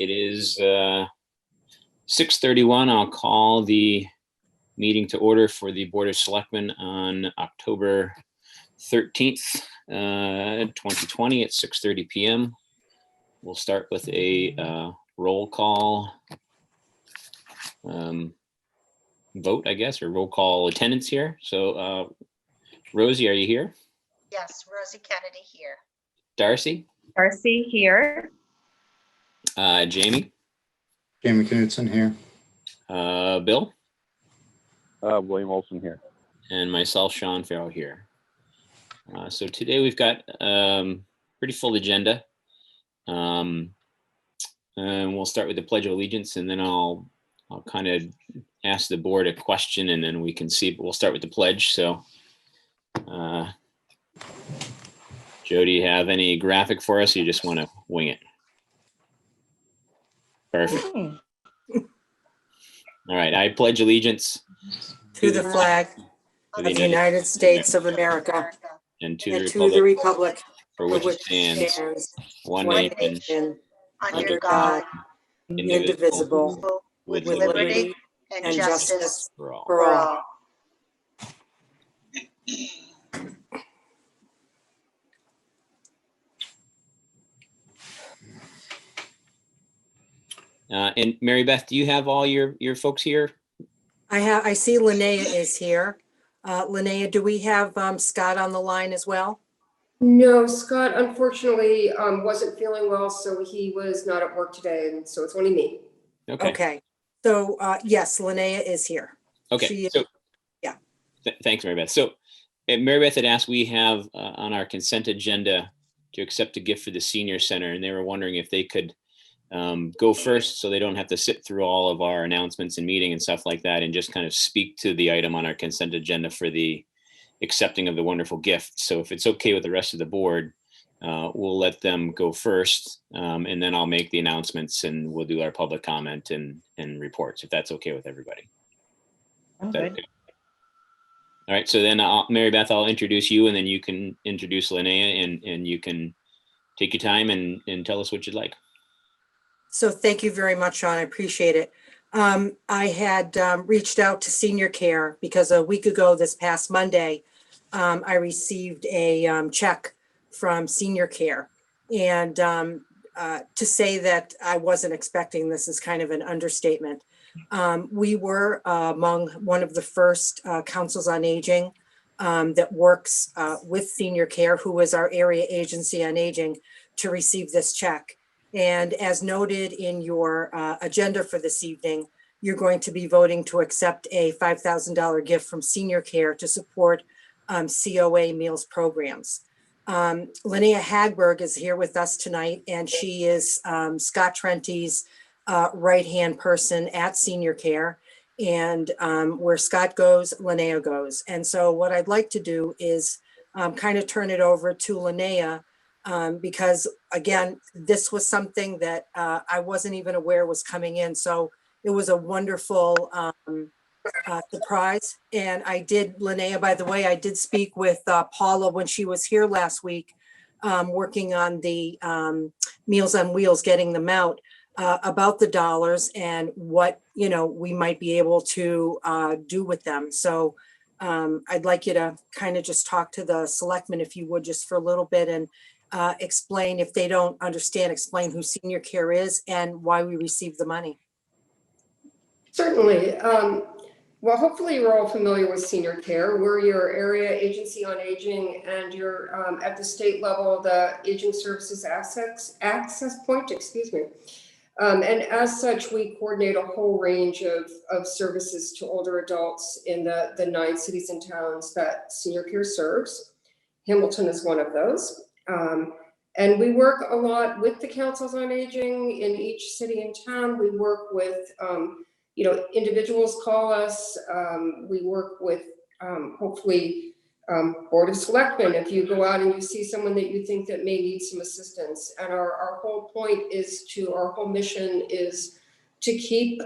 It is 6:31. I'll call the meeting to order for the Board of Selectmen on October 13th, 2020 at 6:30 p.m. We'll start with a roll call vote, I guess, or roll call attendance here. So Rosie, are you here? Yes, Rosie Kennedy here. Darcy? Darcy here. Jamie? Jamie Knudsen here. Bill? William Olson here. And myself, Sean Farrell here. So today we've got pretty full agenda. And we'll start with the Pledge of Allegiance, and then I'll kind of ask the board a question, and then we can see. But we'll start with the pledge. So, Joe, do you have any graphic for us, or you just want to wing it? Perfect. All right. I pledge allegiance to the flag of the United States of America and to the republic for which it stands, one nation, under God, indivisible, with liberty and justice for all. for all. And Mary Beth, do you have all your folks here? I see Linnea is here. Linnea, do we have Scott on the line as well? No, Scott unfortunately wasn't feeling well, so he was not at work today, and so it's only me. Okay. So yes, Linnea is here. Okay. Yeah. Thanks, Mary Beth. So Mary Beth had asked, we have on our consent agenda to accept a gift for the senior center, and they were wondering if they could go first so they don't have to sit through all of our announcements and meeting and stuff like that, and just kind of speak to the item on our consent agenda for the accepting of the wonderful gift. So if it's okay with the rest of the board, we'll let them go first, and then I'll make the announcements, and we'll do our public comment and reports, if that's okay with everybody. Okay. Okay? All right, so then Mary Beth, I'll introduce you, and then you can introduce Linnea, and you can take your time and tell us what you'd like. So thank you very much, Sean. I appreciate it. I had reached out to Senior Care because a week ago, this past Monday, I received a check from Senior Care. And to say that I wasn't expecting this is kind of an understatement. We were among one of the first councils on aging that works with Senior Care, who is our area agency on aging, to receive this check. And as noted in your agenda for this evening, you're going to be voting to accept a $5,000 gift from Senior Care to support COA meals programs. Linnea Hagberg is here with us tonight, and she is Scott Trente's right-hand person at Senior Care. And where Scott goes, Linnea goes. And so what I'd like to do is kind of turn it over to Linnea, because again, this was something that I wasn't even aware was coming in. So it was a wonderful surprise. And I did, Linnea, by the way, I did speak with Paula when she was here last week, working on the Meals on Wheels, getting them out, about the dollars and what, we might be able to do with them. So I'd like you to kind of just talk to the selectmen, if you would, just for a little bit, and explain, if they don't understand, explain who Senior Care is and why we received the money. Certainly. Well, hopefully you're all familiar with Senior Care. We're your area agency on aging, and you're at the state level, the Aging Services Access Point, excuse me. And as such, we coordinate a whole range of services to older adults in the 9 cities and towns that Senior Care serves. Hamilton is one of those. And we work a lot with the councils on aging in each city and town. We work with, individuals call us. We work with, hopefully, Board of Selectmen. If you go out and you see someone that you think that may need some assistance. And our whole point is our whole mission is to keep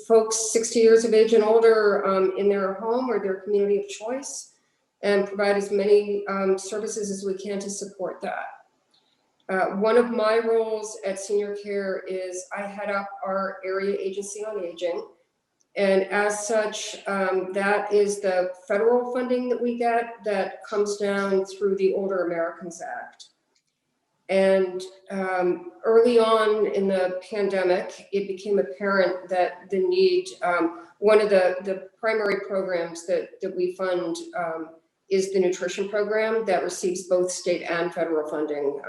folks 60 years of age and older in their home or their community of choice, and provide as many services as we can to support that. One of my roles at Senior Care is I head up our area agency on aging. And as such, that is the federal funding that we get that comes down through the Older Americans Act. And early on in the pandemic, it became apparent that the need, one of the primary programs that we fund is the nutrition program that receives both state and federal funding.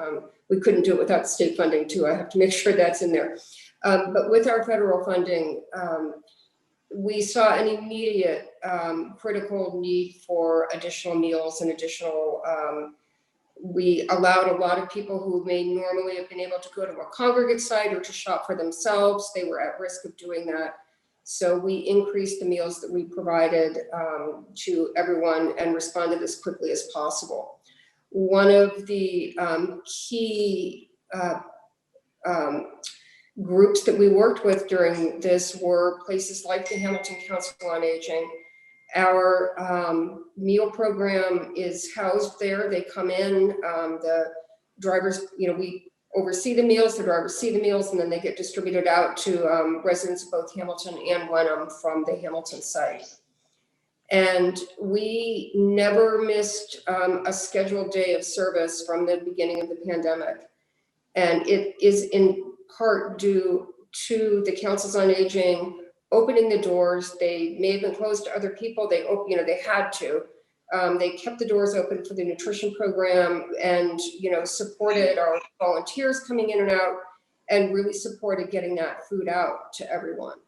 We couldn't do it without state funding too. I have to make sure that's in there. But with our federal funding, we saw an immediate critical need for additional meals and additional, we allowed a lot of people who may normally have been able to go to a congregate site or to shop for themselves. They were at risk of doing that. So we increased the meals that we provided to everyone and responded as quickly as possible. One of the key groups that we worked with during this were places like the Hamilton Council on Aging. Our meal program is housed there. They come in, the drivers, we oversee the meals, the drivers see the meals, and then they get distributed out to residents of both Hamilton and Wenham from the Hamilton site. And we never missed a scheduled day of service from the beginning of the pandemic. And it is in part due to the councils on aging opening the doors. They may have been closed to other people. They had to. They kept the doors open for the nutrition program and, supported our volunteers coming in and out and really supported getting that food out to everyone.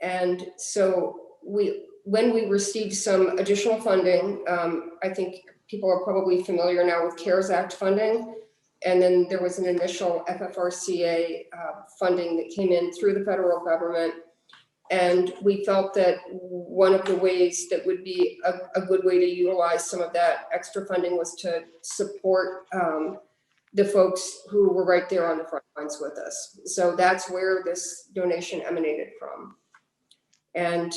And so when we received some additional funding, I think people are probably familiar now with CARES Act funding. And then there was an initial FFRCA funding that came in through the federal government. And we felt that one of the ways that would be a good way to utilize some of that extra funding was to support the folks who were right there on the front lines with us. So that's where this donation emanated from. And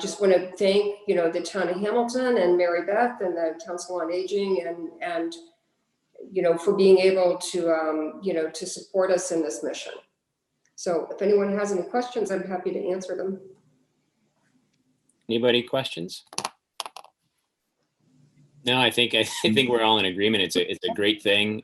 just want to thank, the town of Hamilton and Mary Beth and the Council on Aging and for being able to, to support us in this mission. So if anyone has any questions, I'm happy to answer them. Anybody questions? No, I think we're all in agreement. It's a great thing.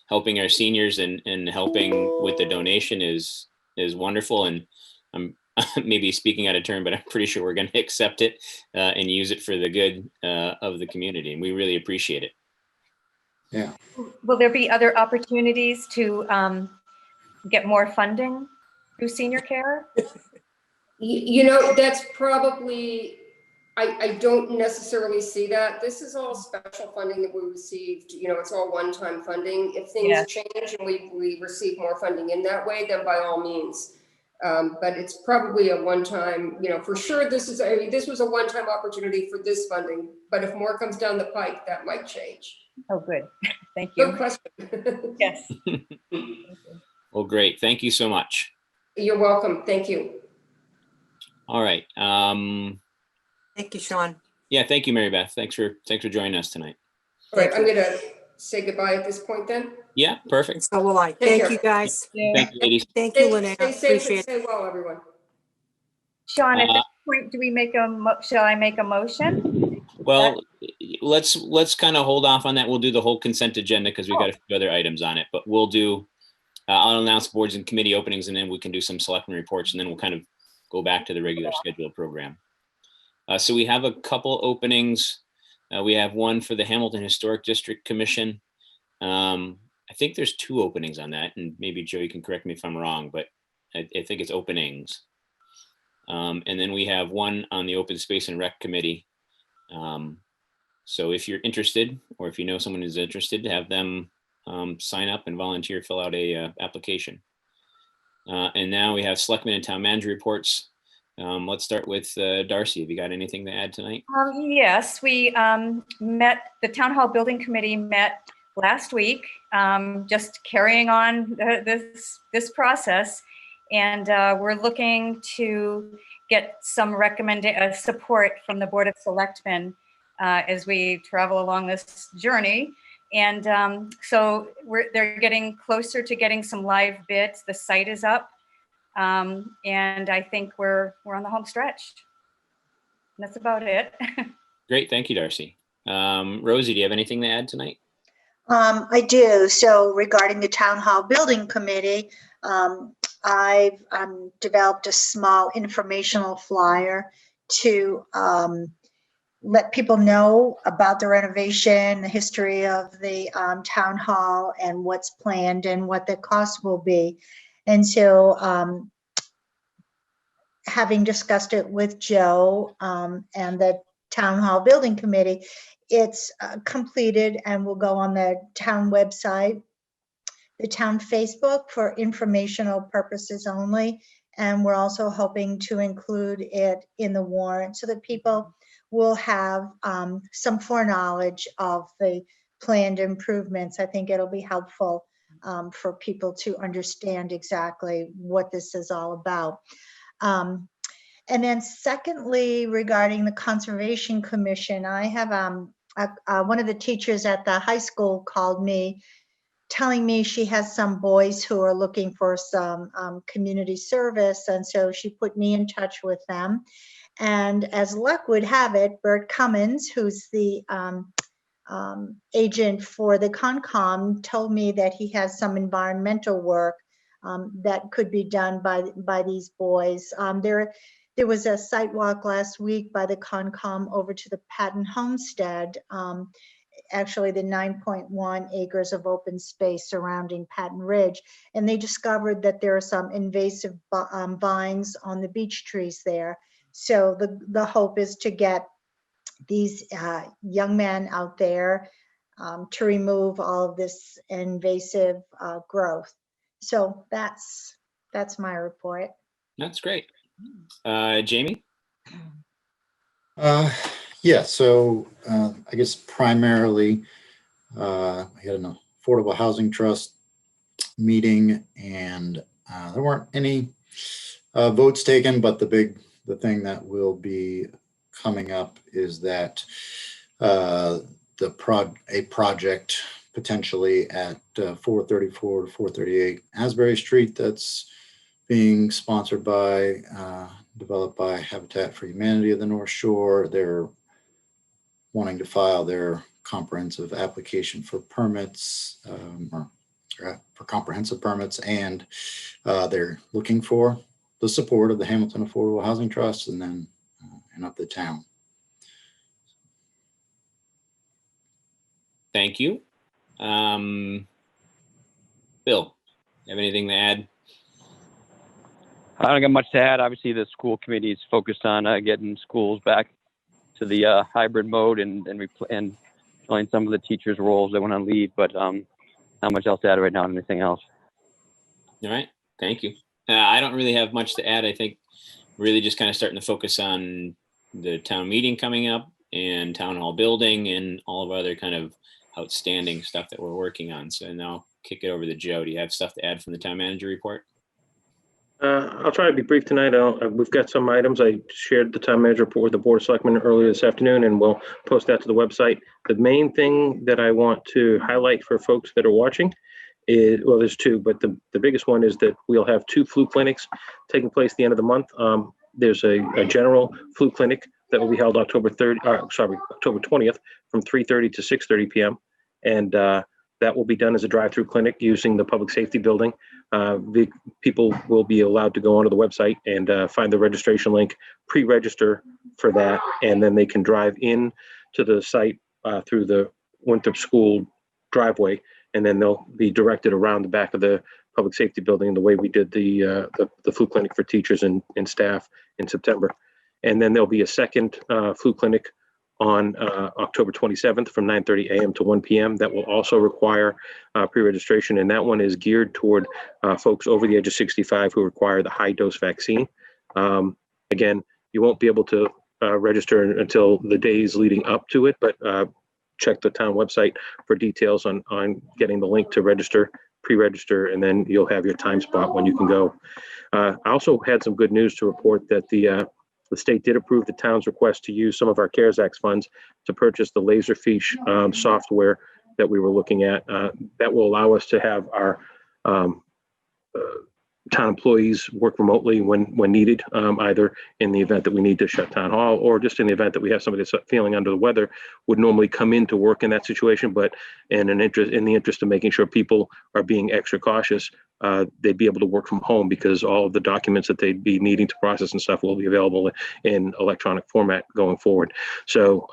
Helping our seniors and helping with the donation is wonderful. And I'm maybe speaking out of turn, but I'm pretty sure we're going to accept it and use it for the good of the community. And we really appreciate it. Yeah. Will there be other opportunities to get more funding through Senior Care? That's probably, I don't necessarily see that. This is all special funding that we received. It's all one-time funding. If things change and we receive more funding in that way, then by all means. But it's probably a one-time, for sure this was a one-time opportunity for this funding, but if more comes down the pike, that might change. Oh, good. Thank you. Good question. Yes. Well, great. Thank you so much. You're welcome. Thank you. All right. Thank you, Sean. Yeah, thank you, Mary Beth. Thanks for joining us tonight. All right, I'm going to say goodbye at this point then. Yeah, perfect. So will I. Take Thank care. you, guys. Thank you, ladies. Thank you, Linnea. Stay safe and Appreciate it. stay well, everyone. Sean, at this point, do we shall I make a motion? Well, let's kind of hold off on that. We'll do the whole consent agenda because we've got a few other items on it, but we'll do, I'll announce boards and committee openings and then we can do some selectmen reports and then we'll kind of go back to the regular scheduled program. So we have a couple openings. We have one for the Hamilton Historic District Commission. I think there's two openings on that, and maybe Joe, you can correct me if I'm wrong, but I think it's openings. And then we have one on the Open Space and Rec Committee. So if you're interested, or if you know someone who's interested, to have them sign up and volunteer, fill out a application. And now we have Selectmen and Town Manager reports. Let's start with Darcy. Have you got anything to add tonight? Yes, we met, the Town Hall Building Committee met last week, just carrying on this process. And we're looking to get some support from the Board of Selectmen as we travel along this journey. And so they're getting closer to getting some live bids. The site is up. And I think we're on the home stretch. And that's about it. Great. Thank you, Darcy. Rosie, do you have anything to add tonight? I do. So regarding the Town Hall Building Committee, I've developed a small informational flyer to let people know about the renovation, the history of the town hall, and what's planned and what the cost will be. And so having discussed it with Joe and the Town Hall Building Committee, it's completed and will go on the town website, the town Facebook for informational purposes only. And we're also hoping to include it in the warrant so that people will have some foreknowledge of the planned improvements. I think it'll be helpful for people to understand exactly what this is all about. And then secondly, regarding the Conservation Commission, I have one of the teachers at the high school called me telling me she has some boys who are looking for some community service. And so she put me in touch with them. And as luck would have it, Bert Cummins, who's the agent for the Concom, told me that he has some environmental work that could be done by these boys. There was a site walk last week by the Concom over to the Patton Homestead, actually the 9.1 acres of open space surrounding Patton Ridge. And they discovered that there are some invasive vines on the beech trees there. So the hope is to get these young men out there to remove all of this invasive growth. So that's my report. That's great. Jamie? Yeah, so I guess primarily I had an affordable housing trust meeting, and there weren't any votes taken, but the thing that will be coming up is that a project potentially at 434 to 438 Asbury Street that's being sponsored by, developed by Habitat for Humanity of the North Shore. They're wanting to file their comprehensive application for permits, or for comprehensive permits, and they're looking for the support of the Hamilton Affordable Housing Trust and then and of the town. Thank you. Bill, you have anything to add? I don't got much to add. Obviously, the school committee is focused on getting schools back to the hybrid mode and filling some of the teachers' roles that went on leave. But not much else to add right now on anything else. All right. Thank you. I don't really have much to add. I think really just kind of starting to focus on the town meeting coming up and town hall building and all of other kind of outstanding stuff that we're working on. So now I'll kick it over to Joe. Do you have stuff to add from the town manager report? I'll try to be brief tonight. We've got some items. I shared the town manager report with the Board of Selectmen earlier this afternoon, and we'll post that to the website. The main thing that I want to highlight for folks that are watching is, well, there's two, but the biggest one is that we'll have 2 flu clinics taking place at the end of the month. There's a general flu clinic that will be held October 20th from 3:30 to 6:30 p.m. And that will be done as a drive-through clinic using the public safety building. The people will be allowed to go onto the website and find the registration link, pre-register for that, and then they can drive in to the site through the Winthrop School driveway, and then they'll be directed around the back of the public safety building the way we did the flu clinic for teachers and staff in September. And then there'll be a second flu clinic on October 27th from 9:30 a.m. to 1 p.m. That will also require pre-registration, and that one is geared toward folks over the age of 65 who require the high-dose vaccine. Again, you won't be able to register until the days leading up to it, but check the town website for details on getting the link to register, pre-register, and then you'll have your time spot when you can go. I also had some good news to report that the state did approve the town's request to use some of our CARES Act funds to purchase the Laserfiche software that we were looking at that will allow us to have our town employees work remotely when needed, either in the event that we need to shut town hall or just in the event that we have somebody that's feeling under the weather, would normally come in to work in that situation. But in the interest of making sure people are being extra cautious, they'd be able to work from home because all of the documents that they'd be needing to process and stuff will be available in electronic format going forward. So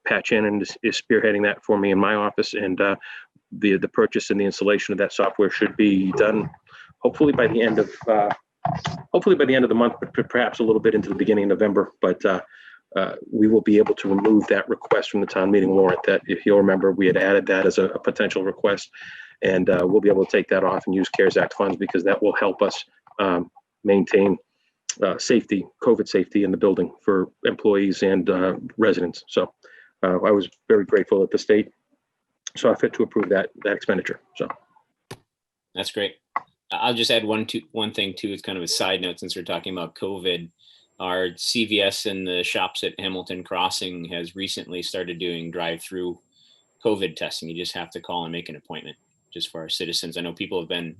Pat Shannon is spearheading that for me in my office, and the purchase and the installation of that software should be done hopefully by the end of the month, but perhaps a little bit into the beginning of November. But we will be able to remove that request from the town meeting warrant. That, if you'll remember, we had added that as a potential request, and we'll be able to take that off and use CARES Act funds because that will help us maintain safety, COVID safety in the building for employees and residents. So I was very grateful that the state saw fit to approve that expenditure. So That's great. I'll just add one thing too. It's kind of a side note since we're talking about COVID. Our CVS and the shops at Hamilton Crossing has recently started doing drive-through COVID testing. You just have to call and make an appointment just for our citizens. I know people have been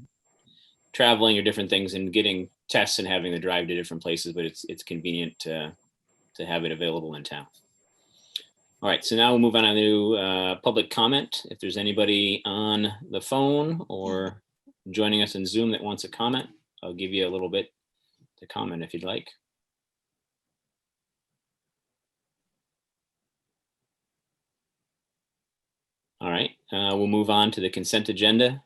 traveling or different things and getting tests and having to drive to different places, but it's convenient to have it available in town. All right, so now we'll move on to public comment. If there's anybody on the phone or joining us in Zoom that wants a comment, I'll give you a little bit to comment if you'd like. All right, we'll move on to the consent agenda.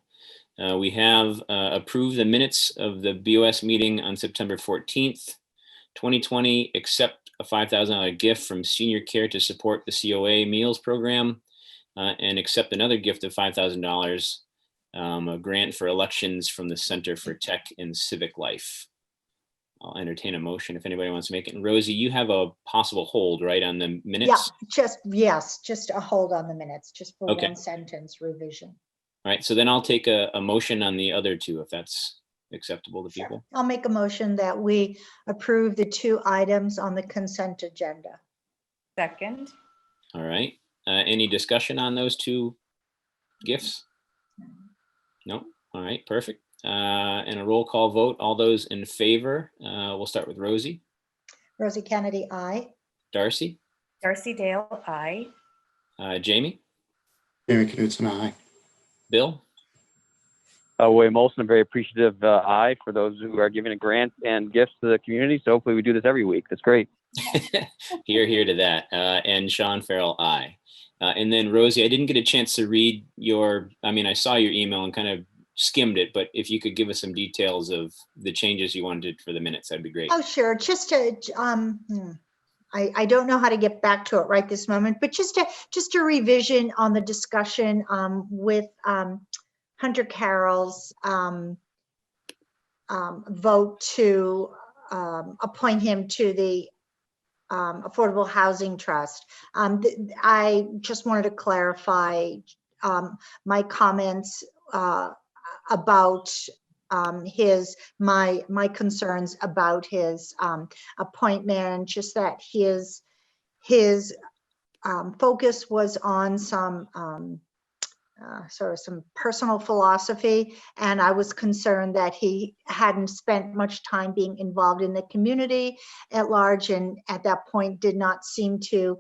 We have approved the minutes of the BOS meeting on September 14th, 2020, accept a $5,000 gift from Senior Care to support the COA meals program, and accept another gift of $5,000, a grant for elections from the Center for Tech and Civic Life. I'll entertain a motion if anybody wants to make it. And Rosie, you have a possible hold, right, on the minutes? Yeah, just a hold on the minutes, just for Okay. one sentence revision. All right, so then I'll take a motion on the other two, if that's acceptable to Sure. people. I'll make a motion that we approve the 2 items on the consent agenda. Second. All right, any discussion on those 2 gifts? No, all right, perfect. And a roll call vote, all those in favor, we'll start with Rosie. Rosie Kennedy, aye. Darcy, Darcy Dale, aye. Jamie, Jamie Knutson, aye. Bill, William Olson, I'm very appreciative, aye, for those who are giving a grant and gifts to the community. So hopefully we do this every week. That's great. here to that, and Sean Farrell, aye. And then Rosie, I didn't get a chance to read I saw your email and kind of skimmed it, but if you could give us some details of the changes you wanted for the minutes, that'd be great. Oh, sure. Just to, I don't know how to get back to it right this moment, but just a revision on the discussion with Hunter Carroll's vote to appoint him to the Affordable Housing Trust. I just wanted to clarify my comments about my concerns about his appointment, just that his focus was on some sort of some personal philosophy, and I was concerned that he hadn't spent much time being involved in the community at large, and at that point did not seem to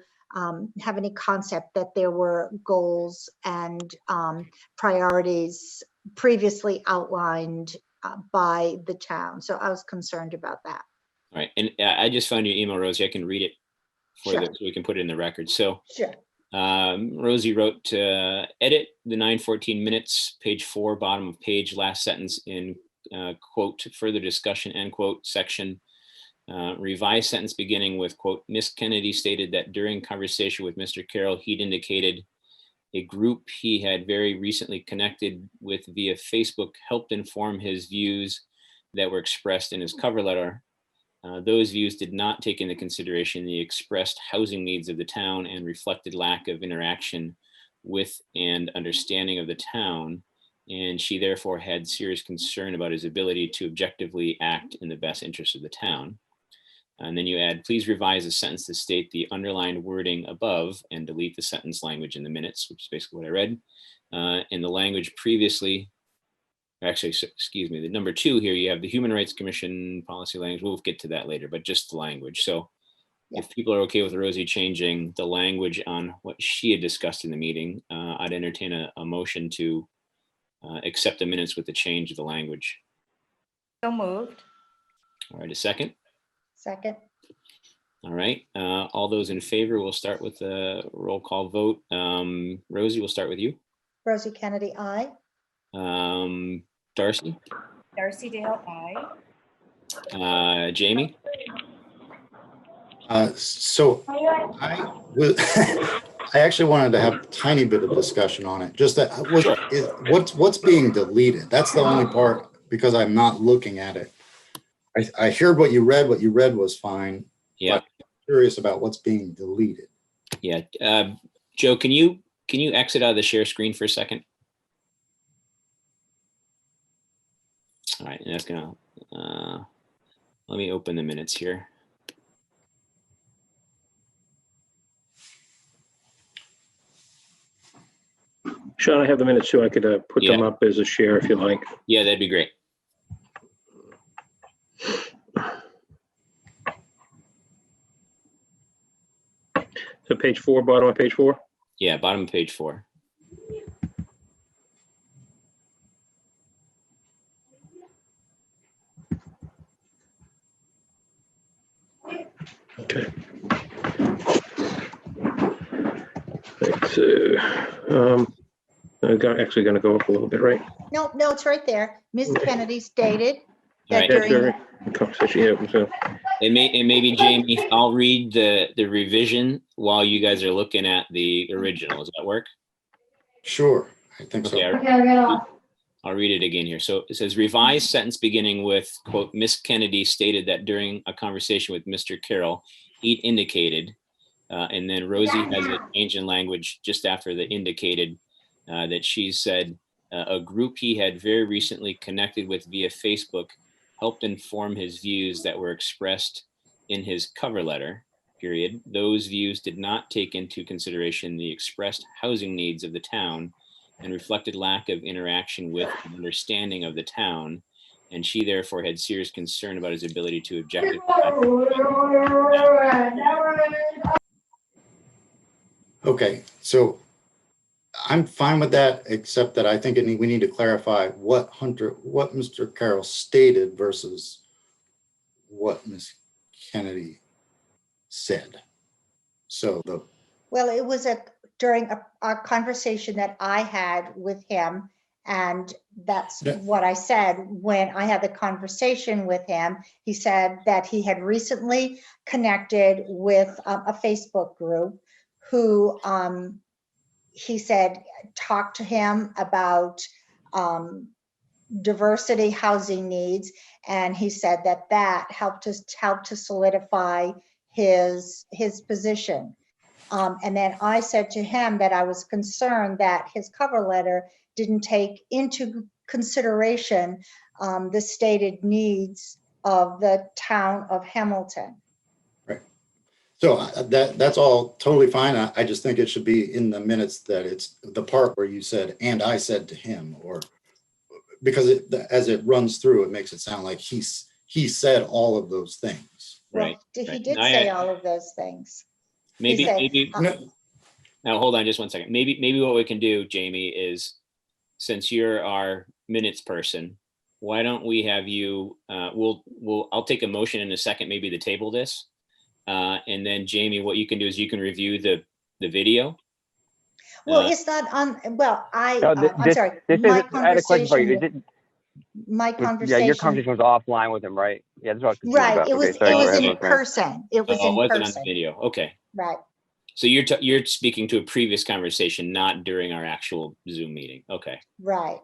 have any concept that there were goals and priorities previously outlined by the town. So I was concerned about that. All right, and I just found your email, Rosie. I can read it for Sure. so we can put it in the record. So Sure. Rosie wrote to edit the 9:14 minutes, page 4, bottom of page, last sentence in quote, further discussion, end quote, section. Revised sentence beginning with quote, Miss Kennedy stated that during conversation with Mr. Carroll, he'd indicated a group he had very recently connected with via Facebook helped inform his views that were expressed in his cover letter. Those views did not take into consideration the expressed housing needs of the town and reflected lack of interaction with and understanding of the town. And she therefore had serious concern about his ability to objectively act in the best interest of the town. And then you add, please revise the sentence to state the underlined wording above and delete the sentence language in the minutes, which is basically what I read. in the language previously, actually, excuse me, the number 2 here, you have the Human Rights Commission policy language. We'll get to that later, but just the language. So if people are okay with Rosie changing the language on what she had discussed in the meeting, I'd entertain a motion to accept the minutes with the change of the language. So moved. All right, a second. Second. All right, all those in favor, we'll start with a roll call vote. Rosie, we'll start with you. Rosie Kennedy, aye. Darcy, Darcy Dale, aye. Jamie, So I was, I actually wanted to have a tiny bit of discussion on it. Just that what's being deleted. That's the only part, because I'm not looking at it. I heard what you read. What you read was fine. yeah, But I'm curious about what's being deleted. yeah. Joe, can you exit out of the share screen for a second? All right, and that's gonna, let me open the minutes here. Sean, I have the minutes too. I could put them Yeah. up as a share if you like. Yeah, that'd be great. So page 4, bottom of page 4. Yeah, bottom of page 4. Okay. Right, so, I'm actually going to go up a little bit, right? No, it's right there. Ms. Kennedy stated All that right. That's during, your conversation. Yeah, so, And maybe Jamie, I'll read the revision while you guys are looking at the original. Does that work? Sure, I think so. Okay, I'll read it again here. So it says revised sentence beginning with, quote, Miss Kennedy stated that during a conversation with Mr. Carroll, he indicated, and then Rosie has a change in language just after the indicated, that she said a group he had very recently connected with via Facebook helped inform his views that were expressed in his cover letter, period. Those views did not take into consideration the expressed housing needs of the town and reflected lack of interaction with and understanding of the town. And she therefore had serious concern about his ability to objectively. Okay, so I'm fine with that, except that I think we need to clarify what Mr. Carroll stated versus what Ms. Kennedy said. So well, it was during a conversation that I had with him. And that's Yeah. what I said when I had the conversation with him. He said that he had recently connected with a Facebook group who he said talked to him about diversity housing needs. And he said that helped to solidify his position. And then I said to him that I was concerned that his cover letter didn't take into consideration the stated needs of the town of Hamilton. right. So that's all totally fine. I just think it should be in the minutes that it's the part where you said, and I said to him, or because as it runs through, it makes it sound like he said all of those things. Right. Well, he right. did And say all of those things. Maybe, said, maybe, now hold on just one second. Maybe what we can do, Jamie, is since you're our minutes person, why don't we have you, I'll take a motion in a second, maybe to table this. And then Jamie, what you can do is you can review the video. Well, it's not on, well, No, I'm sorry. I had a question for you. Is it, My yeah, your conversation, conversation was offline with him, right? Yeah, that's what I was confused right, about. it was, Okay, sorry, it go was ahead, in my friend. person. It was Oh, it in wasn't on the person, video. Okay. right. So you're speaking to a previous conversation, not during our actual Zoom meeting. Okay. Right.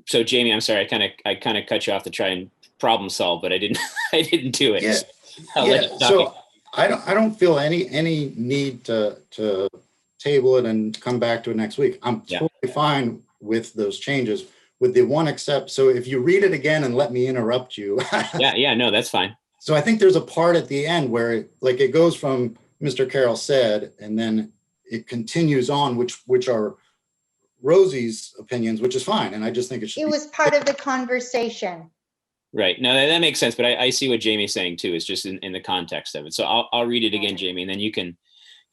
So Jamie, I'm sorry, I kind of cut you off to try and problem solve, but I didn't I didn't do it. Yeah. I'll let you talk. So I don't feel any need to table it and come back to it next week. I'm Yeah. totally fine with those changes, with the one except. So if you read it again and let me interrupt you. Yeah, no, that's fine. So I think there's a part at the end where it goes from Mr. Carroll said, and then it continues on, which are Rosie's opinions, which is fine. And I just think it should It be. was part of the conversation. Right. No, that makes sense. But I see what Jamie's saying too. It's just in the context of it. So I'll read it again, Jamie, and then you can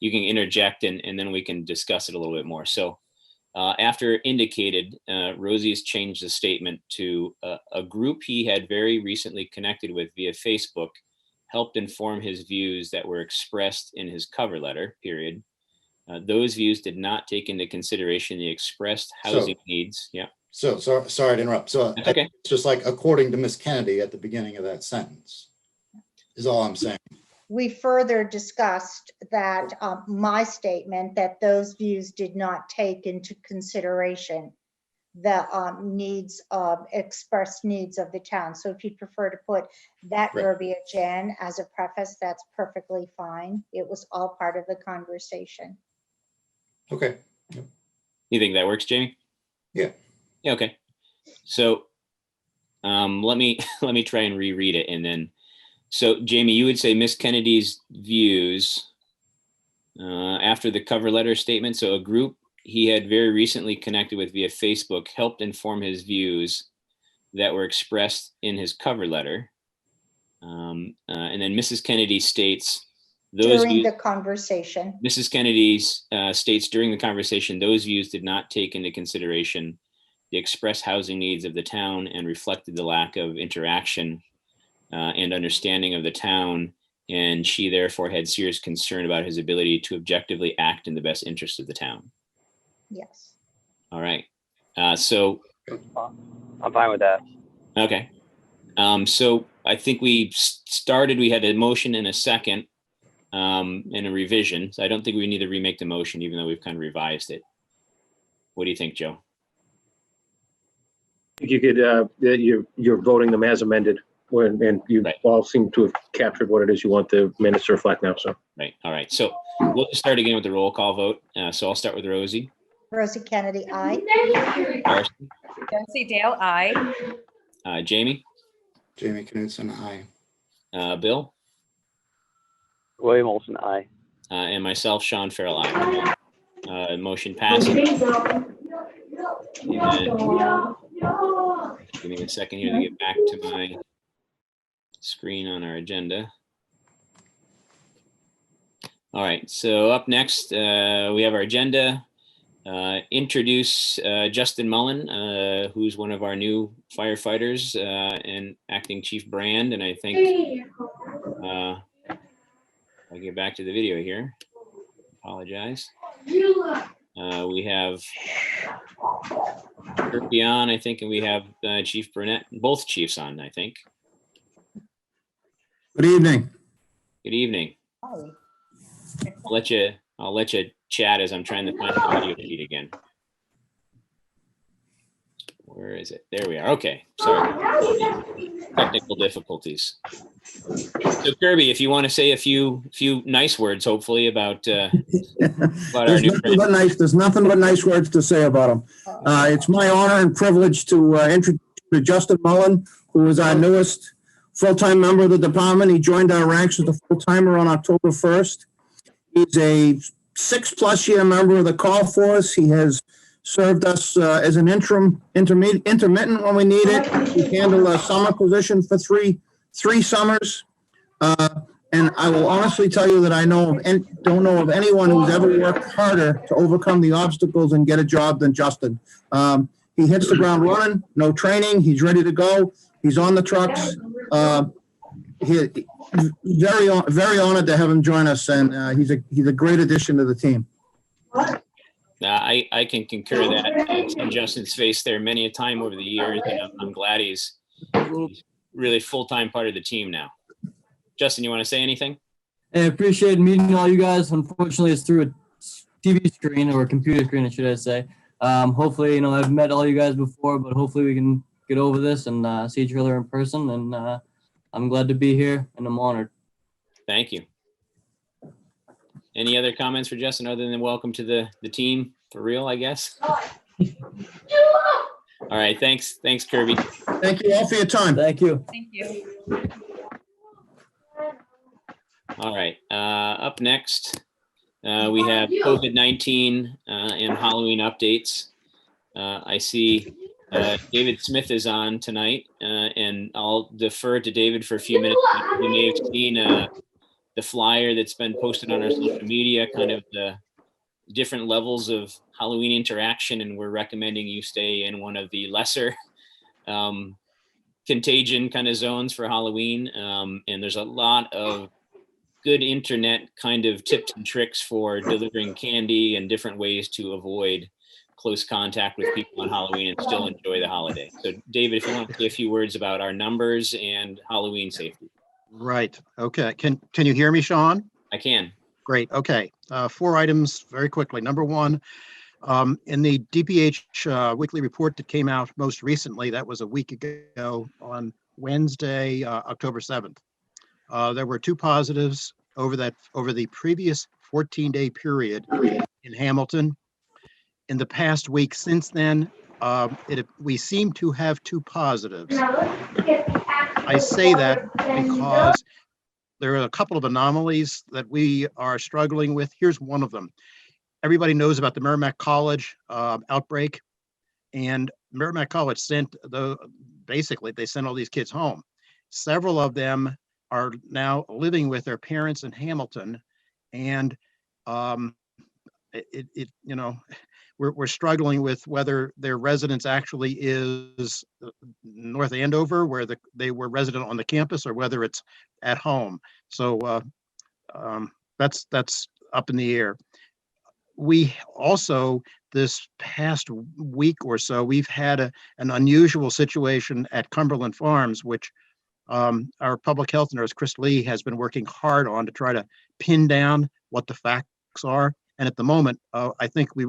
interject and then we can discuss it a little bit more. So after indicated, Rosie has changed the statement to a group he had very recently connected with via Facebook helped inform his views that were expressed in his cover letter, period. Those views did not take into consideration the expressed housing needs. Yeah. So sorry to interrupt. So That's okay. it's just like according to Miss Kennedy at the beginning of that sentence is all I'm saying. We further discussed that my statement that those views did not take into consideration the expressed needs of the town. So if you'd prefer to put that Right. verbiage in as a preface, that's perfectly fine. It was all part of the conversation. Okay. You think that works, Jamie? Yeah. Yeah. Okay. So let me try and reread it, and then. So Jamie, you would say Miss Kennedy's views after the cover letter statement. So a group he had very recently connected with via Facebook helped inform his views that were expressed in his cover letter. And then Mrs. Kennedy states those During views, the conversation. Mrs. Kennedy states during the conversation, those views did not take into consideration the express housing needs of the town and reflected the lack of interaction and understanding of the town, and she therefore had serious concern about his ability to objectively act in the best interest of the town. Yes. All right. So I'm fine with that. okay. So I think we started. We had a motion and a second, and a revision. So I don't think we need to remake the motion, even though we've kind of revised it. What do you think, Joe? You could, you're voting them as amended, and you Right. all seem to have captured what it is you want the minutes to reflect now, so. Right. All right. So we'll start again with the roll call vote. So I'll start with Rosie. Rosie Kennedy, aye. Darcy, Josie Dale, aye. Jamie, Jamie Knutson, aye. Bill, William Olson, aye. and myself, Sean Farrell, aye. Motion passes. And give me a second here to get back to my screen on our agenda. All right, so up next, we have our agenda. Introduce Justin Mullen, who's one of our new firefighters and acting chief brand. And I think I'll get back to the video here. Apologize. We have Kirby on, I think, and we have Chief Burnett, both chiefs on, I think. Good evening. Good evening. Aye. I'll let you chat as I'm trying to find the video feed again. Where is it? There we are. Okay. Sorry. Technical difficulties. So Kirby, if you want to say a few nice words, hopefully about our new friend. There's nothing but nice words to say about him. It's my honor and privilege to introduce you to Justin Mullen, who is our newest full-time member of the department. He joined our ranks as a full-timer on October 1st. He's a 6+ year member of the call force. He has served us as an intermittent when we need it. He handled a summer position for three summers. And I will honestly tell you that I don't know of anyone who's ever worked harder to overcome the obstacles and get a job than Justin. He hits the ground running, no training. He's ready to go. He's on the trucks. Very honored to have him join us, and he's a great addition to the team. I can concur that. I've seen Justin's face there many a time over the years, and I'm glad he's really full-time part of the team now. Justin, you want to say anything? I appreciate meeting all you guys. Unfortunately, it's through a TV screen or a computer screen, should I say. Hopefully, I've met all you guys before, but hopefully we can get over this and see each other in person. And I'm glad to be here, and I'm honored. Thank you. Any other comments for Justin other than welcome to the team for real, I guess? All right. Thanks, Kirby. Thank you all for your time. Thank you. Thank you. All right. Up next, We have COVID-19 and Halloween updates. I see David Smith is on tonight, and I'll defer to David for a few minutes. You may have seen the flyer that's been posted on our social media, kind of the different levels of Halloween interaction, and we're recommending you stay in one of the lesser contagion kind of zones for Halloween. And there's a lot of good internet kind of tips and tricks for delivering candy and different ways to avoid close contact with people on Halloween and still enjoy the holiday. So David, if you want to say a few words about our numbers and Halloween safety. Right. Okay. Can you hear me, Sean? I can. Great. Okay. 4 items very quickly. Number one, in the DPH weekly report that came out most recently, that was a week ago on Wednesday, October 7th. There were 2 positives over the previous 14-day period in Hamilton. In the past week since then, we seem to have 2 positives. I say that because there are a couple of anomalies that we are struggling with. Here's one of them. Everybody knows about the Merrimack College outbreak, and Merrimack College basically they sent all these kids home. Several of them are now living with their parents in Hamilton, and we're struggling with whether their residence actually is North Andover, where they were resident on the campus, or whether it's at home. So that's up in the air. We also, this past week or so, we've had an unusual situation at Cumberland Farms, which our public health nurse, Chris Lee, has been working hard on to try to pin down what the facts are. And at the moment, I think we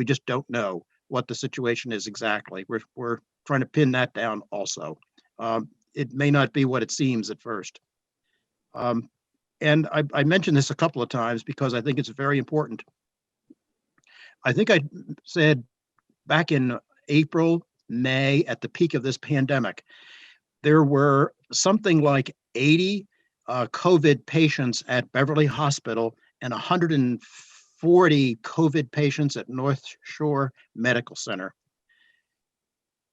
just don't know what the situation is exactly. We're trying to pin that down also. It may not be what it seems at first. And I mentioned this a couple of times because I think it's very important. I think I said back in April, May, at the peak of this pandemic, there were something like 80 COVID patients at Beverly Hospital and 140 COVID patients at North Shore Medical Center.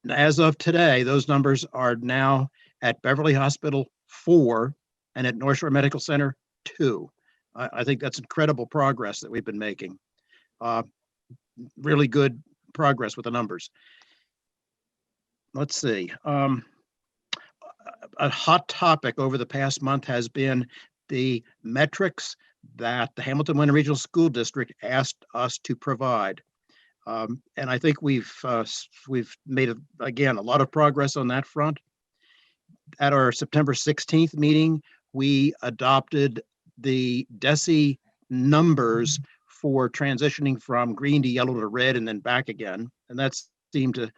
As of today, those numbers are now at Beverly Hospital 4 and at North Shore Medical Center 2. I think that's incredible progress that we've been making. Really good progress with the numbers. Let's see. A hot topic over the past month has been the metrics that the Hamilton Winter Regional School District asked us to provide. And I think we've made, again, a lot of progress on that front. At our September 16th meeting, we adopted the DESI numbers for transitioning from green to yellow to red and then back again. And that seemed to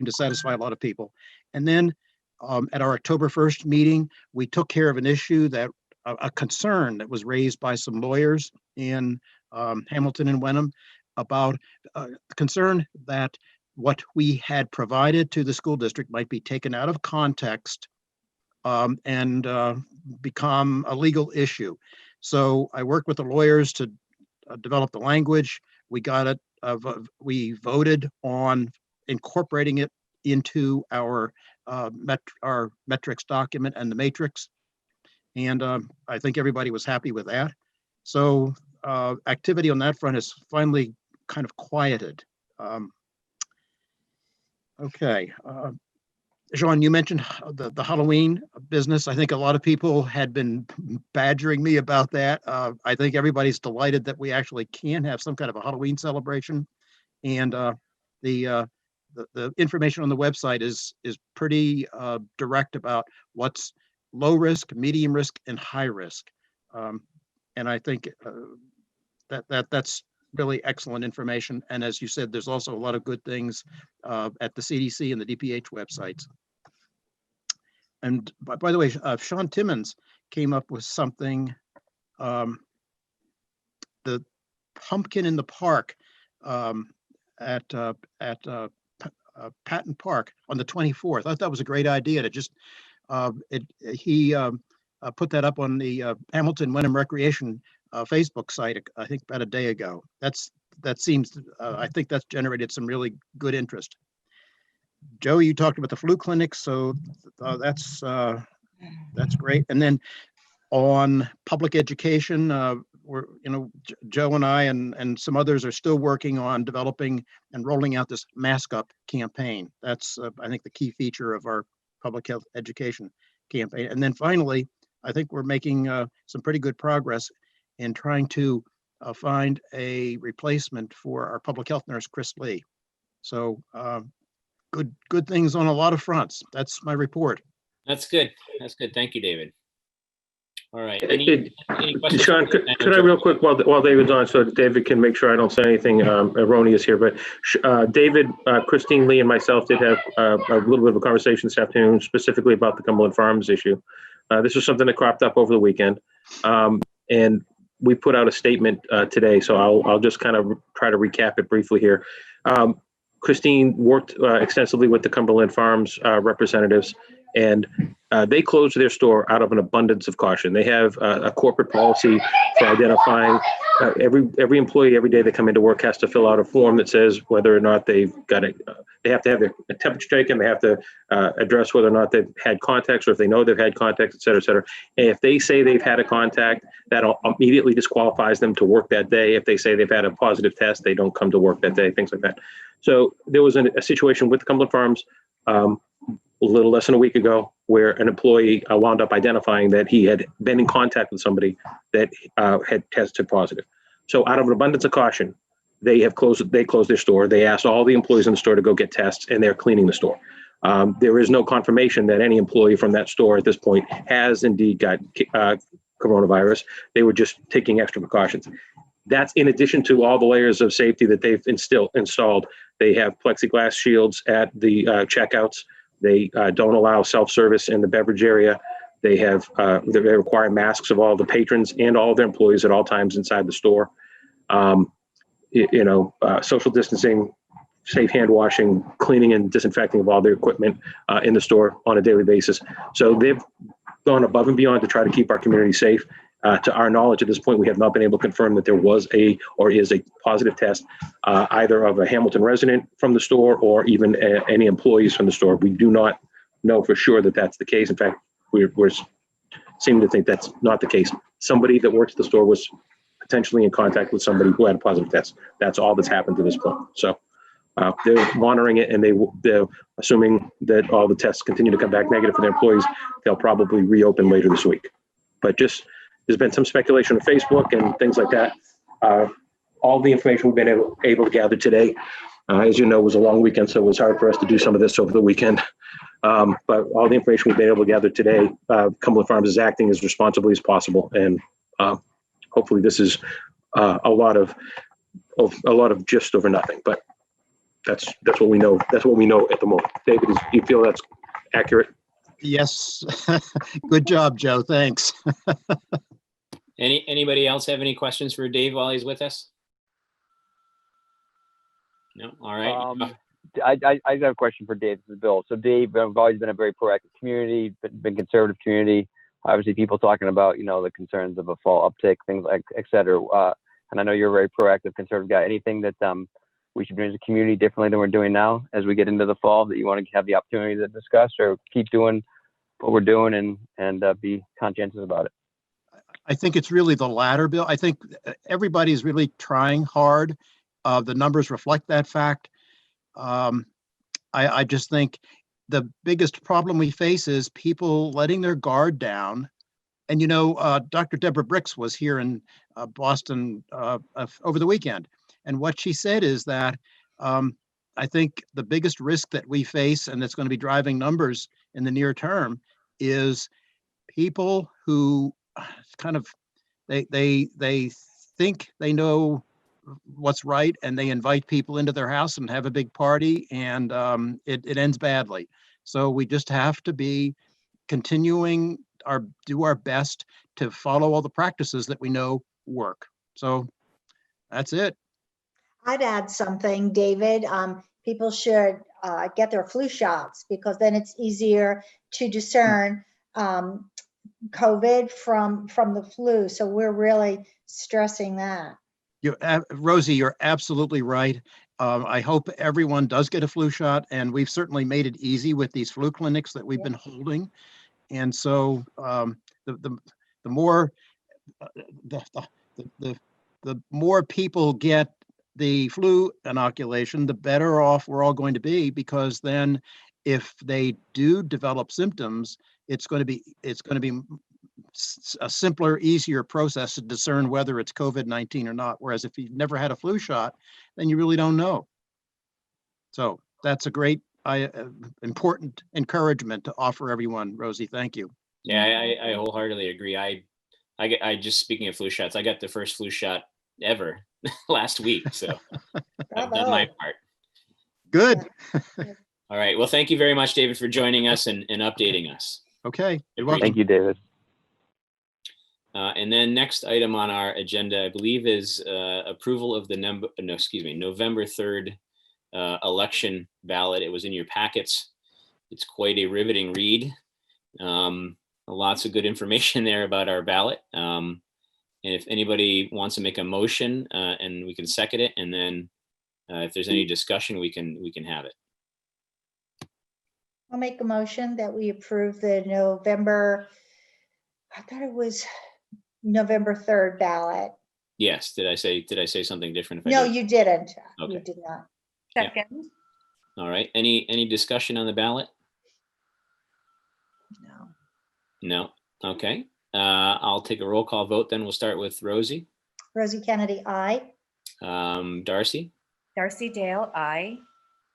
satisfy a lot of people. And then at our October 1st meeting, we took care of an issue a concern that was raised by some lawyers in Hamilton and Wenham about concern that what we had provided to the school district might be taken out of context and become a legal issue. So I worked with the lawyers to develop the language. We got it. We voted on incorporating it into our metrics document and the matrix. And I think everybody was happy with that. So activity on that front is finally kind of quieted. Okay. Sean, you mentioned the Halloween business. I think a lot of people had been badgering me about that. I think everybody's delighted that we actually can have some kind of a Halloween celebration. And the information on the website is pretty direct about what's low risk, medium risk, and high risk. And I think that's really excellent information. And as you said, there's also a lot of good things at the CDC and the DPH websites. And by the way, Sean Timmons came up with something, the pumpkin in the park at Patton Park on the 24th. I thought that was a great idea to just, he put that up on the Hamilton Wenham Recreation Facebook site, I think about a day ago. That seems, I think that's generated some really good interest. Joe, you talked about the flu clinic, so that's great. And then on public education, we're, Joe and I and some others are still working on developing and rolling out this Mask Up campaign. That's, I think, the key feature of our public health education campaign. And then finally, I think we're making some pretty good progress in trying to find a replacement for our public health nurse, Chris Lee. So good things on a lot of fronts. That's my report. That's good. That's good. Thank you, David. All right. Any questions? Sean, could I real quick while David's on, so David can make sure I don't say anything erroneous here, but David, Christine Lee and myself did have a little bit of a conversation this afternoon specifically about the Cumberland Farms issue. This was something that cropped up over the weekend. And we put out a statement today, so I'll just kind of try to recap it briefly here. Christine worked extensively with the Cumberland Farms representatives, and they closed their store out of an abundance of caution. They have a corporate policy for identifying every employee every day they come into work has to fill out a form that says whether or not they've got it. They have to have their temperature taken. They have to address whether or not they've had contacts, or if they know they've had contacts, et cetera, et cetera. And if they say they've had a contact, that immediately disqualifies them to work that day. If they say they've had a positive test, they don't come to work that day, things like that. So there was a situation with Cumberland Farms a little less than a week ago where an employee wound up identifying that he had been in contact with somebody that had tested positive. So out of an abundance of caution, they closed their store. They asked all the employees in the store to go get tests, and they're cleaning the store. There is no confirmation that any employee from that store at this point has indeed got coronavirus. They were just taking extra precautions. That's in addition to all the layers of safety that they've installed. They have plexiglass shields at the checkouts. They don't allow self-service in the beverage area. They require masks of all the patrons and all of their employees at all times inside the store. Social distancing, safe hand washing, cleaning and disinfecting of all their equipment in the store on a daily basis. So they've gone above and beyond to try to keep our community safe. To our knowledge, at this point, we have not been able to confirm that there was or is a positive test either of a Hamilton resident from the store or even any employees from the store. We do not know for sure that that's the case. In fact, we're seeming to think that's not the case. Somebody that works at the store was potentially in contact with somebody who had a positive test. That's all that's happened to this point. So they're monitoring it, and they're assuming that all the tests continue to come back negative for their employees. They'll probably reopen later this week. But there's been some speculation on Facebook and things like that. All the information we've been able to gather today, as you know, was a long weekend, so it was hard for us to do some of this over the weekend. But all the information we've been able to gather today, Cumberland Farms is acting as responsibly as possible, and hopefully this is a lot of just over nothing. But that's what we know. That's what we know at the moment. David, do you feel that's accurate? Yes. Good job, Joe. Thanks. Anybody else have any questions for Dave while he's with us? No. All right. I have a question for Dave. This is Bill. So Dave, I've always been a very proactive community, been conservative community. Obviously, people talking about the concerns of a fall uptick, things like et cetera. And I know you're a very proactive conservative guy. Anything that we should do as a community differently than we're doing now as we get into the fall that you want to have the opportunity to discuss, or keep doing what we're doing and be conscientious about it? I think it's really the latter, Bill. I think everybody's really trying hard. The numbers reflect that fact. I just think the biggest problem we face is people letting their guard down. And, Dr. Deborah Bricks was here in Boston over the weekend. And what she said is that I think the biggest risk that we face, and that's going to be driving numbers in the near term, is people who kind of they think they know what's right, and they invite people into their house and have a big party, and it ends badly. So we just have to be continuing do our best to follow all the practices that we know work. So that's it. I'd add something, David. People should get their flu shots, because then it's easier to discern COVID from the flu. So we're really stressing that. Rosie, you're absolutely right. I hope everyone does get a flu shot, and we've certainly made it easy with these flu clinics that we've been holding. And so the more the more people get the flu inoculation, the better off we're all going to be, because then if they do develop symptoms, it's going to be a simpler, easier process to discern whether it's COVID-19 or not. Whereas if you've never had a flu shot, then you really don't know. So that's a great, important encouragement to offer everyone. Rosie, thank you. Yeah, I wholeheartedly agree. I just, speaking of flu shots, I got the first flu shot ever last week. So I've done my part. Good. All right. Well, thank you very much, David, for joining us and updating us. Okay. You're welcome. Thank you, David. And then next item on our agenda, I believe, is approval of the November 3rd election ballot. It was in your packets. It's quite a riveting read. Lots of good information there about our ballot. And if anybody wants to make a motion, and we can second it, and then if there's any discussion, we can have it. I'll make a motion that we approve the November, I thought it was November 3rd ballot. Yes. Did I say something different? If I No, did? you didn't. Okay. You did not. Yeah. Second. All right. Any discussion on the ballot? No. No. Okay. I'll take a roll call vote then. We'll start with Rosie. Rosie Kennedy, aye. Darcy, Darcy Dale, aye.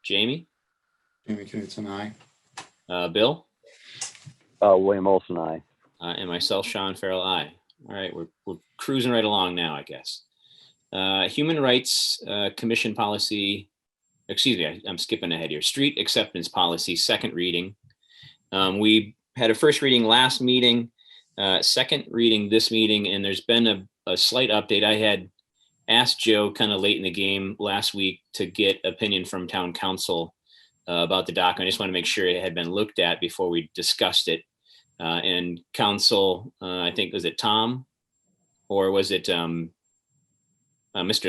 Jamie, Jamie Knutson, aye. Bill, William Olson, aye. and myself, Sean Farrell, aye. All right. We're cruising right along now, I guess. Human Rights Commission policy, excuse me, I'm skipping ahead here. Street acceptance policy, second reading. We had a first reading last meeting, second reading this meeting, and there's been a slight update. I had asked Joe kind of late in the game last week to get opinion from town council about the document. I just want to make sure it had been looked at before we discussed it. And council, I think, was it Tom or was it Mr.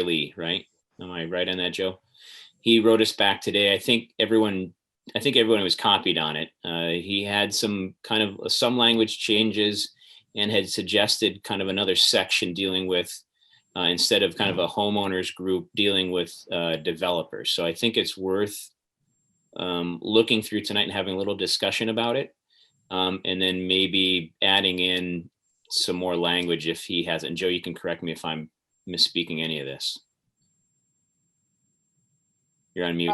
Lee, right? Am I right on that, Joe? He wrote us back today. I think everyone was copied on it. He had some language changes and had suggested kind of another section dealing with, instead of kind of a homeowners group, dealing with developers. So I think it's worth looking through tonight and having a little discussion about it. And then maybe adding in some more language if he hasn't. Joe, you can correct me if I'm misspeaking any of this. You're on mute.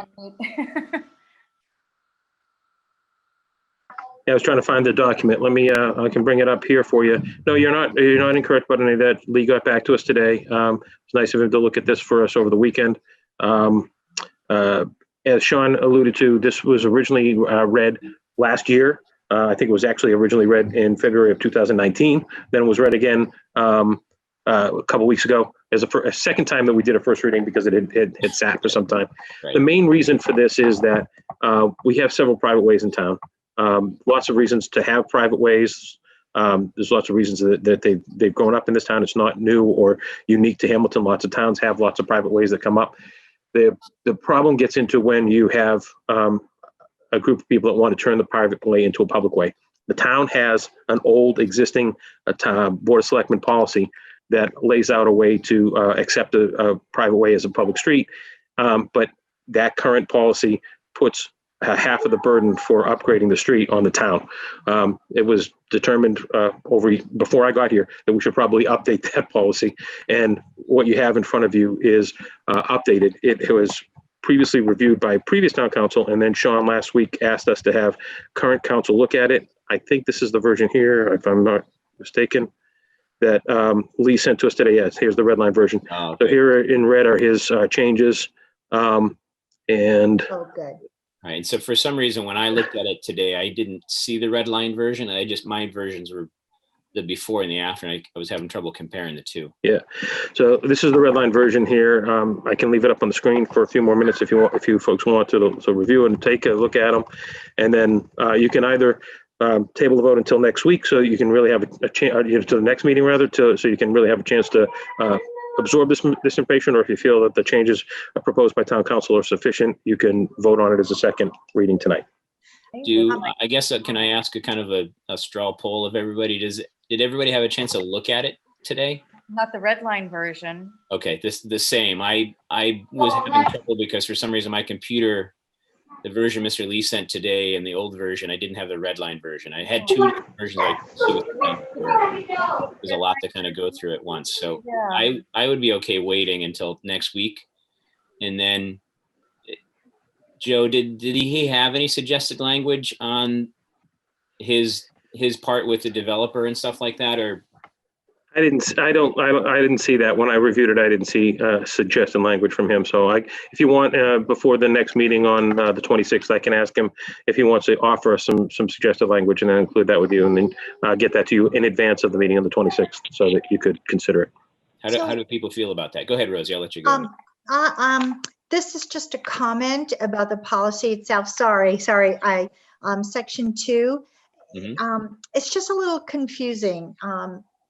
Yeah, I was trying to find the document. Let me, I can bring it up here for you. No, you're not incorrect about any of that. Lee got back to us today. It's nice of him to look at this for us over the weekend. As Sean alluded to, this was originally read last year. I think it was actually originally read in February of 2019. Then it was read again a couple weeks ago as a second time that we did a first reading because it had sat for some time. Right. The main reason for this is that we have several private ways in town. Lots of reasons to have private ways. There's lots of reasons that they've grown up in this town. It's not new or unique to Hamilton. Lots of towns have lots of private ways that come up. The problem gets into when you have a group of people that want to turn the private way into a public way. The town has an old existing Board of Selectmen policy that lays out a way to accept a private way as a public street. But that current policy puts half of the burden for upgrading the street on the town. It was determined before I got here that we should probably update that policy. And what you have in front of you is updated. It was previously reviewed by previous town council, and then Sean last week asked us to have current council look at it. I think this is the version here, if I'm not mistaken, that Lee sent to us today. Yes, here's the red line version. Oh, okay. So here in red are his changes. Oh, good. All right. So for some reason, when I looked at it today, I didn't see the red line version. My versions were the before and the after. And I was having trouble comparing the two. Yeah. So this is the red line version here. I can leave it up on the screen for a few more minutes if you folks want to review and take a look at them. And then you can either table the vote until next week, so you can really have a chance, to the next meeting rather, so you can really have a chance to absorb this information, or if you feel that the changes proposed by town council are sufficient, you can vote on it as a second reading tonight. I guess, can I ask a kind of a straw poll of everybody? Did everybody have a chance to look at it today? Not the red line version. Okay, the same. I was having trouble because for some reason my computer, the version Mr. Lee sent today and the old version, I didn't have the red line version. I had two different versions. I could see what the changes were. There's a lot to kind of go through at once. So Yeah. I would be okay waiting until next week. And then, Joe, did he have any suggested language on his part with the developer and stuff like that, or? I didn't see that when I reviewed it. I didn't see suggested language from him. So if you want, before the next meeting on the 26th, I can ask him if he wants to offer some suggested language, and then include that with you, and then get that to you in advance of the meeting on the 26th, so that you could consider it. How do people feel about that? Go ahead, Rosie. I'll let you go. This is just a comment about the policy itself. Sorry. Section 2. It's just a little confusing.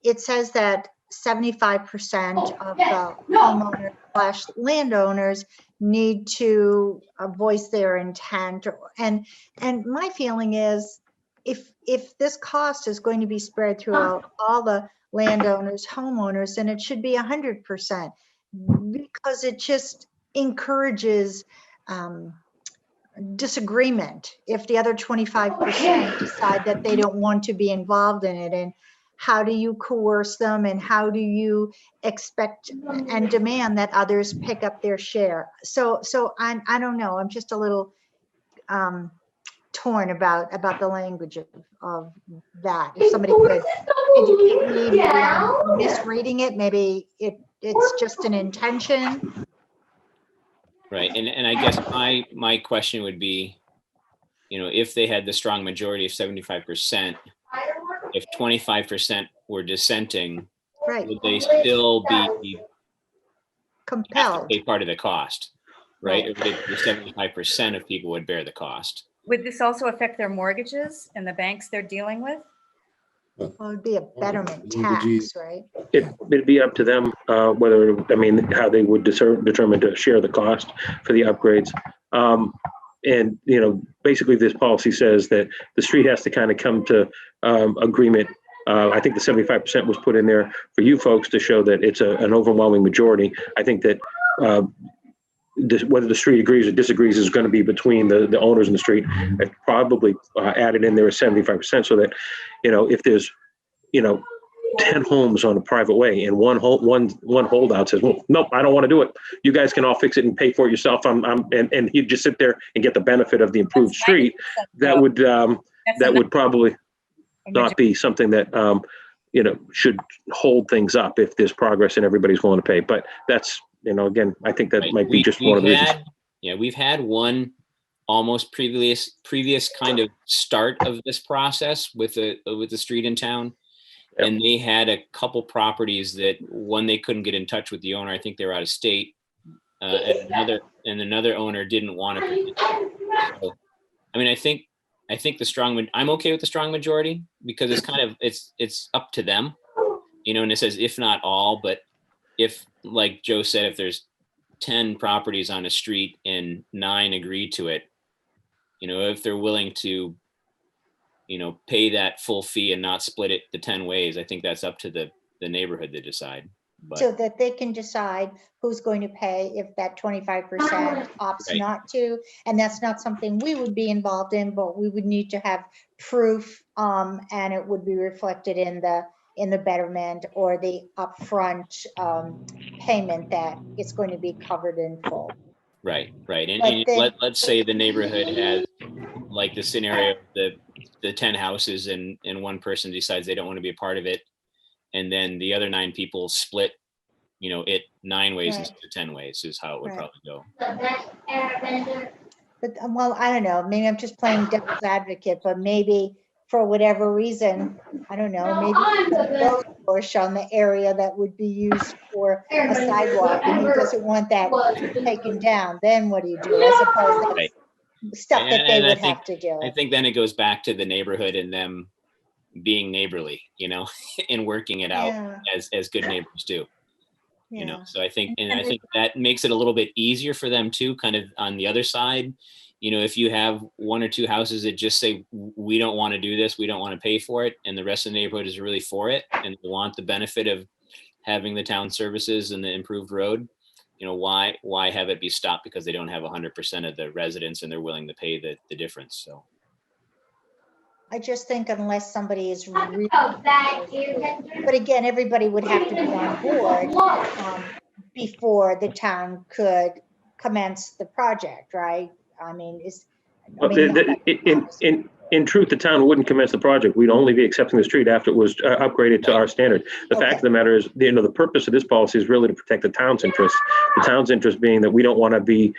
It says that 75% of the homeowners / landowners need to voice their intent. And my feeling is, if this cost is going to be spread throughout all the landowners, homeowners, then it should be 100%, because it just encourages disagreement if the other 25% decide that they don't want to be involved in it. And how do you coerce them, and how do you expect and demand that others pick up their share? So I don't know. I'm just a little torn about the language of that. If somebody could educate me, maybe I'm misreading it. Maybe it's just an intention. Right, and I guess my question would be, if they had the strong majority of 75%, if 25% were dissenting, Right. would they still be Compelled. have to pay part of the cost, right? Or would the 75% of people would bear the cost? Would this also affect their mortgages and the banks they're dealing with? Well, it would be a betterment tax, right? It'd be up to them whether, how they would determine to share the cost for the upgrades. And, basically this policy says that the street has to kind of come to agreement. I think the 75% was put in there for you folks to show that it's an overwhelming majority. I think that whether the street agrees or disagrees is going to be between the owners in the street. I probably added in there 75%, so that, if there's, 10 homes on a private way and one holdout says, well, nope, I don't want to do it. You guys can all fix it and pay for it yourself. And he'd just sit there and get the benefit of the improved street. That would probably not be something that, should hold things up if there's progress and everybody's willing to pay. But that's, again, I think that might be just one of the reasons. Yeah, we've had one almost previous kind of start of this process with the street in town. Yep. And they had a couple properties that one, they couldn't get in touch with the owner. I think they were out of state. And another owner didn't want to. So, I think I'm okay with the strong majority, because it's kind of, it's up to them, and it says, if not all, but if, like Joe said, if there's 10 properties on a street and 9 agree to it, if they're willing to, pay that full fee and not split it the 10 ways, I think that's up to the neighborhood to decide. But, so that they can decide who's going to pay if that 25% opts not to. And that's not something we would be involved in, but we would need to have proof, and it would be reflected in the betterment or the upfront payment that it's going to be covered in full. Right. And let's say the neighborhood has, like the scenario, the 10 houses and one person decides they don't want to be a part of it. And then the other 9 people split, it 9 ways instead of 10 ways is how it would probably go. But well, I don't know, maybe I'm just playing devil's advocate, but maybe for whatever reason, I don't know, maybe there's a rose bush on the area that would be used for a sidewalk, and he doesn't want that taken down. Then what do you do? I suppose that's stuff that they And I would think- have to do. I think then it goes back to the neighborhood and them being neighborly, and working it out Yeah, as good neighbors do. yeah. So I think that makes it a little bit easier for them too, kind of on the other side. If you have one or two houses that just say, we don't want to do this, we don't want to pay for it, and the rest of the neighborhood is really for it, and they want the benefit of having the town services and the improved road, why have it be stopped because they don't have 100% of the residents and they're willing to pay the difference? So. I just think unless somebody is really, but again, everybody would have to be on board before the town could commence the project, right? I mean, In truth, the town wouldn't commence the project. We'd only be accepting the street after it was upgraded to our standard. The fact of the matter is, the purpose of this policy is really to protect the town's interests. The town's interest being that we don't want to be,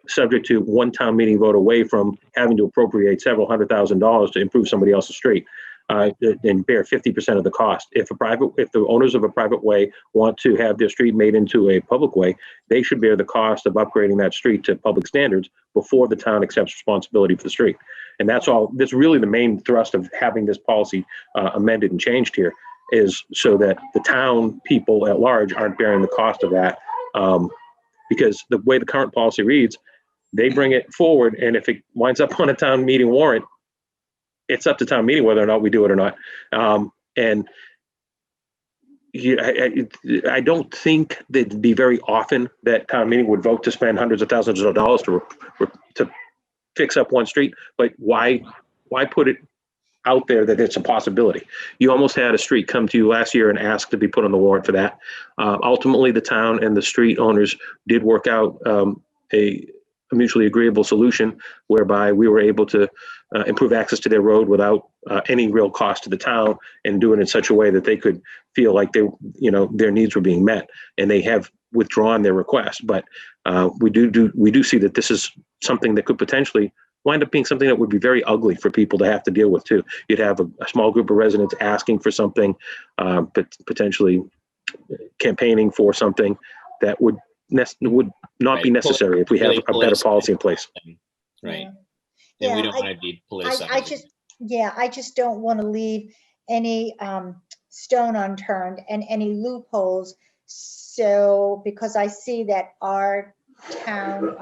subject to one town meeting vote away from having to appropriate several $100,000s to improve somebody else's street and bear 50% of the cost. If the owners of a private way want to have their street made into a public way, they should bear the cost of upgrading that street to public standards before the town accepts responsibility for the street. And that's really the main thrust of having this policy amended and changed here, is so that the town people at large aren't bearing the cost of that. Because the way the current policy reads, they bring it forward, and if it winds up on a town meeting warrant, it's up to town meeting whether or not we do it or not. I don't think that it'd be very often that town meeting would vote to spend hundreds of thousands of dollars to fix up one street, but why put it out there that it's a possibility? You almost had a street come to you last year and ask to be put on the warrant for that. Ultimately, the town and the street owners did work out a mutually agreeable solution whereby we were able to improve access to their road without any real cost to the town, and do it in such a way that they could feel like their needs were being met, and they have withdrawn their request. But we do see that this is something that could potentially wind up being something that would be very ugly for people to have to deal with too. You'd have a small group of residents asking for something, but potentially campaigning for something that would not be necessary if we have a better policy in place. Right. Yeah. And we don't want to be politicized. I just don't want to leave any stone unturned and any loopholes. So, because I see that our town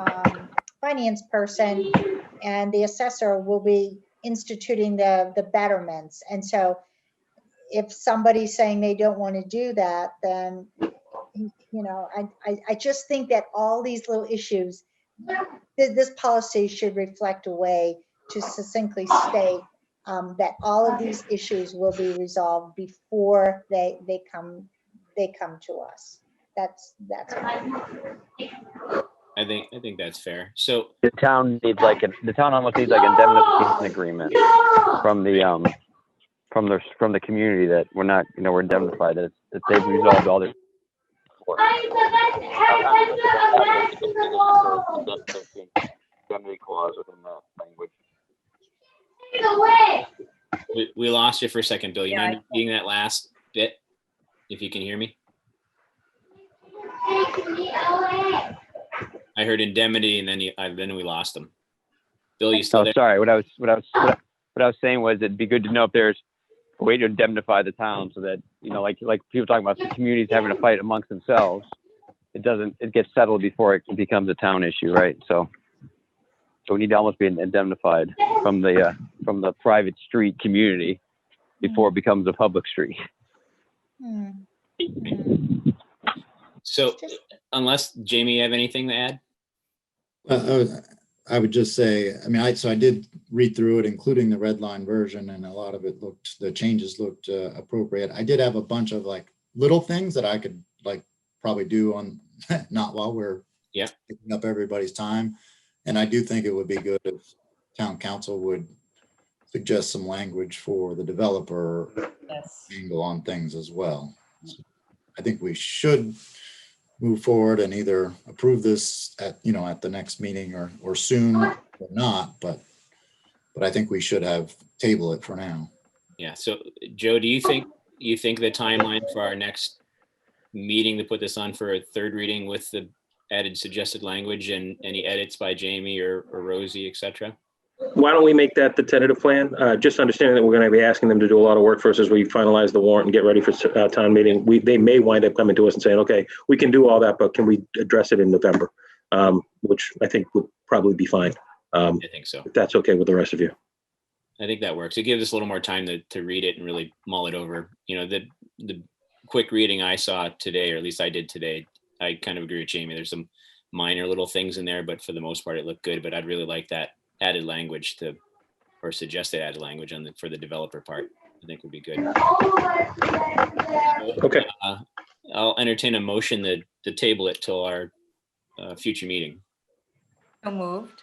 finance person and the assessor will be instituting the betterments. And so if somebody's saying they don't want to do that, then, I just think that all these little issues, this policy should reflect a way to succinctly state that all of these issues will be resolved before they come to us. That's I think that's fair. So The town almost needs like indemnification agreement from the community that we're indemnified, that they've resolved all their. Indemnity clause within that language. we lost you for a second, Bill. You Yeah, mind repeating that last bit, if you can hear me? I heard indemnity, and then we lost them. Bill, you still there? Sorry. What I was saying was it'd be good to know if there's a way to indemnify the town so that, like people talking about the communities having to fight amongst themselves, it gets settled before it becomes a town issue, right? So we need to almost be indemnified from the private street community before it becomes a public street. So unless Jamie, you have anything to add? I would just say, I did read through it, including the red line version, and a lot of it the changes looked appropriate. I did have a bunch of little things that I could probably do on, not while we're picking up everybody's time. And I do think it would be good if town council would suggest some language for the developer angle on things as well. So I think we should move forward and either approve this at the next meeting or soon or not, but I think we should table it for now. Yeah. So Joe, do you think the timeline for our next meeting to put this on for a third reading with the added suggested language and any edits by Jamie or Rosie, etc.? Why don't we make that the tentative plan? Just understanding that we're going to be asking them to do a lot of work first as we finalize the warrant and get ready for town meeting. They may wind up coming to us and saying, okay, we can do all that, but can we address it in November? Which I think would probably be fine. I think so. If that's okay with the rest of you. I think that works. It gives us a little more time to read it and really mull it over. You know, the quick reading I saw today, or at least I did today, I kind of agree with Jamie. There's some minor little things in there, but for the most part, it looked good. But I'd really like that added language or suggested added language for the developer part. I think would be good. Okay. I'll entertain a motion to table it till our future meeting. So moved.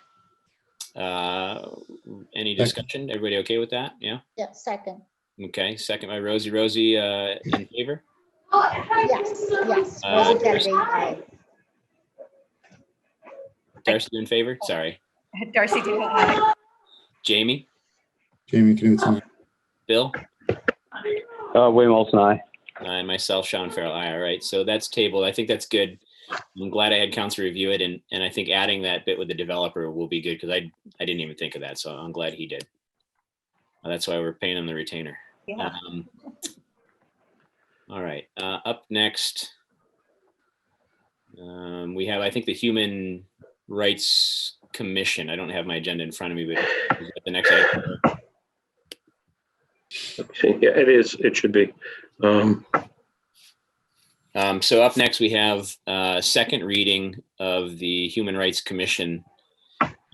Any discussion? Everybody okay with that? Yeah. Yeah, second. Okay. Second by Rosie. Rosie, in favor? Yes, Rosie Kennedy, aye. Darcy, in favor? Sorry. Darcy did aye. Jamie? Jamie Knutson. Bill? William Olson, aye. And myself, Sean Farrell. All right. So that's tabled. I think that's good. I'm glad I had council review it. And I think adding that bit with the developer will be good because I didn't even think of that. So I'm glad he did. That's why we're paying him the retainer. Yeah. All right. Up next, we have, I think, the Human Rights Commission. I don't have my agenda in front of me, but is that the next item? Let me see. Yeah, it is. It should be. So up next, we have second reading of the Human Rights Commission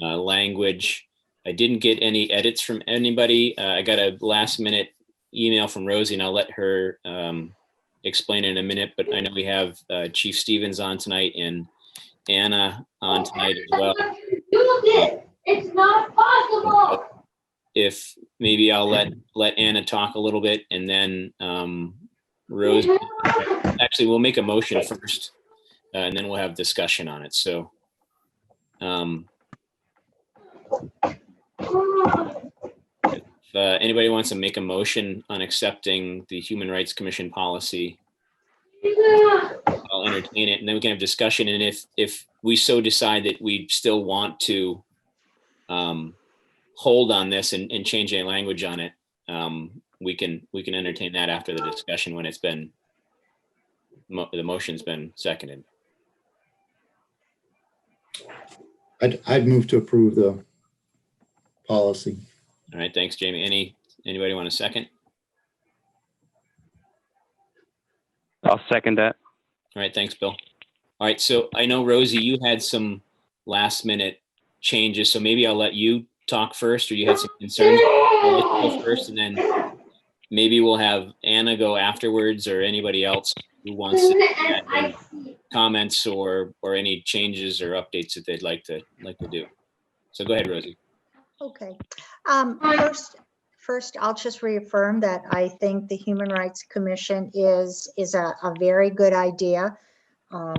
language. I didn't get any edits from anybody. I got a last minute email from Rosie, and I'll let her explain in a minute, but I know we have Chief Stevens on tonight and Anna on tonight as well. It's not possible. If maybe I'll let Anna talk a little bit, and then Rose, actually we'll make a motion first, and then we'll have discussion on it. So if anybody wants to make a motion on accepting the Human Rights Commission policy, I'll entertain it, and then we can have discussion. And if we so decide that we still want to hold on this and change any language on it, we can entertain that after the discussion when it's been the motion's been seconded. I'd move to approve the policy. All right, thanks, Jamie. Anybody want a second? I'll second that. All right, thanks, Bill. All right, so I know, Rosie, you had some last minute changes, so maybe I'll let you talk first, or you had some concerns. I'll let you go first, and then maybe we'll have Anna go afterwards, or anybody else who wants to add any comments or any changes or updates that they'd like to do. So go ahead, Rosie. Okay. First, I'll just reaffirm that I think the Human Rights Commission is a very good idea. I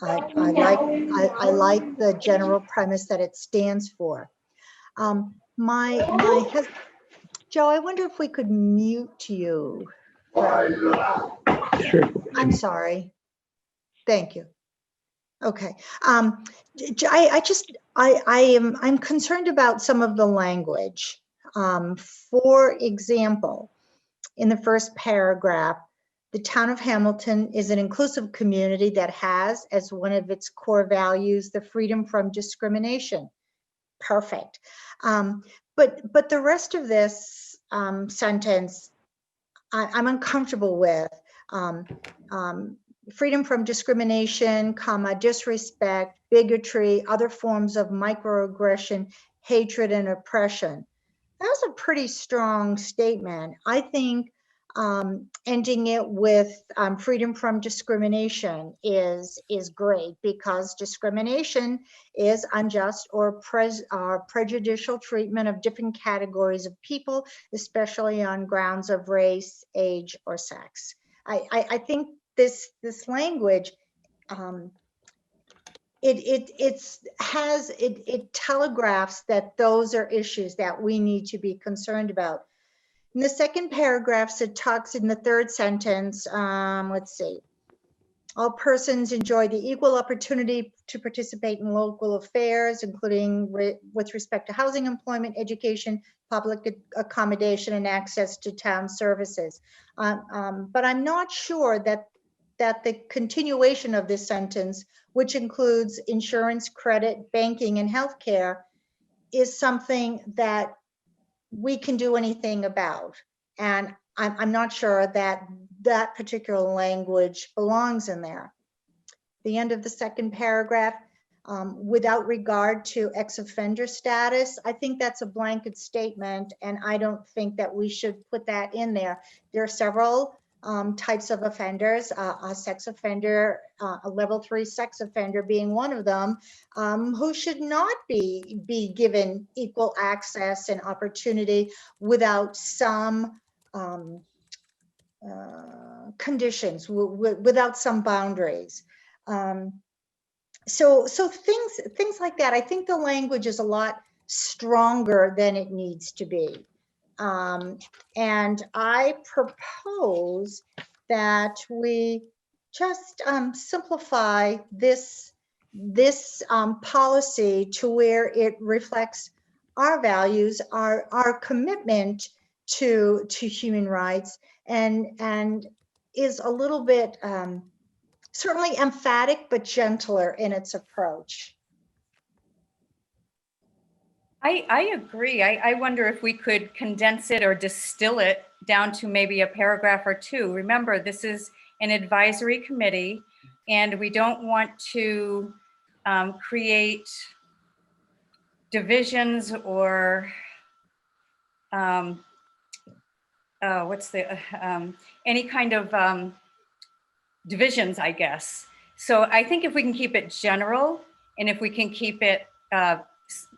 like the general premise that it stands for. Joe, I wonder if we could mute you. Sure. I'm sorry. Thank you. Okay. I'm concerned about some of the language. For example, in the first paragraph, the town of Hamilton is an inclusive community that has as one of its core values the freedom from discrimination. Perfect. But the rest of this sentence, I'm uncomfortable with. Freedom from discrimination, disrespect, bigotry, other forms of microaggression, hatred, and oppression. That was a pretty strong statement. I think ending it with freedom from discrimination is great, because discrimination is unjust or prejudicial treatment of different categories of people, especially on grounds of race, age, or sex. I think this language, it telegraphs that those are issues that we need to be concerned about. In the second paragraph, it talks in the third sentence, let's see. All persons enjoy the equal opportunity to participate in local affairs, including with respect to housing, employment, education, public accommodation, and access to town services. But I'm not sure that the continuation of this sentence, which includes insurance, credit, banking, and healthcare, is something that we can do anything about. And I'm not sure that that particular language belongs in there. The end of the second paragraph, without regard to ex-offender status, I think that's a blanket statement, and I don't think that we should put that in there. There are several types of offenders, a sex offender, a level 3 sex offender being one of them, who should not be given equal access and opportunity without some conditions, without some boundaries. So things like that. I think the language is a lot stronger than it needs to be. And I propose that we just simplify this policy to where it reflects our values, our commitment to human rights, and is a little bit certainly emphatic but gentler in its approach. I agree. I wonder if we could condense it or distill it down to maybe a paragraph or two. Remember, this is an advisory committee, and we don't want to create divisions or any kind of divisions, I guess. So I think if we can keep it general, and if we can keep it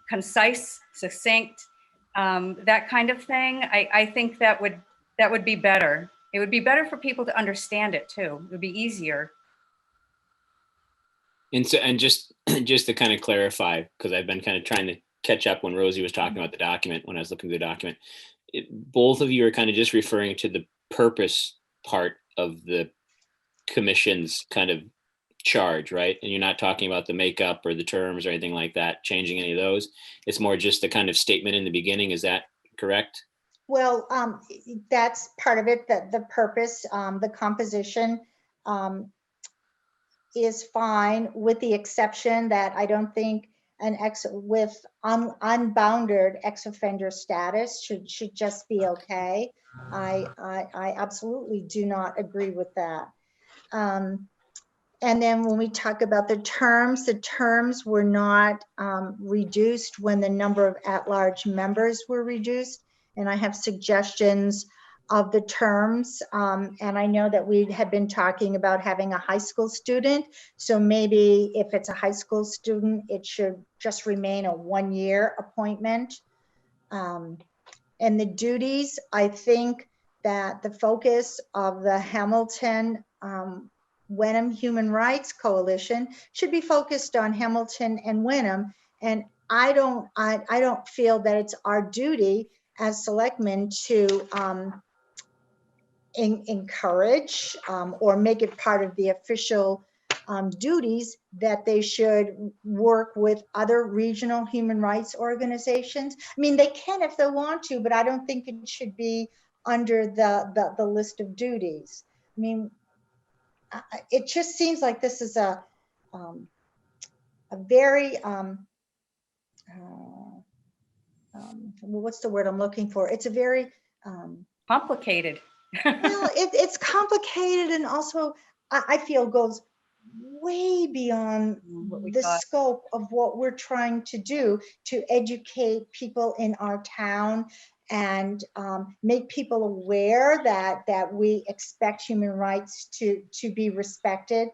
concise, succinct, that kind of thing, I think that would be better. It would be better for people to understand it too. It would be easier. And so, and just to kind of clarify, because I've been kind of trying to catch up when Rosie was talking about the document, when I was looking through the document, both of you are kind of just referring to the purpose part of the commission's kind of charge, right? And you're not talking about the makeup or the terms or anything like that, changing any of those. It's more just the kind of statement in the beginning. Is that correct? Well, that's part of it, the purpose, the composition is fine, with the exception that I don't think an unbounded ex-offender status should just be okay. I absolutely do not agree with that. And then when we talk about the terms were not reduced when the number of at-large members were reduced. And I have suggestions of the terms. And I know that we had been talking about having a high school student. So maybe if it's a high school student, it should just remain a 1-year appointment. And the duties, I think that the focus of the Hamilton Wenham Human Rights Coalition should be focused on Hamilton and Wenham. And I don't feel that it's our duty as selectmen to encourage or make it part of the official duties that they should work with other regional human rights organizations. I mean, they can if they want to, but I don't think it should be under the list of duties. I mean, it just seems like this is a very what's the word I'm looking for? It's a very complicated. Well, it's complicated, and also I feel goes way beyond the scope of what we're trying to do to educate people in our town and make people aware that we expect human rights to be respected.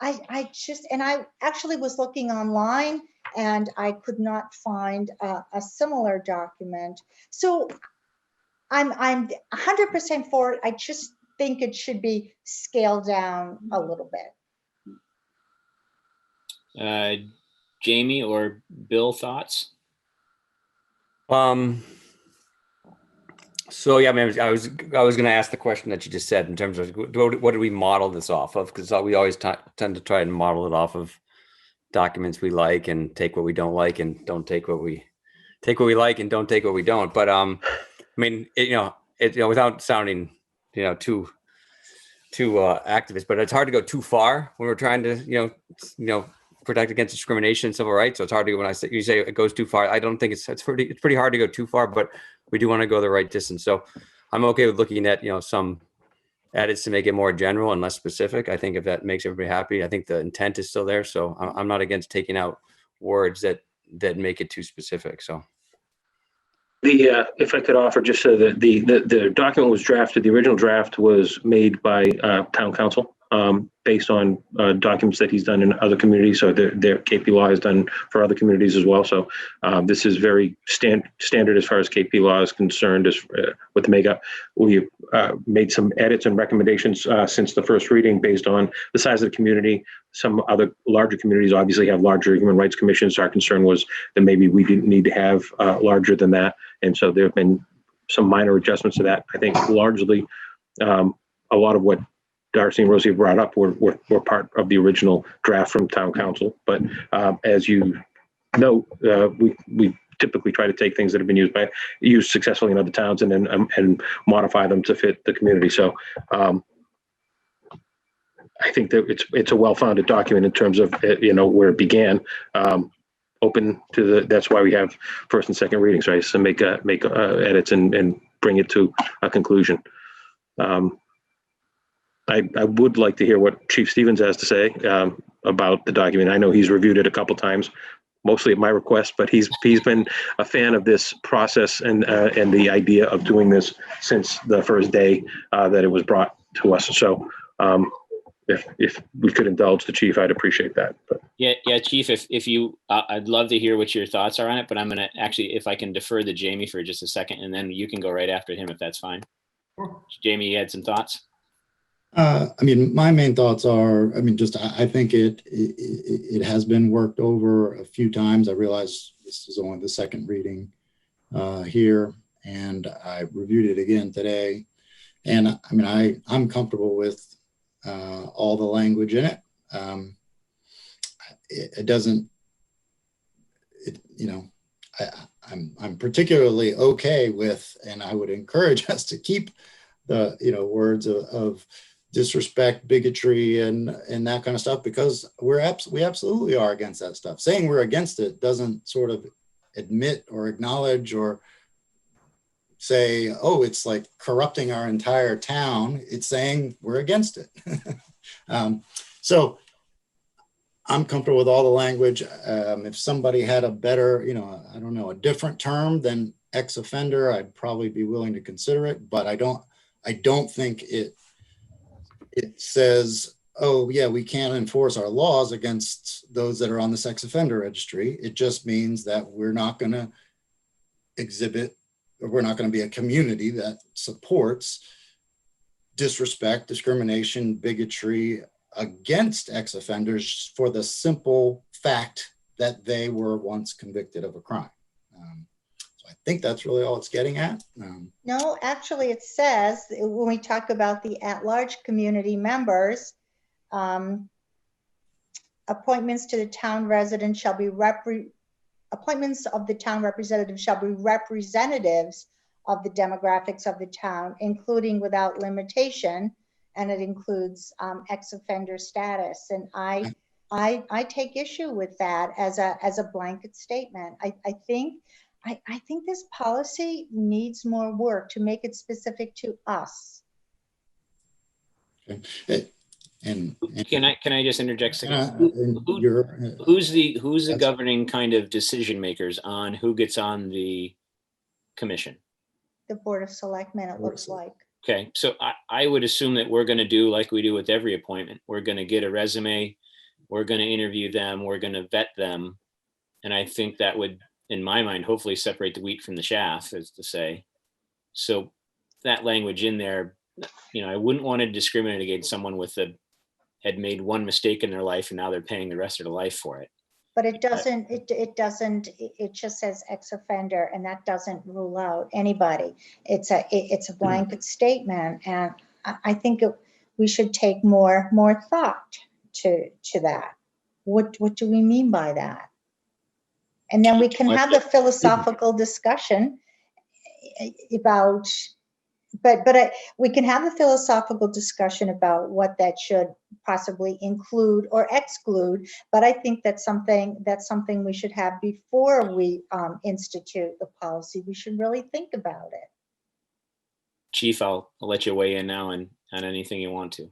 I actually was looking online and I could not find a similar document. So I'm 100% for it. I just think it should be scaled down a little bit. Jamie or Bill, thoughts? So yeah, I mean, I was going to ask the question that you just said in terms of what do we model this off of? Because we always tend to try and model it off of documents we like and take what we don't like and don't take what we like and don't take what we don't. But I mean, without sounding too activist, but it's hard to go too far when we're trying to protect against discrimination, civil rights. So it's hard to go when you say it goes too far. I don't think it's pretty hard to go too far, but we do want to go the right distance. So I'm okay with looking at some edits to make it more general and less specific. I think if that makes everybody happy, I think the intent is still there. So I'm not against taking out words that make it too specific. So. If I could offer, just so that the document was drafted, the original draft was made by town council based on documents that he's done in other communities. So their KP law is done for other communities as well. So this is very standard as far as KP law is concerned. With the makeup, we made some edits and recommendations since the first reading based on the size of the community. Some other larger communities obviously have larger human rights commissions. Our concern was that maybe we didn't need to have larger than that. And so there have been some minor adjustments to that. I think largely a lot of what Darcy and Rosie brought up were part of the original draft from town council. But as you know, we typically try to take things that have been used successfully in other towns and then and modify them to fit the community. So I think that it's a well-founded document in terms of where it began. Open to that's why we have first and second readings, right? So make edits and bring it to a conclusion. I would like to hear what Chief Stevens has to say about the document. I know he's reviewed it a couple times, mostly at my request, but he's been a fan of this process and the idea of doing this since the first day that it was brought to us. So if we could indulge the chief, I'd appreciate that. But. Yeah, Chief, if you, I'd love to hear what your thoughts are on it, but I'm going to actually, if I can defer to Jamie for just a second, and then you can go right after him if that's fine. Sure. Jamie, you had some thoughts? I mean, my main thoughts are, I think it has been worked over a few times. I realize this is only the second reading here, and I reviewed it again today. And I mean, I'm comfortable with all the language in it. I'm particularly okay with, and I would encourage us to keep the words of disrespect, bigotry, and that kind of stuff, because we absolutely are against that stuff. Saying we're against it doesn't sort of admit or acknowledge or say, oh, it's like corrupting our entire town. It's saying we're against it. So I'm comfortable with all the language. If somebody had a better, I don't know, a different term than ex-offender, I'd probably be willing to consider it. But I don't think it says, oh yeah, we can't enforce our laws against those that are on the sex offender registry. It just means that we're not going to we're not going to be a community that supports disrespect, discrimination, bigotry against ex-offenders for the simple fact that they were once convicted of a crime. So I think that's really all it's getting at. No, actually it says, when we talk about the at-large community members, appointments to the town resident shall be appointments of the town representative shall be representatives of the demographics of the town, including without limitation, and it includes ex-offender status. And I take issue with that as a blanket statement. I think this policy needs more work to make it specific to us. Okay. And can I just interject a second? Who's the governing kind of decision makers on who gets on the commission? The Board of Selectmen, it looks like. Okay, so I would assume that we're going to do like we do with every appointment. We're going to get a resume, we're going to interview them, we're going to vet them, and I think that would, in my mind, hopefully separate the wheat from the chaff, as to say. So that language in there, I wouldn't want to discriminate against someone had made one mistake in their life and now they're paying the rest of their life for it. But it doesn't, it just says ex-offender, and that doesn't rule out anybody. It's a blanket statement, and I think we should take more thought to that. What do we mean by that? And then we can have the philosophical discussion about, we can have a philosophical discussion about what that should possibly include or exclude. But I think that's something we should have before we institute the policy. We should really think about it. Chief, I'll let you weigh in now on anything you want to.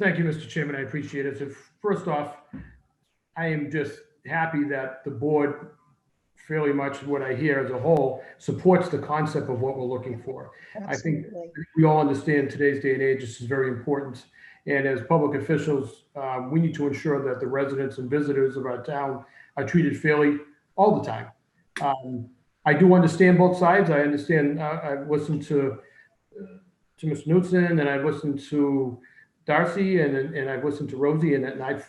Thank you, Mr. Chairman. I appreciate it. So first off, I am just happy that the board, fairly much what I hear as a whole, supports the concept of what we're looking for. Absolutely. I think we all understand today's day and age, this is very important. And as public officials, we need to ensure that the residents and visitors of our town are treated fairly all the time. I do understand both sides. I understand, I've listened to Mr. Knudsen, and I've listened to Darcy, and I've listened to Rosie, and I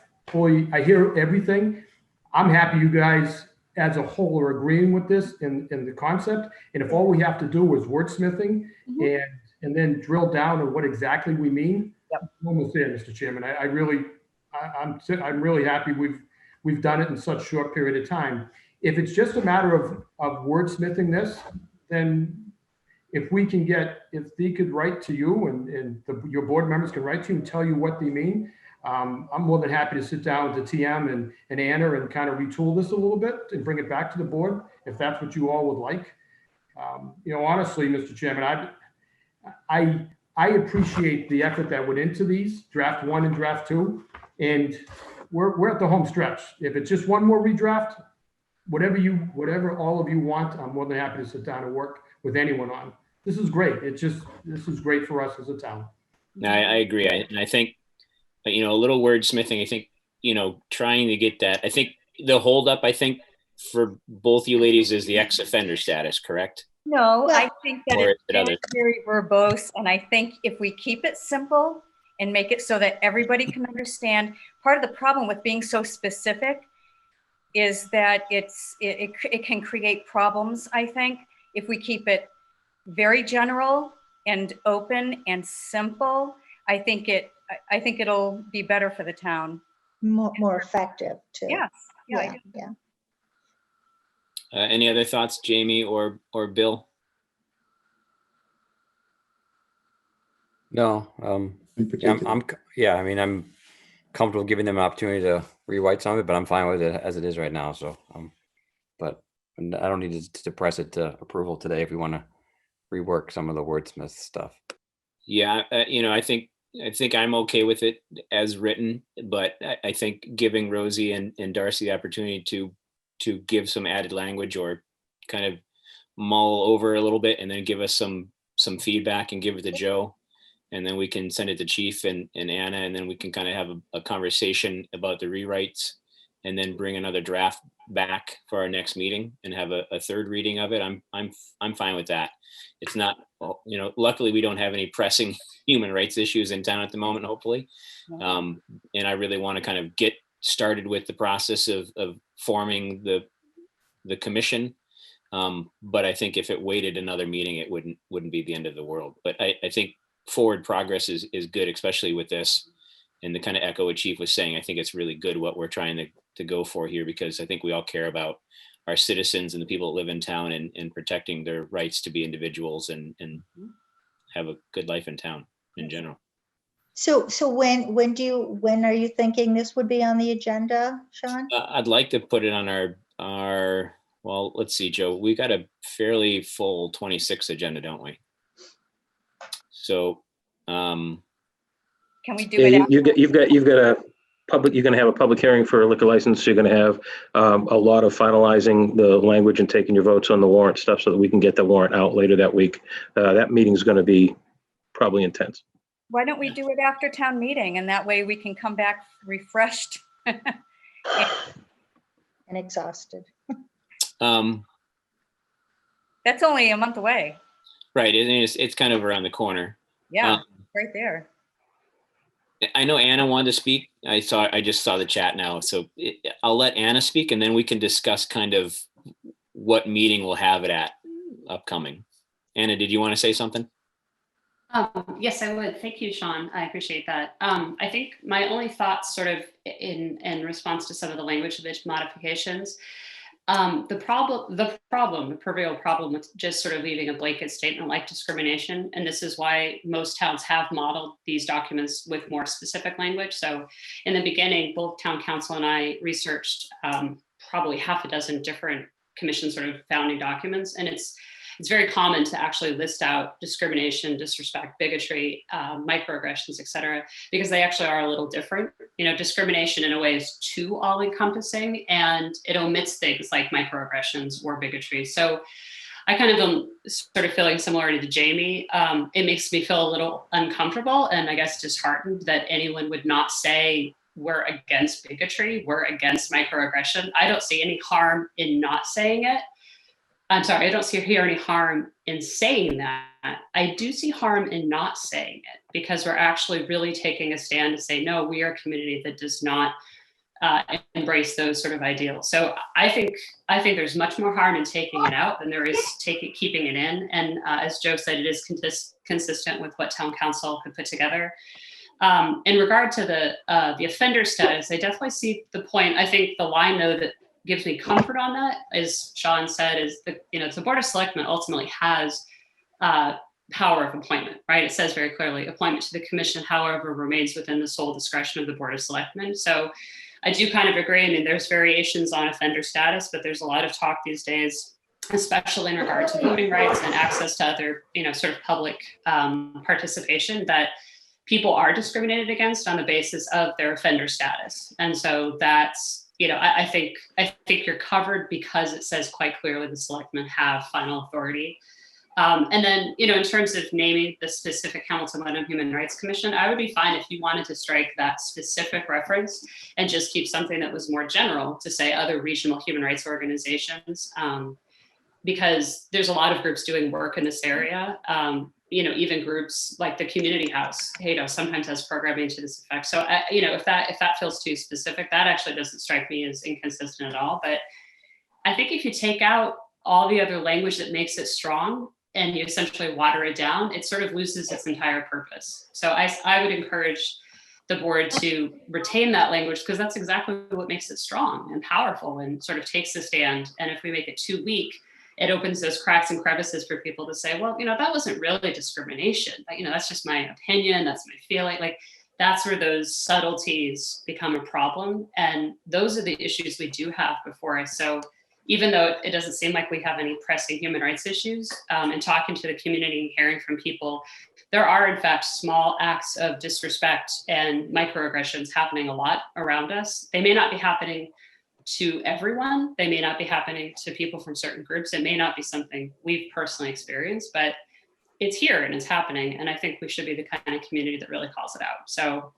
hear everything. I'm happy you guys as a whole are agreeing with this in the concept. And if all we have to do is wordsmithing and then drill down on what exactly we mean, I'm almost there, Mr. Chairman. I'm really happy we've done it in such a short period of time. If it's just a matter of wordsmithing this, then if they could write to you and your board members can write to you and tell you what they mean, I'm more than happy to sit down with the TM and Anna and kind of retool this a little bit and bring it back to the board if that's what you all would like. Honestly, Mr. Chairman, I appreciate the effort that went into these, draft 1 and draft 2, and we're at the home stretch. If it's just one more redraft, whatever all of you want, I'm more than happy to sit down and work with anyone on. This is great. This is great for us as a town. No, I agree. I think, a little wordsmithing, I think, trying to get that. I think the holdup, for both you ladies is the ex-offender status, correct? No, I think that Or it's is it other? very verbose, and I think if we keep it simple and make it so that everybody can understand, part of the problem with being so specific is that it can create problems. I think if we keep it very general and open and simple, I think it'll be better for the town. More effective too. Yes. Yeah. Any other thoughts, Jamie or Bill? No. I'm comfortable giving them an opportunity to rewrite some of it, but I'm fine with it as it is right now. So, but I don't need to press it to approval today if we want to rework some of the wordsmith stuff. Yeah, I think I'm okay with it as written, but I think giving Rosie and Darcy the opportunity to give some added language or kind of mull over a little bit and then give us some feedback and give it to Joe, and then we can send it to Chief and Anna, and then we can kind of have a conversation about the rewrites, and then bring another draft back for our next meeting and have a third reading of it. I'm fine with that. It's not, luckily we don't have any pressing human rights issues in town at the moment, hopefully. And I really want to kind of get started with the process of forming the commission. But I think if it waited another meeting, it wouldn't be the end of the world. But I think forward progress is good, especially with this. And to kind of echo what Chief was saying, I think it's really good what we're trying to go for here, because I think we all care about our citizens and the people that live in town and protecting their rights to be individuals and have a good life in town in general. So when are you thinking this would be on the agenda, Sean? I'd like to put it on our well, let's see, Joe, we got a fairly full 26 agenda, don't we? So, can we do it? You've got a public. You're going to have a public hearing for a liquor license. You're going to have a lot of finalizing the language and taking your votes on the warrant stuff, so that we can get the warrant out later that week. That meeting is going to be probably intense. Why don't we do it after town meeting, and that way we can come back refreshed and exhausted. That's only a month away. Right, it's kind of around the corner. Yeah, right there. I know Anna wanted to speak. I just saw the chat now. So I'll let Anna speak and then we can discuss kind of what meeting we'll have it at upcoming. Anna, did you want to say something? Yes, I would. Thank you, Sean. I appreciate that. I think my only thoughts sort of in response to some of the language of the modifications, the proverbial problem with just sort of leaving a blanket statement like discrimination, and this is why most towns have modeled these documents with more specific language. So in the beginning, both town council and I researched probably half a dozen different commission sort of founding documents, and it's very common to actually list out discrimination, disrespect, bigotry, microaggressions, et cetera, because they actually are a little different. You know, discrimination in a way is too all encompassing and it omits things like microaggressions or bigotry. So I kind of am sort of feeling similar to Jamie. It makes me feel a little uncomfortable and I guess disheartened that anyone would not say we're against bigotry, we're against microaggression. I don't see any harm in not saying it. I'm sorry, I don't hear any harm in saying that. I do see harm in not saying it because we're actually really taking a stand to say, no, we are a community that does not embrace those sort of ideals. So I think there's much more harm in taking it out than there is keeping it in. And as Joe said, it is consistent with what town council could put together. In regard to the offender status, I definitely see the point. I think the line though that gives me comfort on that, as Sean said, is the Board of Selectmen ultimately has power of appointment, right? It says very clearly, appointment to the commission, however, remains within the sole discretion of the Board of Selectmen. So I do kind of agree. I mean, there's variations on offender status, but there's a lot of talk these days, especially in regard to voting rights and access to other, sort of public participation, that people are discriminated against on the basis of their offender status. And so that's, I think you're covered because it says quite clearly the selectmen have final authority. And then, in terms of naming the specific Hamilton Wenham Human Rights Commission, I would be fine if you wanted to strike that specific reference and just keep something that was more general to say other regional human rights organizations, because there's a lot of groups doing work in this area. Even groups like the Community House, sometimes has programming to this effect. So, if that feels too specific, that actually doesn't strike me as inconsistent at all. But I think if you take out all the other language that makes it strong and you essentially water it down, it sort of loses its entire purpose. So I would encourage the board to retain that language because that's exactly what makes it strong and powerful and sort of takes a stand. And if we make it too weak, it opens those cracks and crevices for people to say, well, that wasn't really discrimination. That's just my opinion. That's my feeling. Like that's where those subtleties become a problem. And those are the issues we do have before us. So even though it doesn't seem like we have any pressing human rights issues, and talking to the community and hearing from people, there are in fact small acts of disrespect and microaggressions happening a lot around us. They may not be happening to everyone. They may not be happening to people from certain groups. It may not be something we've personally experienced, but it's here and it's happening. And I think we should be the kind of community that really calls it out. So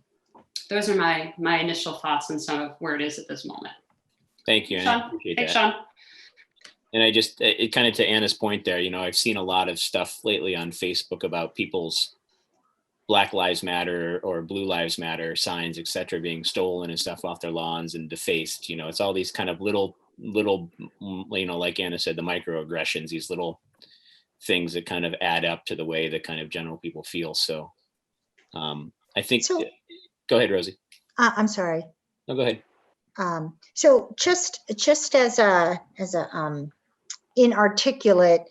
those are my initial thoughts on some of where it is at this moment. Thank you. Sean. Thanks, Sean. And it kind of to Anna's point there, I've seen a lot of stuff lately on Facebook about people's Black Lives Matter or Blue Lives Matter signs, et cetera, being stolen and stuff off their lawns and defaced. It's all these kind of little, like Anna said, the microaggressions, these little things that kind of add up to the way that kind of general people feel. So I think, go ahead, Rosie. I'm sorry. No, go ahead. So just as a inarticulate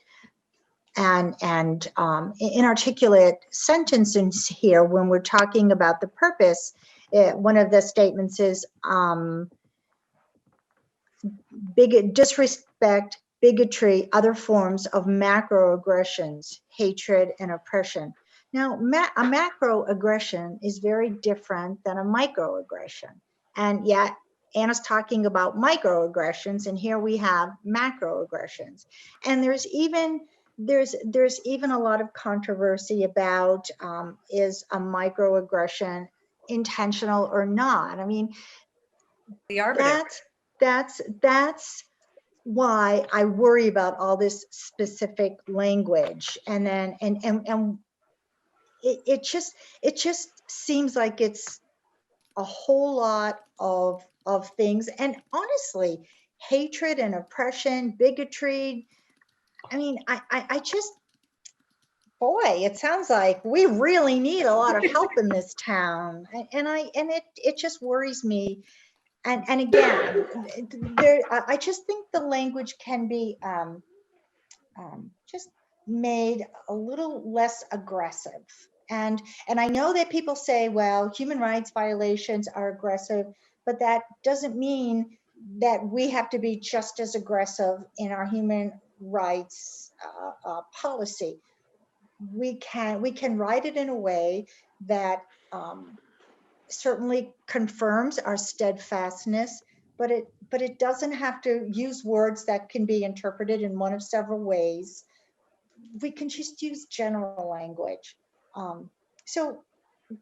and inarticulate sentences here, when we're talking about the purpose, one of the statements is disrespect, bigotry, other forms of macroaggressions, hatred, and oppression. Now, a macroaggression is very different than a microaggression, and yet Anna's talking about microaggressions, and here we have macroaggressions. And there's even a lot of controversy about is a microaggression intentional or not. I mean, the arbiter. That's why I worry about all this specific language, and then it just seems like it's a whole lot of things. And honestly, hatred and oppression, bigotry. I mean, I just, boy, it sounds like we really need a lot of help in this town. And it just worries me. And again, I just think the language can be just made a little less aggressive. And I know that people say, well, human rights violations are aggressive, but that doesn't mean that we have to be just as aggressive in our human rights policy. We can write it in a way that certainly confirms our steadfastness, but it doesn't have to use words that can be interpreted in one of several ways. We can just use general language. So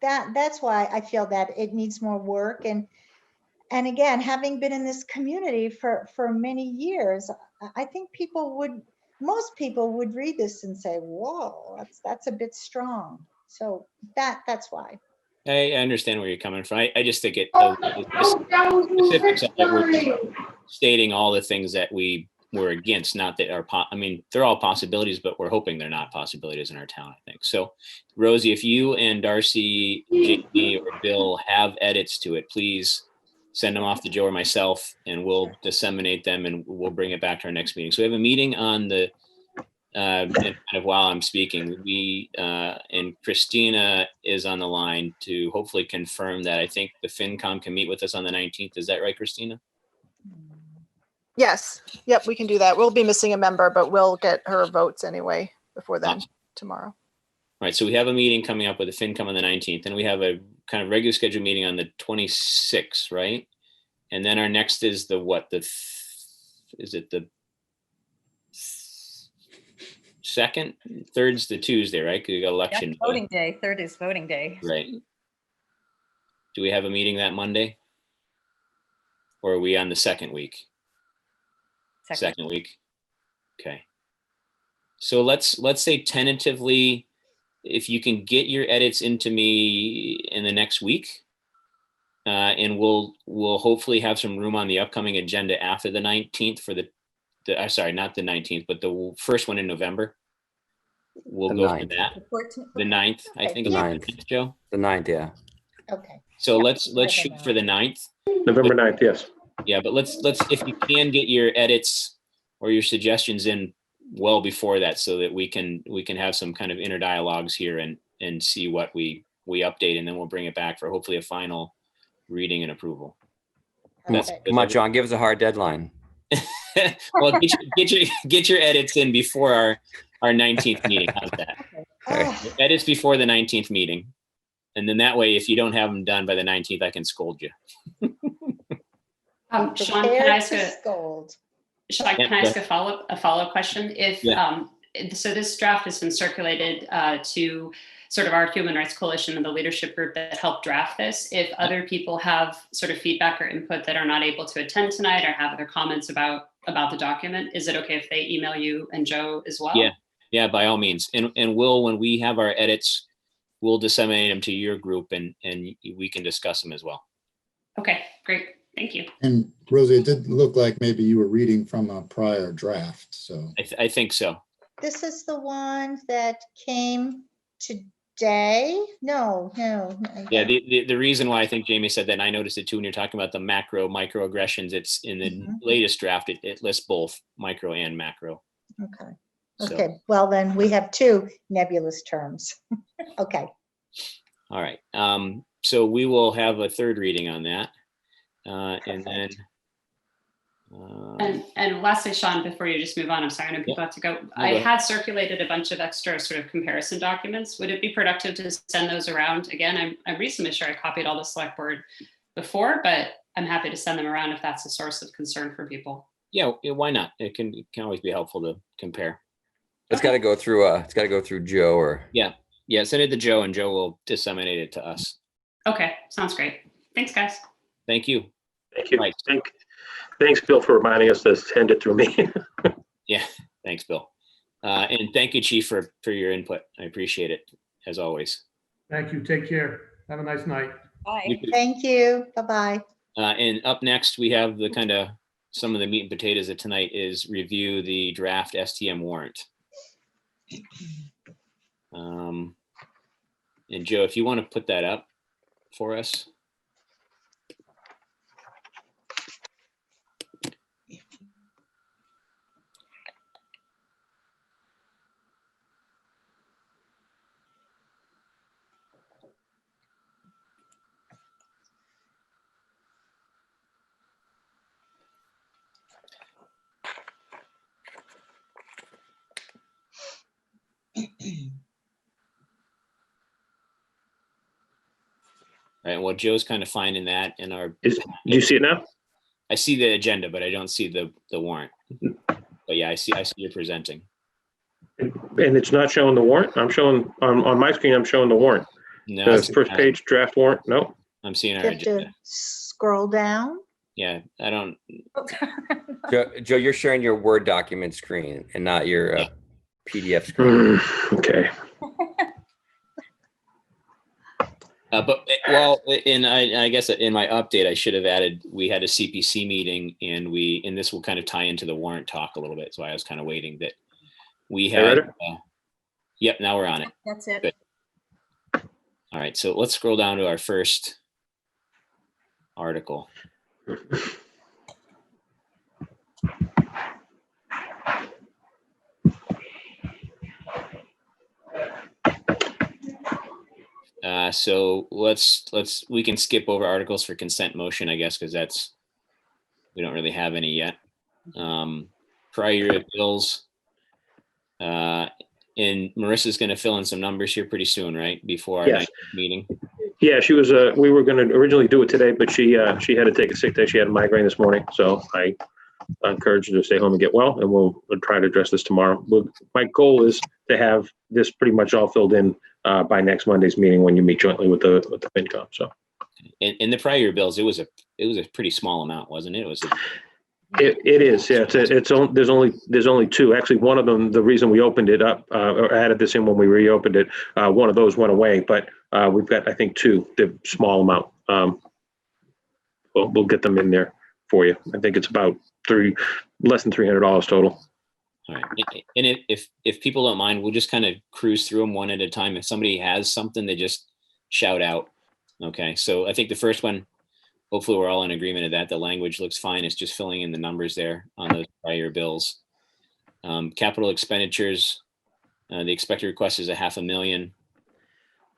that's why I feel that it needs more work. And again, having been in this community for many years, I think most people would read this and say, whoa, that's a bit strong. So that's why. I understand where you're coming from. I just think specifics of it, we're just stating all the things that we were against, not that are, I mean, they're all possibilities, but we're hoping they're not possibilities in our town, I think. So Rosie, if you and Darcy, Jamie, or Bill have edits to it, please send them off to Joe or myself, and we'll disseminate them and we'll bring it back to our next meeting. So we have a meeting on the, and kind of while I'm speaking, and Christina is on the line to hopefully confirm that. I think the FinCom can meet with us on the 19th. Is that right, Christina? Yes. Yep, we can do that. We'll be missing a member, but we'll get her votes anyway before then tomorrow. All right. So we have a meeting coming up with the FinCom on the 19th, and we have a kind of regular scheduled meeting on the 26th, right? And then our next is the what? Is it the second? Third's the Tuesday, right? Because we got election. That's voting day. Third is voting day. Right. Do we have a meeting that Monday? Or are we on the second week? Second week. Okay. So let's say tentatively, if you can get your edits into me in the next week, and we'll hopefully have some room on the upcoming agenda after the 19th for the sorry, not the 19th, but the first one in November. We'll go for that. The 9th, I think. The 9th, Joe. The 9th, yeah. Okay. So let's shoot for the 9th. November 9th, yes. Yeah, but let's if you can get your edits or your suggestions in well before that, so that we can have some kind of inner dialogues here and see what we update, and then we'll bring it back for hopefully a final reading and approval. Come on, John, give us a hard deadline. Well, get your edits in before our 19th meeting. How's that? Oh, Edits before the 19th meeting, and then that way, if you don't have them done by the 19th, I can scold you. Sean, can I ask scold. a follow-up question? If so, this draft has been circulated to sort of our Human Rights Coalition and the leadership group that helped draft this. If other people have sort of feedback or input that are not able to attend tonight or have other comments about the document, is it okay if they email you and Joe as well? Yeah, by all means. And we'll, when we have our edits, we'll disseminate them to your group and we can discuss them as well. Okay, great. Thank you. And Rosie, it did look like maybe you were reading from a prior draft, so. I think so. This is the one that came today? No. Yeah, the reason why I think Jamie said that, and I noticed it too when you're talking about the macro microaggressions, it's in the latest draft, it lists both micro and macro. Okay. So, Okay, well then we have two nebulous terms. Okay. all right. So we will have a third reading on that. And then. And lastly, Sean, before you just move on, I'm sorry, I know people have to go. I had circulated a bunch of extra sort of comparison documents. Would it be productive to send those around? Again, I'm reasonably sure I copied all the select board before, but I'm happy to send them around if that's a source of concern for people. Yeah, why not? It can always be helpful to compare. It's got to go through Joe or. Yeah, send it to Joe and Joe will disseminate it to us. Okay, sounds great. Thanks, guys. Thank you. Thank you. Right. Thanks, Bill, for reminding us to send it through me. Yeah, thanks, Bill. And thank you, Chief, for your input. I appreciate it, as always. Thank you. Take care. Have a nice night. Bye. Thank you. Bye-bye. And up next, we have the kind of, some of the meat and potatoes of tonight is review the draft STM warrant. And Joe, if you want to put that up for us. All right, well, Joe's kind of finding that in our. Do you see it now? I see the agenda, but I don't see the warrant. But yeah, I see you're presenting. And it's not showing the warrant? I'm showing, on my screen, I'm showing the warrant. No, The first page draft warrant, no? I'm seeing our You have to agenda. scroll down. Yeah, I don't. Joe, you're sharing your Word document screen and not your PDF screen. Okay. But well, I guess in my update, I should have added, we had a CPC meeting and this will kind of tie into the warrant talk a little bit. So I was kind of waiting that we had. Yep, now we're on it. That's it. Good. All right, so let's scroll down to our first article. So we can skip over articles for consent motion, I guess, because we don't really have any yet. Prior year bills. And Marissa's going to fill in some numbers here pretty soon, right? Before our next meeting. Yeah, she was, we were going to originally do it today, but she had to take a sick day. She had a migraine this morning. So I encourage her to stay home and get well, and we'll try to address this tomorrow. My goal is to have this pretty much all filled in by next Monday's meeting when you meet jointly with the FinCom. So, in the prior year bills, it was a pretty small amount, wasn't it? It is, yeah. There's only two. Actually, one of them, the reason we opened it up or added this in when we reopened it, one of those went away. But we've got, I think, two. The small amount. We'll get them in there for you. I think it's about less than $300 total. All right. And if people don't mind, we'll just kind of cruise through them one at a time. If somebody has something, they just shout out. Okay. So I think the first one, hopefully we're all in agreement of that. The language looks fine. It's just filling in the numbers there on those prior bills. Capital expenditures, the expected request is $500,000.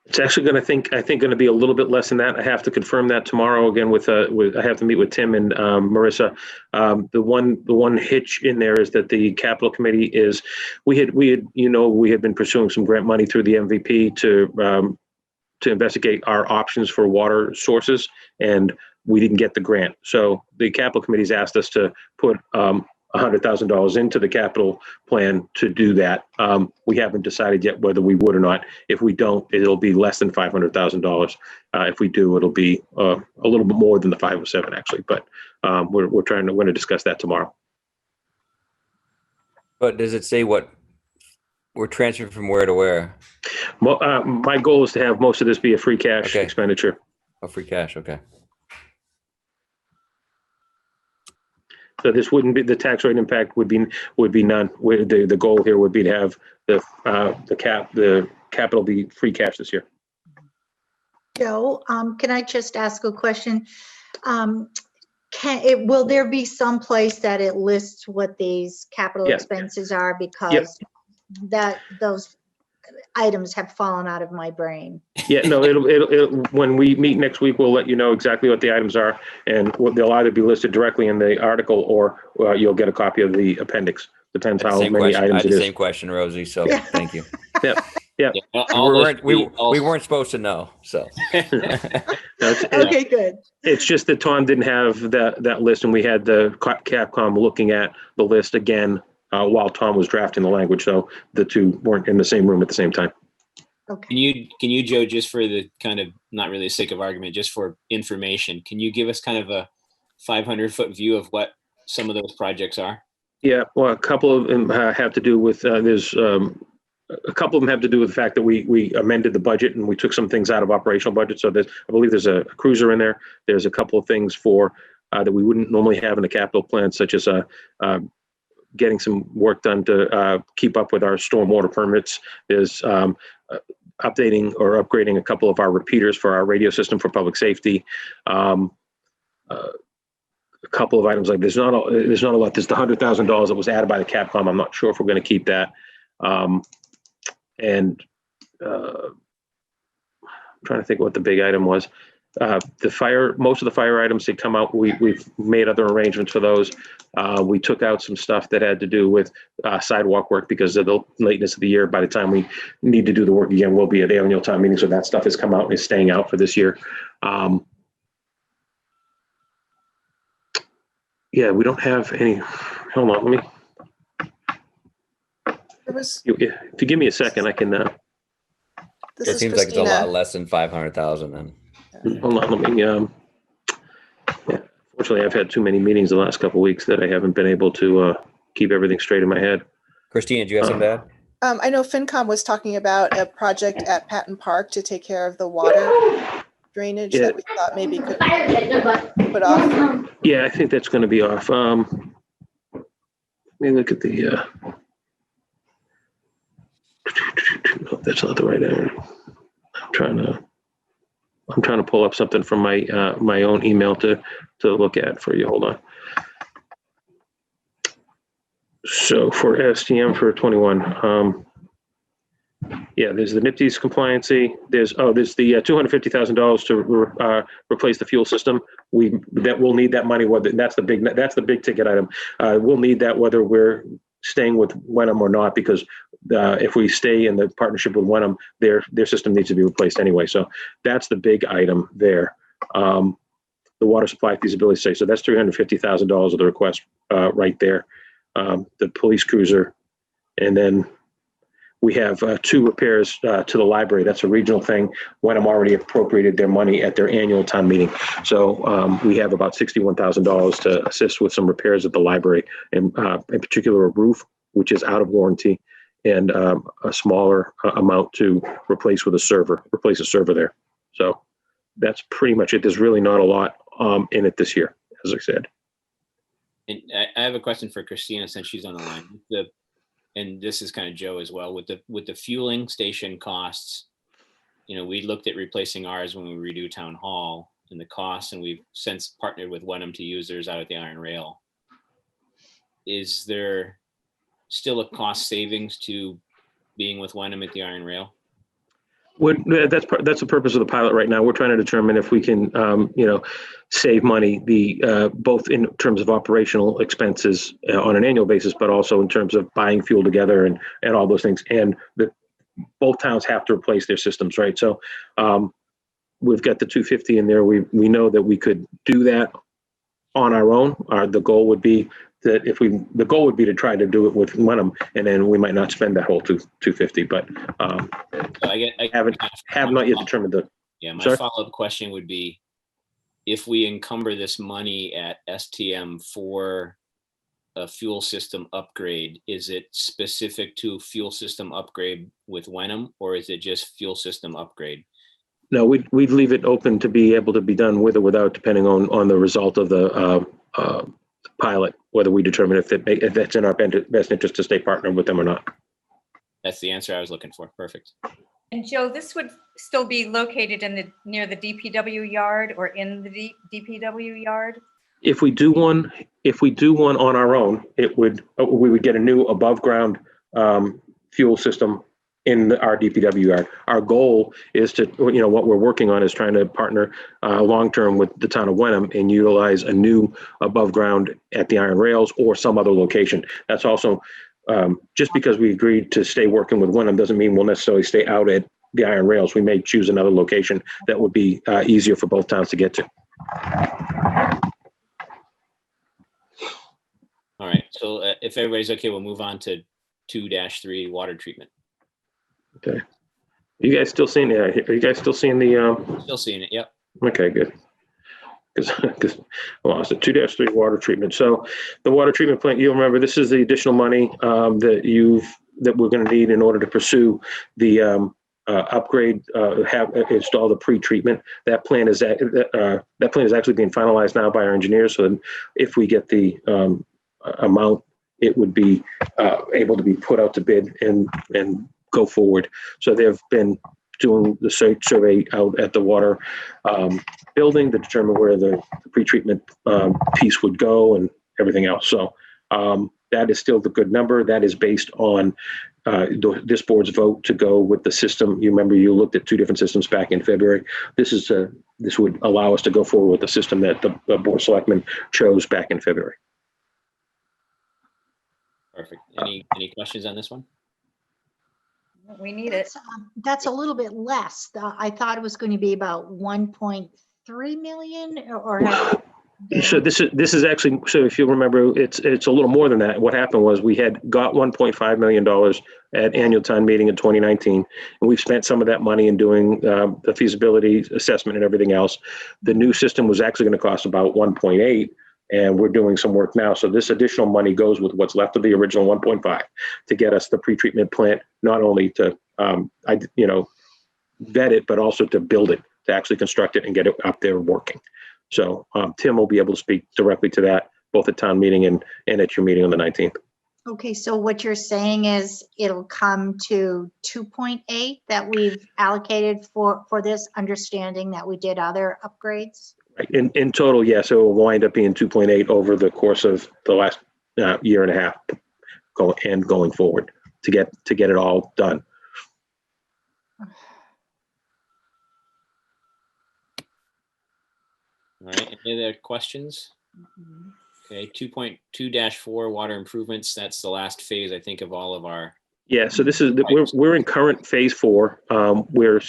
It's actually going to, going to be a little bit less than that. I have to confirm that tomorrow again I have to meet with Tim and Marissa. The one hitch in there is that the capital committee is, we had been pursuing some grant money through the MVP to investigate our options for water sources, and we didn't get the grant. So the capital committee's asked us to put $100,000 into the capital plan to do that. We haven't decided yet whether we would or not. If we don't, it'll be less than $500,000. If we do, it'll be a little bit more than the 507 actually. But we're going to discuss that tomorrow. But does it say what we're transferring from where to where? Well, my goal is to have most of this be a free cash expenditure. Oh, free cash. Okay. So this wouldn't be, the tax rate impact would be none. The goal here would be to have the capital be free cash this year. Joe, can I just ask a question? Will there be some place that it lists what these capital expenses are? Because those items have fallen out of my brain. Yeah, no, it'll when we meet next week, we'll let you know exactly what the items are, and they'll either be listed directly in the article or you'll get a copy of the appendix. Depends how many items it is. Same question, Rosie. So thank you. Yeah. We weren't supposed to know. So. Okay, good. It's just that Tom didn't have that list, and we had the Capcom looking at the list again while Tom was drafting the language, so the two weren't in the same room at the same time. Okay. Can you, Joe, just for the kind of, not really the sake of argument, just for information, can you give us kind of a 500-foot view of what some of those projects are? Yeah, well, a couple of them have to do with there's a couple of them have to do with the fact that we amended the budget and we took some things out of operational budget. So I believe there's a cruiser in there. There's a couple of things for that we wouldn't normally have in the capital plan, such as getting some work done to keep up with our stormwater permits. There's updating or upgrading a couple of our repeaters for our radio system for public safety. A couple of items like there's not a lot. There's the $100,000 that was added by the Capcom. I'm not sure if we're going to keep that. I'm trying to think what the big item was. Most of the fire items that come out, we've made other arrangements for those. We took out some stuff that had to do with sidewalk work because of the lateness of the year. By the time we need to do the work again, we'll be at the annual town meeting. So that stuff has come out and is staying out for this year. Yeah, we don't have any. Hold on, let me. If you give me a second, I can. It seems like it's a lot less than 500,000 then. Hold on, let me. Yeah, fortunately, I've had too many meetings the last couple of weeks that I haven't been able to keep everything straight in my head. Christina, do you have something to add? I know FinCom was talking about a project at Patton Park to take care of the water drainage that we thought maybe could be put off. Yeah, I think that's going to be off. Let me look at the. No, that's not the right area. I'm trying to pull up something from my my own email to look at for you. Hold on. So for STM for 21, yeah, there's the NIPTES compliancy. There's the $250,000 to replace the fuel system. We'll need that money. That's the big ticket item. We'll need that whether we're staying with Wenham or not, because if we stay in the partnership with Wenham, their system needs to be replaced anyway. So that's the big item there. The water supply feasibility study. So that's $350,000 of the request right there. The police cruiser, and then we have 2 repairs to the library. That's a regional thing. Wenham already appropriated their money at their annual town meeting. So we have about $61,000 to assist with some repairs at the library, and in particular a roof, which is out of warranty, and a smaller amount to replace a server there. So that's pretty much it. There's really not a lot in it this year, as I said. And I have a question for Christina, since she's on the line. And this is kind of Joe as well, with the fueling station costs. We looked at replacing ours when we redo town hall and the costs, and we've since partnered with Wenham to use theirs out at the Iron Rail. Is there still a cost savings to being with Wenham at the Iron Rail? That's the purpose of the pilot right now. We're trying to determine if we can, save money, both in terms of operational expenses on an annual basis, but also in terms of buying fuel together and all those things. And both towns have to replace their systems, right? So we've got the 250 in there. We know that we could do that on our own. The goal would be to try to do it with Wenham, and then we might not spend that whole 250. But I have not yet determined the. Yeah, my follow-up question would be, if we encumber this money at STM for a fuel system upgrade, is it specific to fuel system upgrade with Wenham, or is it just fuel system upgrade? No, we'd leave it open to be able to be done with or without, depending on the result of the pilot, whether we determine if that's in our best interest to stay partnered with them or not. That's the answer I was looking for. Perfect. And Joe, this would still be located near the DPW yard or in the DPW yard? If we do one on our own, we would get a new above ground fuel system in our DPW yard. Our goal is to, what we're working on is trying to partner long-term with the town of Wenham and utilize a new above ground at the Iron Rails or some other location. That's also, just because we agreed to stay working with Wenham doesn't mean we'll necessarily stay out at the Iron Rails. We may choose another location that would be easier for both towns to get to. All right, so if everybody's okay, we'll move on to 2-3 water treatment. Okay. You guys still seeing it? Are you guys still seeing the? Still seeing it. Yep. Okay, good. Because well, it's a 2-3 water treatment. So the water treatment plant, you'll remember this is the additional money that you've that we're going to need in order to pursue the upgrade, have install the pre-treatment. That plan is actually being finalized now by our engineers. So if we get the amount, it would be able to be put out to bid and go forward. So they've been doing the survey out at the water building to determine where the pre-treatment piece would go and everything else. So that is still the good number. That is based on this board's vote to go with the system. You remember you looked at two different systems back in February. This would allow us to go forward with the system that the Board of Selectmen chose back in February. Perfect. Any questions on this one? We need it. That's a little bit less. I thought it was going to be about 1.3 million or. So this is actually, so if you remember, it's a little more than that. What happened was we had got $1.5 million at annual town meeting in 2019, and we've spent some of that money in doing the feasibility assessment and everything else. The new system was actually going to cost about 1.8, and we're doing some work now. So this additional money goes with what's left of the original 1.5 to get us the pretreatment plant, not only to vet it, but also to build it, to actually construct it and get it up there working. So Tim will be able to speak directly to that, both at town meeting and at your meeting on the 19th. Okay, so what you're saying is it'll come to 2.8 that we've allocated for this, understanding that we did other upgrades? Right. In total, yes, it will wind up being 2.8 over the course of the last year and a half going forward to get it all done. All right, any other questions? Okay, 2.2-4 water improvements. That's the last phase, I think, of all of our. Yeah, so this is we're in current phase 4. We're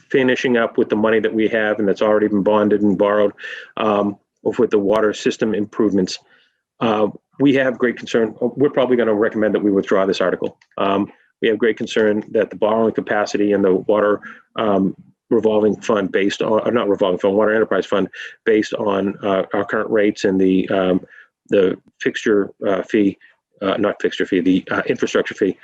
finishing up with the money that we have and that's already been bonded and borrowed with the water system improvements. We have great concern. We're probably going to recommend that we withdraw this article. We have great concern that the borrowing capacity and the water revolving fund based on, not revolving fund, water enterprise fund based on our current rates and the fixture fee, not fixture fee, the infrastructure fee,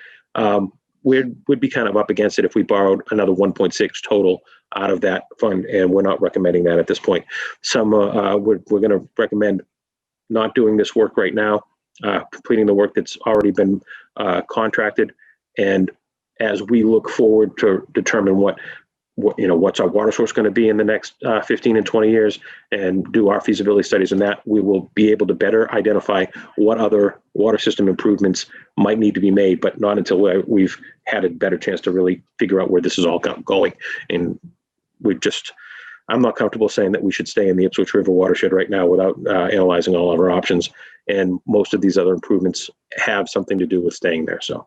would be kind of up against it if we borrowed another 1.6 total out of that fund, and we're not recommending that at this point. We're going to recommend not doing this work right now, completing the work that's already been contracted, and as we look forward to determine what's our water source going to be in the next 15 and 20 years and do our feasibility studies, and that we will be able to better identify what other water system improvements might need to be made, but not until we've had a better chance to really figure out where this is all going. And I'm not comfortable saying that we should stay in the Ipswich River watershed right now without analyzing all of our options. And most of these other improvements have something to do with staying there. So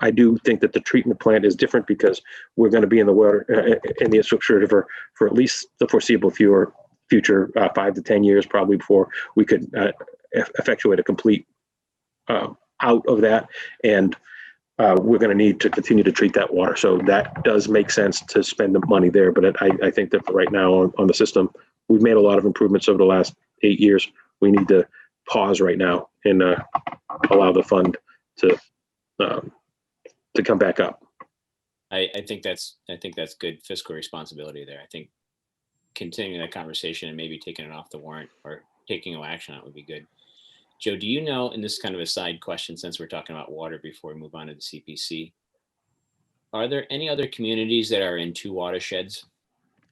I do think that the treatment plant is different because we're going to be in the water in the Ipswich River for at least the foreseeable future 5 to 10 years, probably before we could effectuate a complete out of that. And we're going to need to continue to treat that water. So that does make sense to spend the money there. But I think that right now on the system, we've made a lot of improvements over the last 8 years. We need to pause right now and allow the fund to come back up. I think that's good fiscal responsibility there. I think continuing that conversation and maybe taking it off the warrant or taking no action on it would be good. Joe, do you know, and this is kind of a side question since we're talking about water before we move on to the CPC, are there any other communities that are in 2 watersheds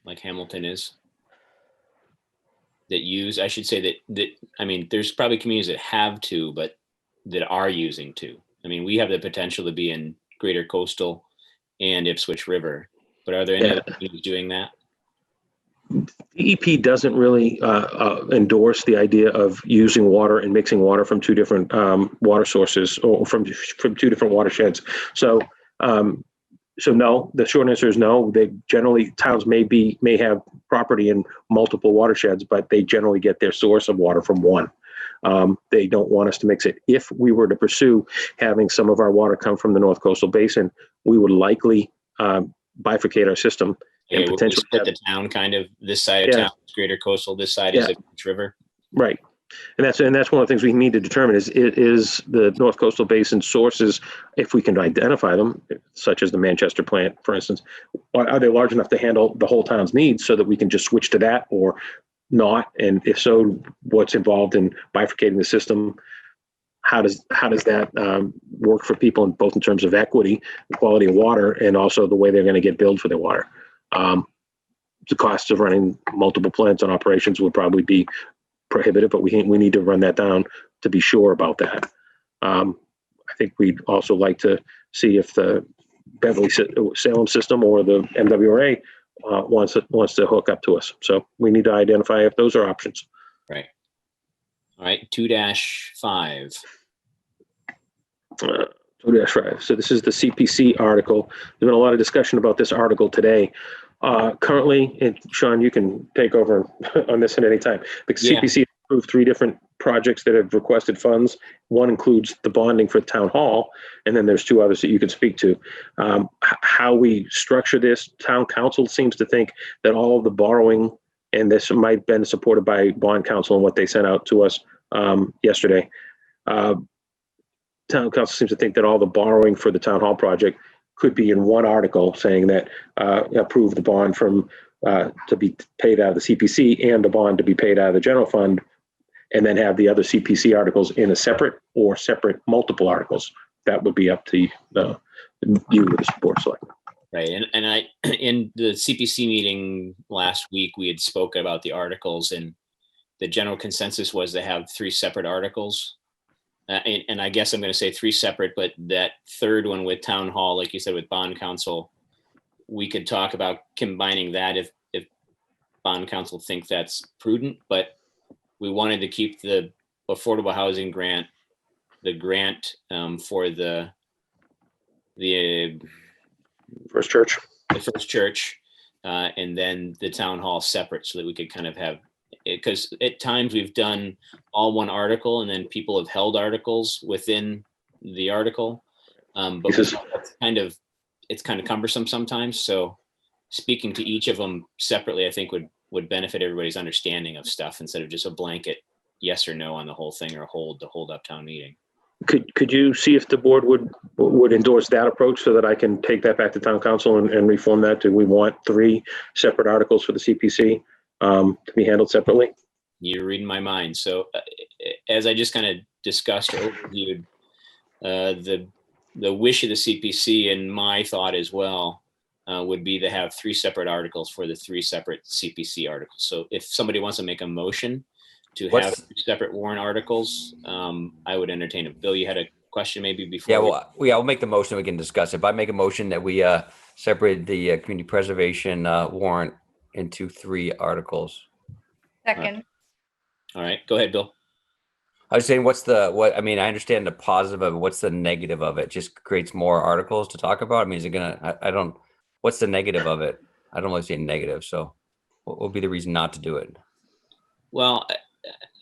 like Hamilton is that use, I should say that I mean, there's probably communities that have 2, but that are using 2. I mean, we have the potential to be in Greater Coastal and Ipswich River, but are there any other communities doing that? DEP doesn't really endorse the idea of using water and mixing water from 2 different water sources or from 2 different watersheds. So no, the short answer is no. They generally, towns may have property in multiple watersheds, but they generally get their source of water from one. They don't want us to mix it. If we were to pursue having some of our water come from the North Coastal Basin, we would likely bifurcate our system. Yeah, and potentially split the town kind of, this side of town is Greater Coastal, this side is the Ipswich River. Right. And that's one of the things we need to determine is the North Coastal Basin sources, if we can identify them, such as the Manchester plant, for instance, are they large enough to handle the whole town's needs so that we can just switch to that or not? And if so, what's involved in bifurcating the system? How does that work for people both in terms of equity, the quality of water, and also the way they're going to get billed for their water? The costs of running multiple plants and operations would probably be prohibitive, but we need to run that down to be sure about that. I think we'd also like to see if the Beverly Salem system or the MWRA wants to hook up to us. So we need to identify if those are options. Right. All right. 2-5. 2-5. So this is the CPC article. There's been a lot of discussion about this article today. Currently, and Sean, you can take over on this at any time, because CPC approved 3 different projects that have requested funds. One includes the bonding for town hall, and then there's 2 others that you can speak to. How we structure this, town council seems to think that all of the borrowing, and this might have been supported by bond council and what they sent out to us yesterday. Town council seems to think that all the borrowing for the town hall project could be in one article, saying that approve the bond from to be paid out of the CPC and the bond to be paid out of the general fund, and then have the other CPC articles in a separate or separate multiple articles. That would be up to the you with the board selectmen. Right, and I in the CPC meeting last week, we had spoken about the articles, and the general consensus was to have 3 separate articles. And I guess I'm going to say 3 separate, but that third one with town hall, like you said, with bond council, we could talk about combining that if bond council think that's prudent. But we wanted to keep the affordable housing grant, the grant for the First Church, and then the town hall separate, so that we could kind of have, because at times we've done all one article and then people have held articles within the article. But it's kind of cumbersome sometimes. So speaking to each of them separately, I think would benefit everybody's understanding of stuff, instead of just a blanket yes or no on the whole thing, or hold up town meeting. Could you see if the board would endorse that approach, so that I can take that back to town council and reform that to, we want 3 separate articles for the CPC to be handled separately? You're reading my mind. So as I just kind of discussed or overviewed, the wish of the CPC, and my thought as well, would be to have 3 separate articles for the 3 separate CPC articles. So if somebody wants to make a motion to have 3 separate warrant articles, I would entertain it. Bill, you had a question maybe before? Yeah, we'll make the motion. We can discuss it. But I make a motion that we separate the community preservation warrant into 3 articles. Second. All right, go ahead, Bill. I was saying, I mean, I understand the positive of it. What's the negative of it? Just creates more articles to talk about? I mean, is it gonna, what's the negative of it? I don't really see a negative. So what would be the reason not to do it? Well,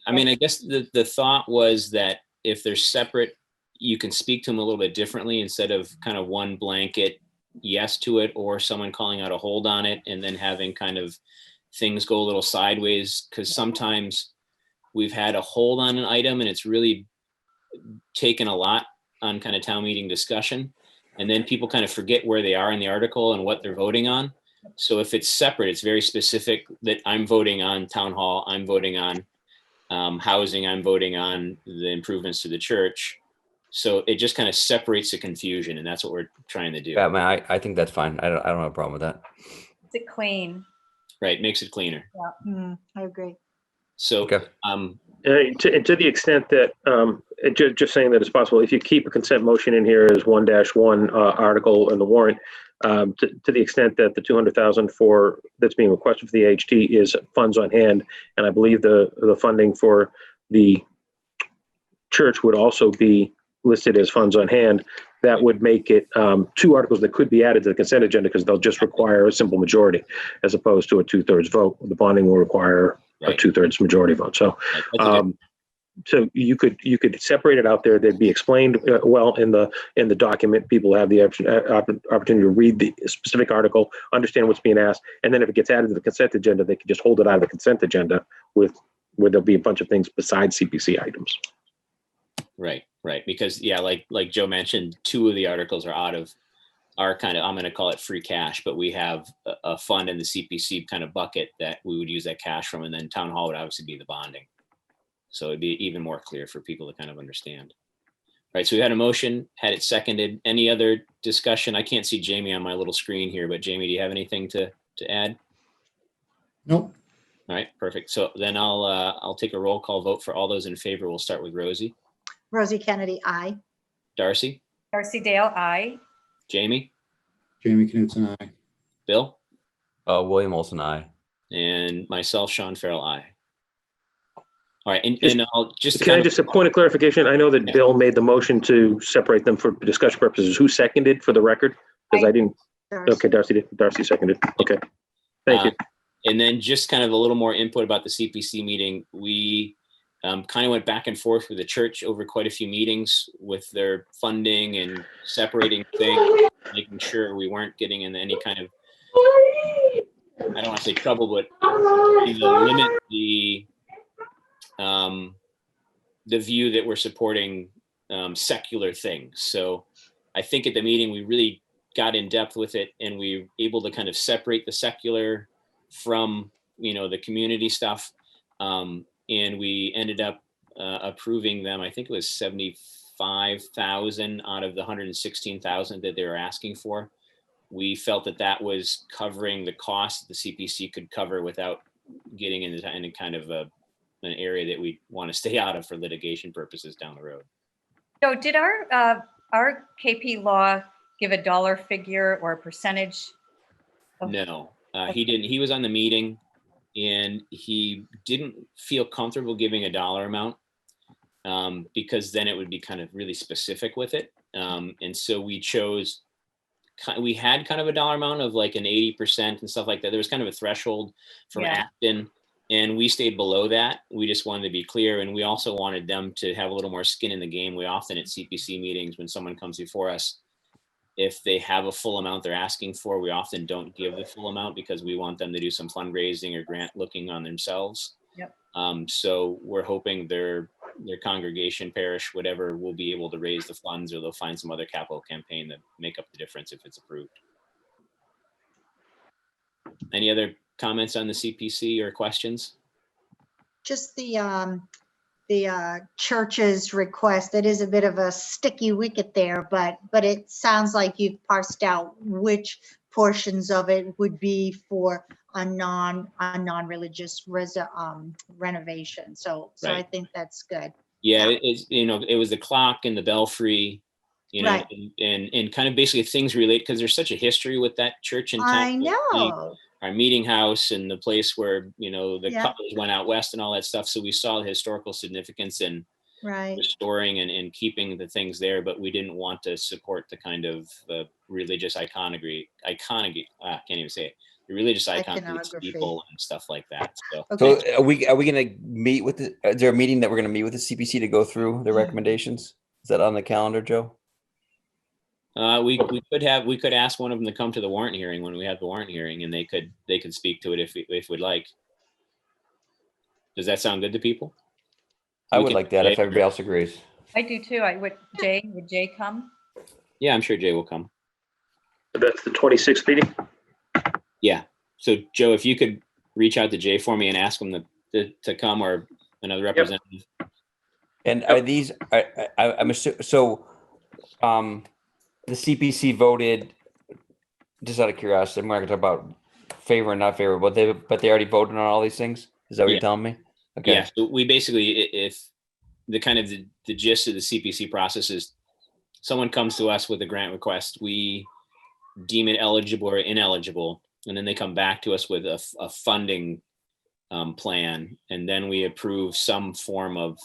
I mean, I guess the thought was that if they're separate, you can speak to them a little bit differently, instead of kind of one blanket yes to it, or someone calling out a hold on it, and then having kind of things go a little sideways. Because sometimes we've had a hold on an item and it's really taken a lot on kind of town meeting discussion, and then people kind of forget where they are in the article and what they're voting on. So if it's separate, it's very specific that I'm voting on town hall, I'm voting on housing, I'm voting on the improvements to the church. So it just kind of separates the confusion, and that's what we're trying to do. Yeah, man, I think that's fine. I don't have a problem with that. It's a clean. Right, makes it cleaner. Yeah, I agree. So, okay. To the extent that, just saying that it's possible, if you keep a consent motion in here as 1-1 article in the warrant, to the extent that the 200,000 that's being requested for the HT is funds on hand, and I believe the funding for the church would also be listed as funds on hand, that would make it 2 articles that could be added to the consent agenda, because they'll just require a simple majority as opposed to a 2/3 vote. The bonding will require a 2/3 majority vote. So, so you could separate it out there. They'd be explained well in the document. People have the opportunity to read the specific article, understand what's being asked, and then if it gets added to the consent agenda, they can just hold it out of the consent agenda with where there'll be a bunch of things besides CPC items. Right. Because yeah, like Joe mentioned, 2 of the articles are out of our kind of, I'm going to call it free cash, but we have a fund in the CPC kind of bucket that we would use that cash from, and then town hall would obviously be the bonding. So it'd be even more clear for people to kind of understand. Right, so we had a motion, had it seconded. Any other discussion? I can't see Jamie on my little screen here, but Jamie, do you have anything to add? Nope. All right, perfect. So then I'll take a roll call vote for all those in favor. We'll start with Rosie. Rosie Kennedy, aye. Darcy? Darcy Dale, aye. Jamie? Jamie Knutson, aye. Bill? William Olson, aye. And myself, Sean Farrell, aye. All right, Just- and I'll just Can I just a point of clarification? I know that Bill made the motion to separate them for discussion purposes. Who seconded for the record? Because I didn't. Okay, Darcy did. Darcy seconded. Okay, thank you. And then just kind of a little more input about the CPC meeting. We kind of went back and forth with the church over quite a few meetings with their funding and separating things, making sure we weren't getting in any kind of, I don't want to say trouble, but limit the view that we're supporting secular things. So I think at the meeting, we really got in depth with it, and we were able to kind of separate the secular from, the community stuff. And we ended up approving them. I think it was 75,000 out of the 116,000 that they were asking for. We felt that that was covering the cost that the CPC could cover without getting into any kind of an area that we want to stay out of for litigation purposes down the road. So did our KP law give a dollar figure or a percentage? No, he didn't. He was on the meeting, and he didn't feel comfortable giving a dollar amount because then it would be kind of really specific with it. And so we had kind of a dollar amount of like an 80% and stuff like that. There was kind of a threshold from Acton, and we stayed below that. We just wanted to be clear, and we also wanted them to have a little more skin in the game. We often at CPC meetings, when someone comes before us, if they have a full amount they're asking for, we often don't give the full amount because we want them to do some fundraising or grant looking on themselves. Yep. So we're hoping their congregation, parish, whatever, will be able to raise the funds, or they'll find some other capital campaign that make up the difference if it's approved. Any other comments on the CPC or questions? Just the church's request. It is a bit of a sticky wicket there, but it sounds like you've parsed out which portions of it would be for a non-religious renovation. So I Right. think that's good. Yeah, it was the clock and the belfry, Right. and kind of basically things relate, because there's such a history with that church in town. I know. Our meeting house and the place where, the Yeah. couples went out west and all that stuff. So we saw the historical significance in Right. restoring and keeping the things there, but we didn't want to support the kind of religious iconography. I can't even say it. The religious iconography people and stuff like that. So, So are we going to meet with is there a meeting that we're going to meet with the CPC to go through the recommendations? Is that on the calendar, Joe? we could ask one of them to come to the warrant hearing when we have the warrant hearing, and they could speak to it if we'd like. Does that sound good to people? I would like that if everybody else agrees. I do too. Would Jay come? Yeah, I'm sure Jay will come. That's the 26th meeting? Yeah. So Joe, if you could reach out to Jay for me and ask him to come, or another representative. And are these, I'm assuming, so the CPC voted, just out of curiosity, I'm not gonna talk about favor and not favor, but they already voted on all these things? Is that what you're telling me? Okay. Yeah, so we basically, if the kind of the gist of the CPC process is someone comes to us with a grant request, we deem it eligible or ineligible, and then they come back to us with a funding plan, and then we approve some form of,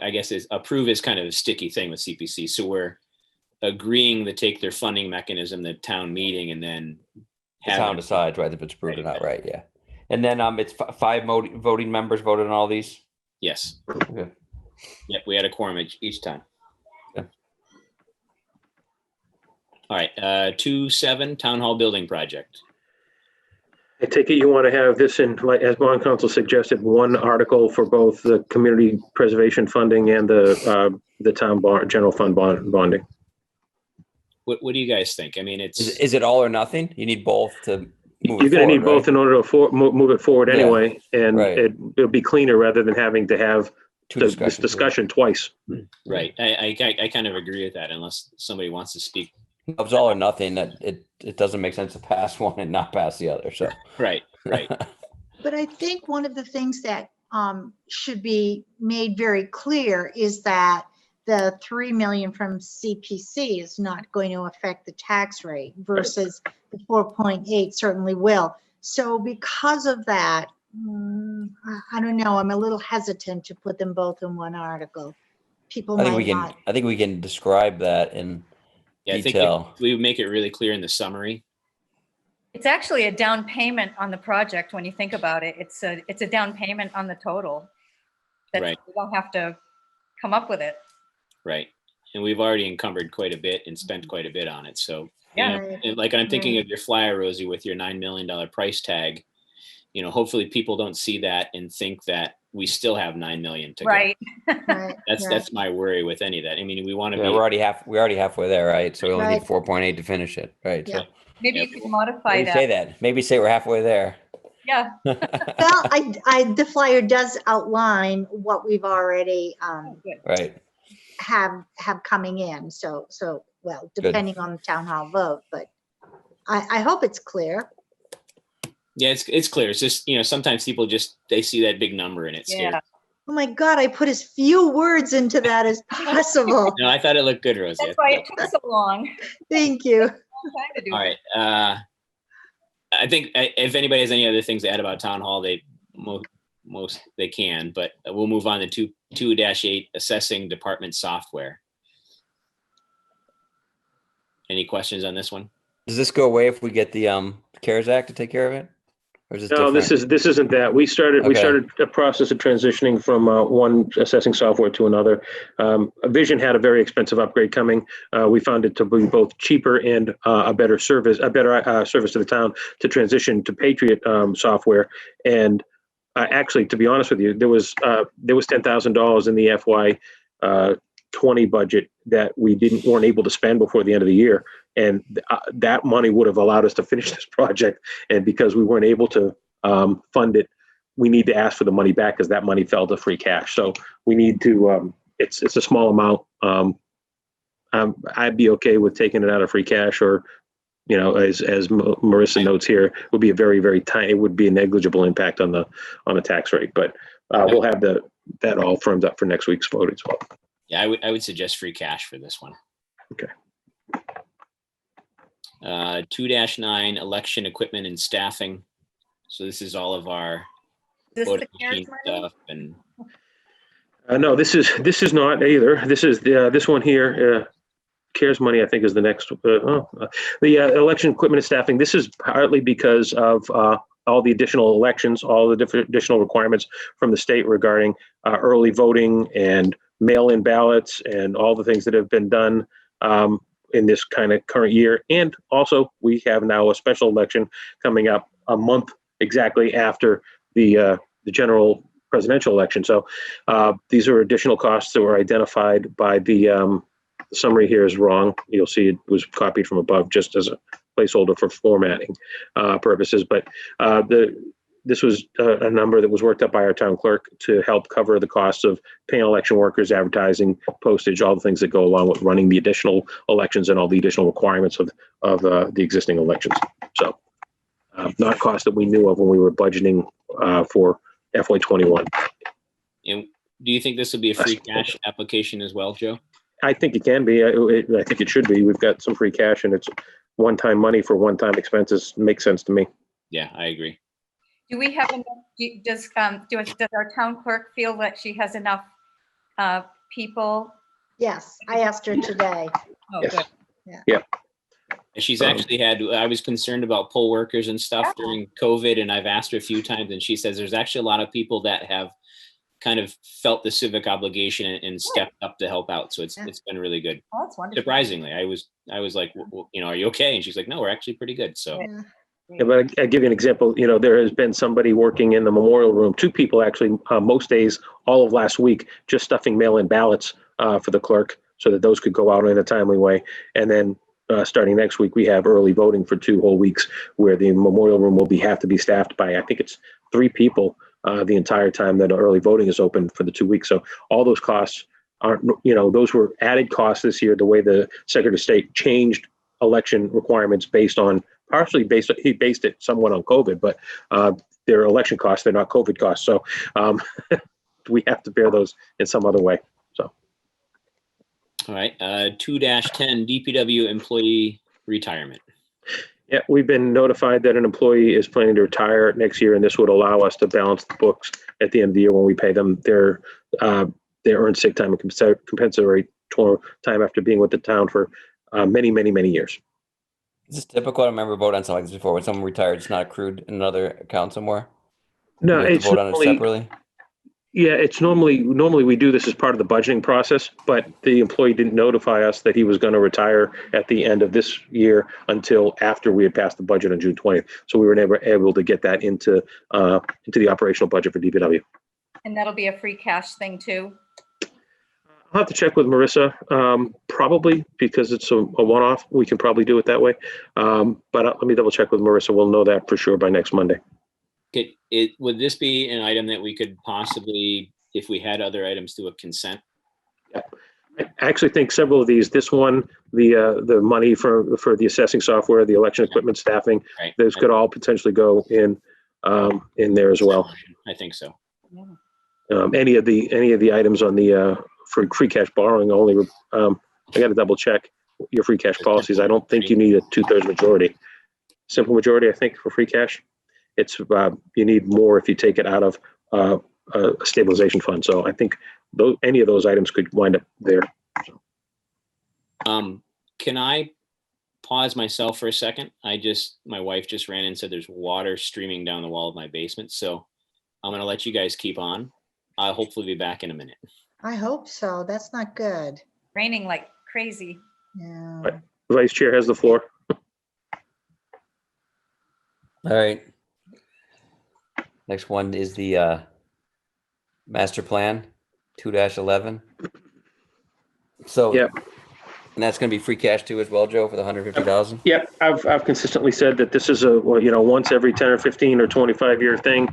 I guess approve is kind of a sticky thing with CPC. So we're agreeing to take their funding mechanism, the town meeting, and then The town decides, right, if it's approved or not, right? Yeah. And then it's 5 voting members voted on all these? Yes. Okay. Yep, we had a quorum each time. Okay. All right, 2.7 Town Hall Building Project. I take it you want to have this in, like, as bond council suggested, one article for both the community preservation funding and the town general fund bonding. What do you guys think? I mean, Is it all or nothing? You need both to move You're it going to need forward, both in order to move it forward Yeah, anyway, and right. it'll be cleaner rather than having to have this discussions. discussion twice. right. I kind of agree with that unless somebody wants to speak. If it's all or nothing, that it doesn't make sense to pass one and not pass the other. So Right. But I think one of the things that should be made very clear is that the 3 million from CPC is not going to affect the tax rate versus the 4.8 certainly will. So because of that, I don't know, I'm a little hesitant to put them both in one article. People I think might we can. not. I think we can describe that in Yeah, detail. I think if we make it really clear in the summary. It's actually a down payment on the project when you think about it. It's a down payment on the total. Right. We don't have to come up with it. Right. And we've already encumbered quite a bit and spent quite a bit on it. So, Yeah. and like I'm thinking of your flyer, Rosie, with your $9 million price tag. Hopefully people don't see that and think that we still have 9 million to Right. go. That's my worry with any of that. I mean, we want to be. We're already halfway there, right? So we only Right. need 4.8 to finish it, right? Yeah. So Maybe you could modify maybe that. say that. Maybe say we're halfway there. Yeah. Well, the flyer does outline what we've already Right. have coming in. So well, depending on the town hall vote, but I hope it's clear. Yeah, it's clear. It's just, sometimes people they see that big number and it scares. Yeah. Oh my God, I put as few words into that as possible. No, I thought it looked good, Rosie. That's why it took so long. Thank you. Long time to do All it. right. I think if anybody has any other things to add about town hall, most they can, but we'll move on to 2-8 assessing department software. Any questions on this one? Does this go away if we get the CARES Act to take care of it? Or is this No, different? this isn't that. We started a process of transitioning from one assessing software to another. Vision had a very expensive upgrade coming. We found it to be both cheaper and a better service to the town to transition to Patriot software. And actually, to be honest with you, there was $10,000 in the FY 20 budget that we weren't able to spend before the end of the year. And that money would have allowed us to finish this project. And because we weren't able to fund it, we need to ask for the money back because that money fell to free cash. So we need to, it's a small amount. I'd be okay with taking it out of free cash, or, as Marissa notes here, would be a very, very tiny, it would be a negligible impact on the tax rate. But we'll have that all firmed up for next week's vote as well. Yeah, I would suggest free cash for this one. Okay. 2-9 election equipment and staffing. So this is all of our voting machine stuff and. No, this is not either. This is this one here. CARES money, I think, is the next. The election equipment and staffing. This is partly because of all the additional elections, all the different additional requirements from the state regarding early voting and mail-in ballots and all the things that have been done in this kind of current year. And also, we have now a special election coming up a month exactly after the general presidential election. So these are additional costs that were identified by the summary here is wrong. You'll see it was copied from above just as a placeholder for formatting purposes. But this was a number that was worked up by our town clerk to help cover the costs of paying election workers, advertising, postage, all the things that go along with running the additional elections and all the additional requirements of the existing elections. So not costs that we knew of when we were budgeting for FY21. And do you think this will be a free cash application as well, Joe? I think it can be. I think it should be. We've got some free cash and it's one-time money for one-time expenses. Makes sense to me. Yeah, I agree. Do we have enough, does our town clerk feel that she has enough people? Yes, I asked her today. Oh, Yes. good. Yeah. She's actually I was concerned about poll workers and stuff during COVID, and I've asked her a few times, and she says there's actually a lot of people that have kind of felt the civic obligation and stepped up to help out. So it's been really good. Oh, that's wonderful. Surprisingly, I was like, well, are you okay? And she's like, no, we're actually pretty good. So Yeah, but I give you an example. You know, there has been somebody working in the memorial room, 2 people actually, most days, all of last week, just stuffing mail-in ballots for the clerk so that those could go out in a timely way. And then starting next week, we have early voting for 2 whole weeks where the memorial room will have to be staffed by, I think it's 3 people the entire time that early voting is open for the 2 weeks. So all those costs aren't, you know, those were added costs this year, the way the Secretary of State changed election requirements he based it somewhat on COVID, but they're election costs, they're not COVID costs. So we have to bear those in some other way. So. All right, 2-10 DPW employee retirement. Yeah, we've been notified that an employee is planning to retire next year, and this would allow us to balance the books at the end of the year when we pay them their earned sick time and compensatory time after being with the town for many, many, many years. Is this typical? I remember voting on something like this before. When someone retired, it's not accrued in another account somewhere. No, We have to it's vote on it normally, separately. yeah, it's normally we do this as part of the budgeting process, but the employee didn't notify us that he was going to retire at the end of this year until after we had passed the budget on June 20th. So we were never able to get that into the operational budget for DPW. And that'll be a free cash thing too. I'll have to check with Marissa, probably because it's a one-off. We can probably do it that way. But let me double check with Marissa. We'll know that for sure by next Monday. Would this be an item that we could possibly, if we had other items, do a consent? Yeah. I actually think several of these, this one, the money for the assessing software, the election equipment staffing, Right. those could all potentially go in there as well. I think so. Any of the items on the for free cash borrowing only, I got to double check your free cash policies. I don't think you need a 2/3 majority. Simple majority, I think, for free cash. It's you need more if you take it out of a stabilization fund. So I think any of those items could wind up there. So. Can I pause myself for a second? My wife just ran in and said there's water streaming down the wall of my basement. So I'm going to let you guys keep on. I'll hopefully be back in a minute. I hope so. That's not good. Raining like crazy. Yeah. Right. Vice Chair has the floor. All right. Next one is the master plan 2-11. So yeah. And that's going to be free cash too as well, Joe, for the 150,000? Yeah, I've consistently said that this is a, once every 10 or 15 or 25 year thing.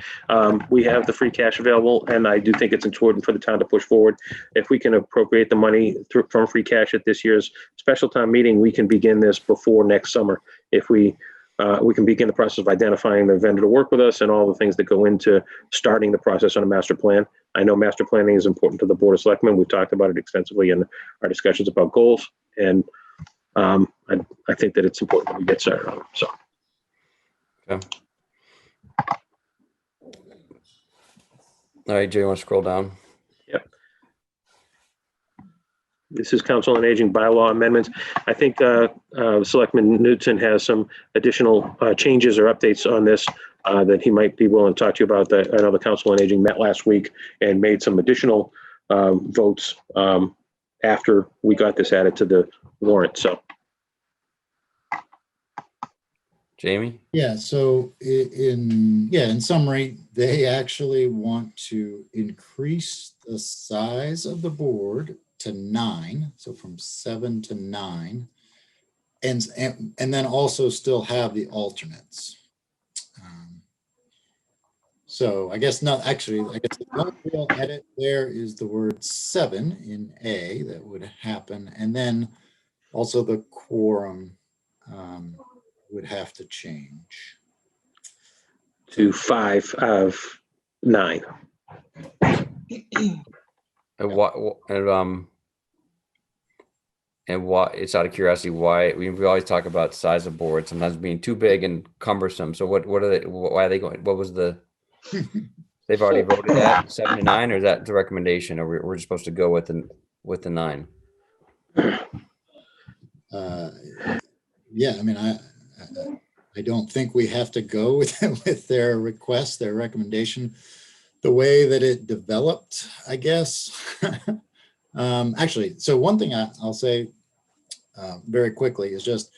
We have the free cash available, and I do think it's important for the town to push forward. If we can appropriate the money from free cash at this year's special town meeting, we can begin this before next summer. If we can begin the process of identifying the vendor to work with us and all the things that go into starting the process on a master plan. I know master planning is important to the Board of Selectmen. We've talked about it extensively in our discussions about goals. And I think that it's important that we get started on it. So. Okay. All right, Jay, you want to scroll down? Yep. This is Council on Aging bylaw amendments. I think Selectman Knudsen has some additional changes or updates on this that he might be willing to talk to you about. I know the Council on Aging met last week and made some additional votes after we got this added to the warrant. So, Jamie? Yeah, so in summary, they actually want to increase the size of the board to 9, so from 7 to 9, and then also still have the alternates. So I guess the only real edit there is the word 7 in A that would happen, and then also the quorum would have to change to 5 of 9. And why, it's out of curiosity, why we always talk about size of board sometimes being too big and cumbersome. So what are they, why are they going, what was the, they've already voted at 7 to 9, or is that the recommendation, or we're just supposed to go with the 9? Yeah, I mean, I don't think we have to go with their request, their recommendation, the way that it developed, I guess. Actually, so one thing I'll say very quickly is just,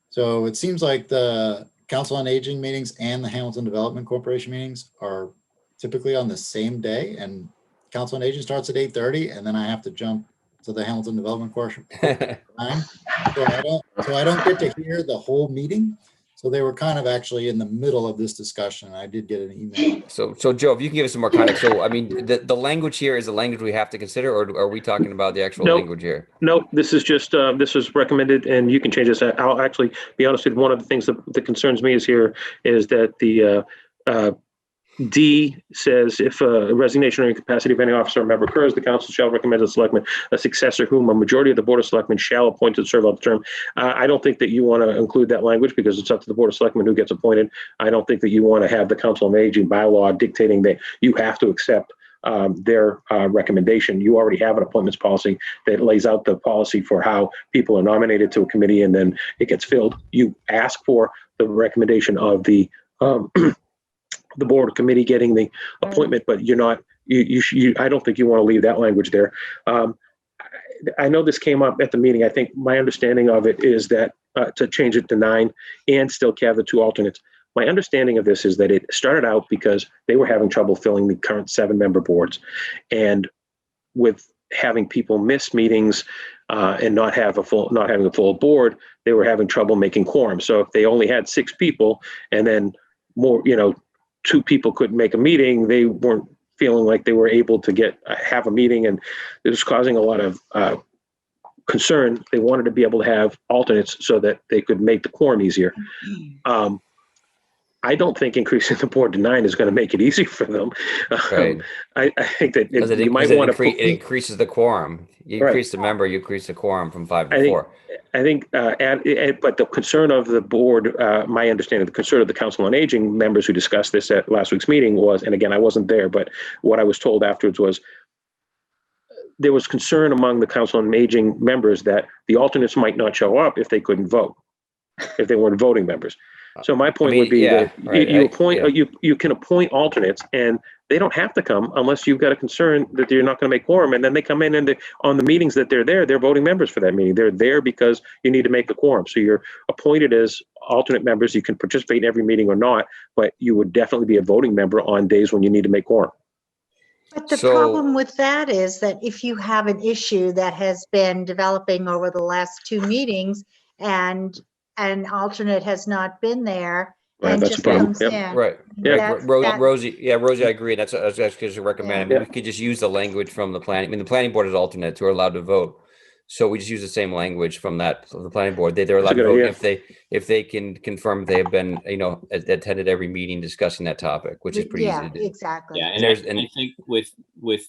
so it seems like the Council on Aging meetings and the Hamilton Development Corporation meetings are typically on the same day, and Council on Aging starts at 8:30, and then I have to jump to the Hamilton Development Corporation at 9. So I don't get to hear the whole meeting. So they were kind of actually in the middle of this discussion. I did get an email. So Joe, if you can give us some more context. So, I mean, the language here is the language we have to consider, or are we talking about the actual language here? No, this is just, this is recommended, and you can change this. I'll actually be honest with you, one of the things that concerns me is that the D says if a resignation or incapacity of any officer or member occurs, the council shall recommend to the selectmen a successor whom a majority of the board of selectmen shall appoint to serve out the term. I don't think that you want to include that language because it's up to the board of selectmen who gets appointed. I don't think that you want to have the Council on Aging bylaw dictating that you have to accept their recommendation. You already have an appointments policy that lays out the policy for how people are nominated to a committee and then it gets filled. You ask for the recommendation of the the board committee getting the appointment, but you're not, I don't think you want to leave that language there. I know this came up at the meeting. I think my understanding of it is that to change it to 9 and still have the 2 alternates. My understanding of this is that it started out because they were having trouble filling the current 7-member boards. And with having people miss meetings and not having a full board, they were having trouble making quorum. So if they only had 6 people and then more, 2 people couldn't make a meeting, they weren't feeling like they were able to have a meeting, and it was causing a lot of concern. They wanted to be able to have alternates so that they could make the quorum easier. I don't think increasing the board to 9 is going to make it easy for them. Right. I think that you might want to. It increases the quorum. You increase the member, you increase the quorum from 5 to 4. I think, but the concern of the board, my understanding, the concern of the Council on Aging members who discussed this at last week's meeting was, and again, I wasn't there, but what I was told afterwards was there was concern among the Council on Aging members that the alternates might not show up if they couldn't vote, if they weren't voting members. So my point would be that you can appoint alternates, and they don't have to come unless you've got a concern that you're not going to make quorum. And then they come in and on the meetings that they're there, they're voting members for that meeting. They're there because you need to make the quorum. So you're appointed as alternate members. You can participate in every meeting or not, but you would definitely be a voting member on days when you need to make quorum. But the problem with that is that if you have an issue that has been developing over the last 2 meetings and an alternate has not been there, Right, and that's just a problem. comes Yep. in. Right. That's- Rosie, I agree. That's what I was going to recommend. I mean, we could just use the language from the planning. I mean, the planning board is alternates who are allowed to vote. So we just use the same language from the planning board. They're allowed to vote if they can confirm they have been, attended every meeting discussing that topic, which is pretty easy to do. Exactly. Yeah, and I think with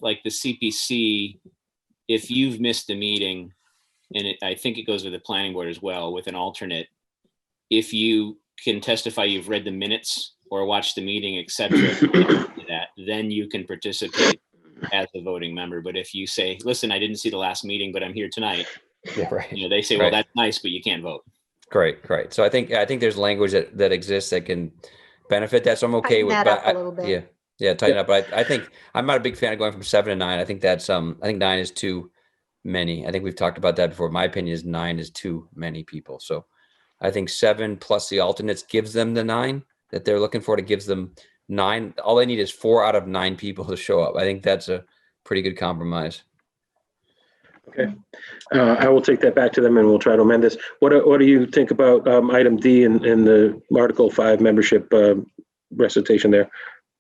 like the CPC, if you've missed a meeting, and I think it goes with the planning board as well, with an alternate, if you can testify you've read the minutes or watched the meeting, etc., then you can participate as a voting member. But if you say, listen, I didn't see the last meeting, but I'm here tonight, they say, well, that's nice, but you can't vote. Great. So I think there's language that exists that can benefit that. So I'm okay with that up a little bit. Yeah, tighten up. But I think I'm not a big fan of going from 7 to 9. I think that's I think 9 is too many. I think we've talked about that before. My opinion is 9 is too many people. So I think 7 plus the alternates gives them the 9 that they're looking for. It gives them 9. All they need is 4 out of 9 people to show up. I think that's a pretty good compromise. Okay. I will take that back to them and we'll try to amend this. What do you think about item D in the Article 5 membership recitation there?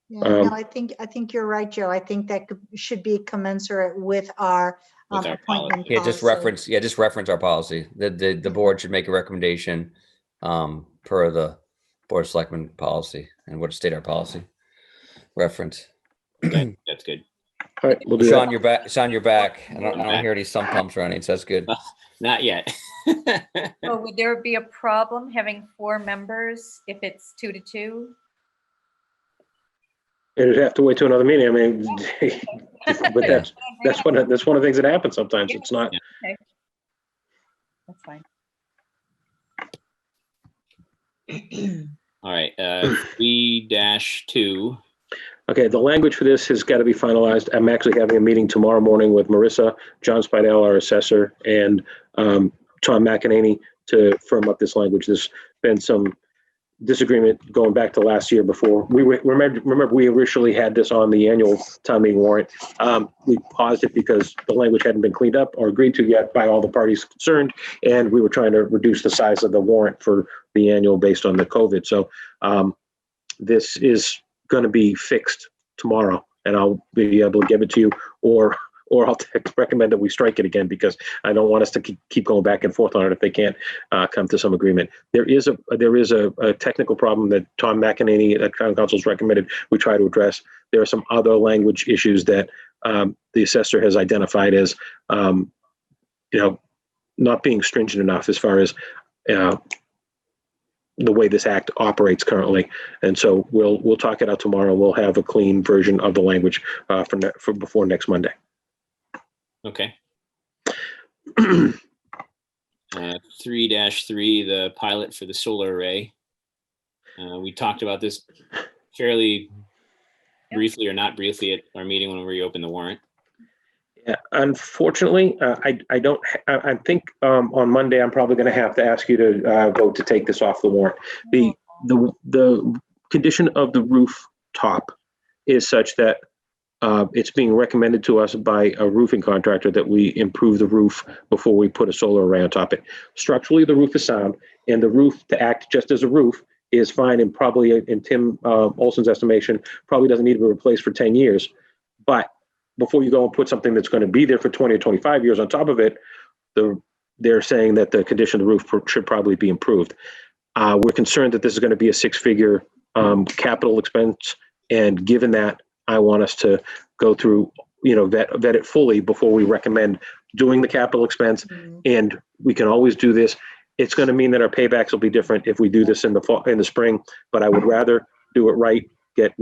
Yeah, no, I think you're right, Joe. I think that should be commensurate with our appointment policy. Just reference our policy. The board should make a recommendation per the Board of Selectmen policy and what state our policy reference. Okay, that's good. All right, we'll do Sean, that. you're back. I don't hear any sump pumps running, so that's good. Not yet. So would there be a problem having 4 members if it's 2 to 2? It'd have to wait to another meeting. I mean, but that's one of the things that happens sometimes. It's not. Okay. That's fine. All right, 3-2. Okay, the language for this has got to be finalized. I'm actually having a meeting tomorrow morning with Marissa, John Spidell, our assessor, and Tom McEnany to firm up this language. There's been some disagreement going back to last year before. Remember we originally had this on the annual town meeting warrant. We paused it because the language hadn't been cleaned up or agreed to yet by all the parties concerned. And we were trying to reduce the size of the warrant for the annual based on the COVID. So this is going to be fixed tomorrow, and I'll be able to give it to you, or I'll recommend that we strike it again, because I don't want us to keep going back and forth on it if they can't come to some agreement. There is a technical problem that Tom McEnany at Town Council's recommended we try to address. There are some other language issues that the assessor has identified as, not being stringent enough as far as the way this act operates currently. And so we'll talk it out tomorrow. We'll have a clean version of the language for before next Monday. Okay. 3-3, the pilot for the solar array. We talked about this fairly briefly or not briefly at our meeting when we reopened the warrant. Yeah, unfortunately, I think on Monday I'm probably going to have to ask you to vote to take this off the warrant. The condition of the roof top is such that it's being recommended to us by a roofing contractor that we improve the roof before we put a solar array on top of it. Structurally, the roof is sound, and the roof, to act just as a roof, is fine, and probably, in Tim Olson's estimation, probably doesn't need to be replaced for 10 years. But before you go and put something that's going to be there for 20 or 25 years on top of it, they're saying that the condition of the roof should probably be improved. We're concerned that this is going to be a six-figure capital expense, and given that, I want us to go through, vet it fully before we recommend doing the capital expense. And we can always do this. It's going to mean that our paybacks will be different if we do this in the fall, in the spring, but I would rather do it right, get,